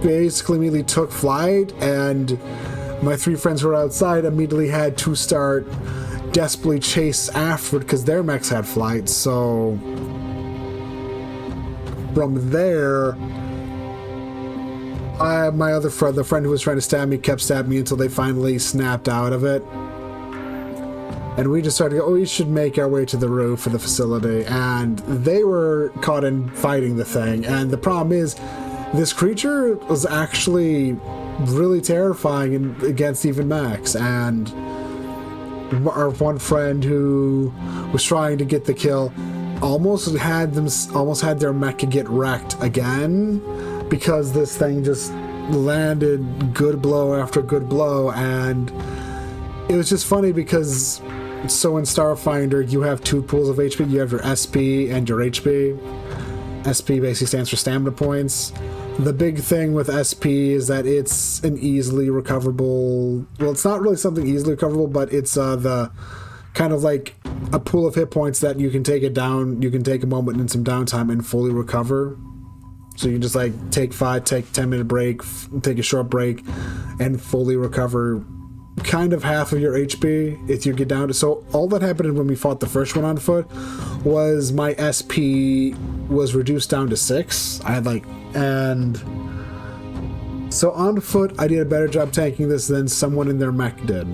basically immediately took flight, and my three friends who were outside immediately had to start desperately chase afterward because their mechs had flight. So from there, my other friend, the friend who was trying to stab me, kept stabbing me until they finally snapped out of it. And we just started to go, oh, we should make our way to the roof of the facility. And they were caught in fighting the thing. And the problem is, this creature was actually really terrifying against even Max. And our one friend who was trying to get the kill almost had their mecha get wrecked again, because this thing just landed good blow after good blow. And it was just funny because, so in Starfinder you have two pools of HP. You have your SP and your HP. SP basically stands for stamina points. The big thing with SP is that it's an easily recoverable, well, it's not really something easily recoverable, but it's the kind of like a pool of hit points that you can take it down, you can take a moment and some downtime and fully recover. So you can just like take 10-minute break, take a short break, and fully recover kind of half of your HP if you get down to. So all that happened when we fought the first one on foot was my SP was reduced down to 6. I had like, and so on foot I did a better job tanking this than someone in their mech did.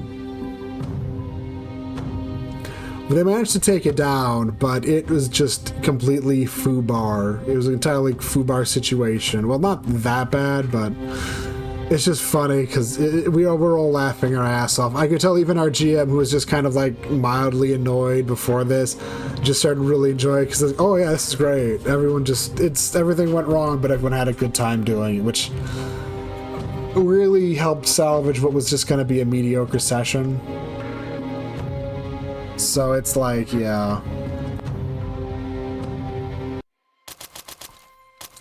They managed to take it down, but it was just completely foobar. It was an entirely foobar situation. Well, not that bad, but it's just funny because we're all laughing our ass off. I could tell even our GM, who was just kind of like mildly annoyed before this, just started really enjoying it because, like, oh yeah, this is great. Everything went wrong, but everyone had a good time doing it, which really helped salvage what was just going to be a mediocre session. So it's like, yeah.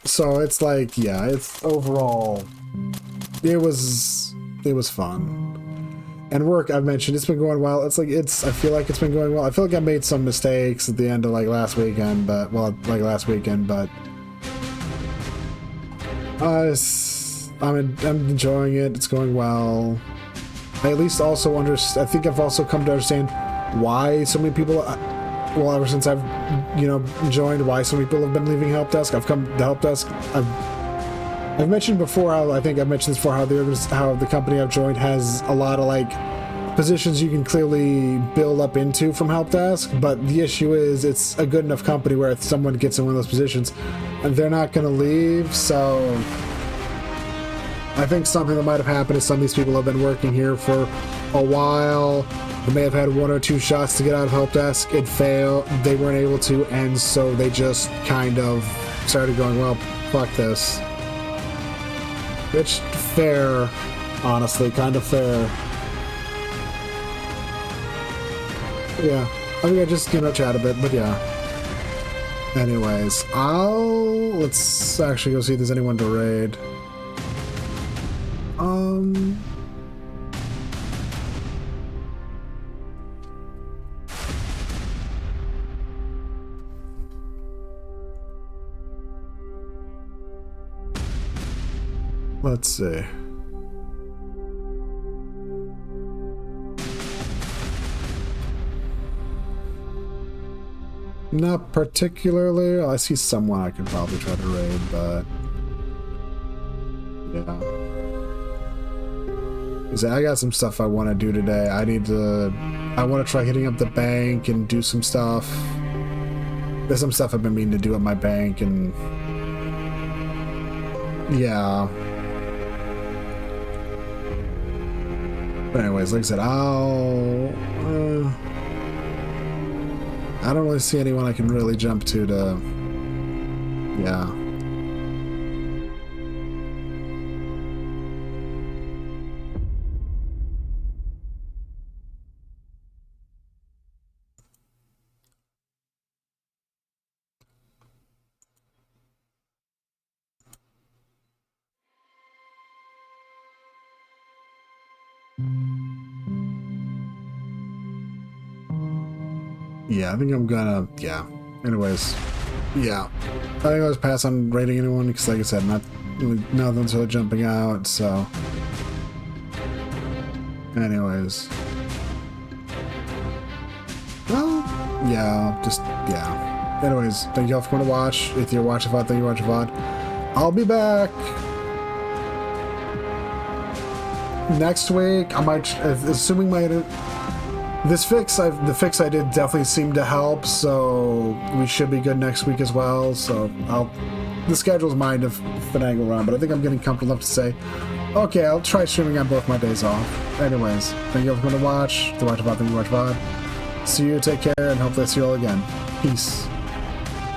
So it's like, yeah, it's overall, it was fun. And work, I've mentioned, it's been going well. I feel like it's been going well. I feel like I made some mistakes at the end of last weekend, but I'm enjoying it. It's going well. I at least also I think I've also come to understand why so many people, well, ever since I've, joined, why so many people have been leaving Help Desk. I've come to Help Desk. I've mentioned before how, I think I've mentioned this before, how the company I've joined has a lot of positions you can clearly build up into from Help Desk, but the issue is it's a good enough company where if someone gets in one of those positions, they're not going to leave. So I think something that might have happened is some of these people have been working here for a while. They may have had one or two shots to get out of Help Desk. It failed. They weren't able to, and so they just kind of started going, well, fuck this. Which, fair, honestly, kind of fair. Yeah, I think I just, chat a bit, but yeah. Anyways, let's actually go see if there's anyone to raid. Let's see. Not particularly. I see someone I could probably try to raid, but yeah. Is I got some stuff I want to do today. I want to try hitting up the bank and do some stuff. There's some stuff I've been meaning to do at my bank, and yeah. But anyways, like I said, I don't really see anyone I can really jump to yeah. Yeah, I think I'm gonna, yeah. Anyways, yeah. I think I'll just pass on rating anyone because, like I said, nothing's really jumping out, so. Anyways. Well, yeah, just, yeah. Anyways, thank you all for coming to watch. If you're watching VOD, thank you for watching VOD. I'll be back next week. I might, assuming the fix I did definitely seemed to help, so we should be good next week as well. So the schedule's mine to finagle around, but I think I'm getting comfortable enough to say, okay, I'll try streaming on both my days off. Anyways, thank you all for coming to watch. To watch VOD, thank you for watching VOD. See you, take care, and hopefully I see you all again. Peace.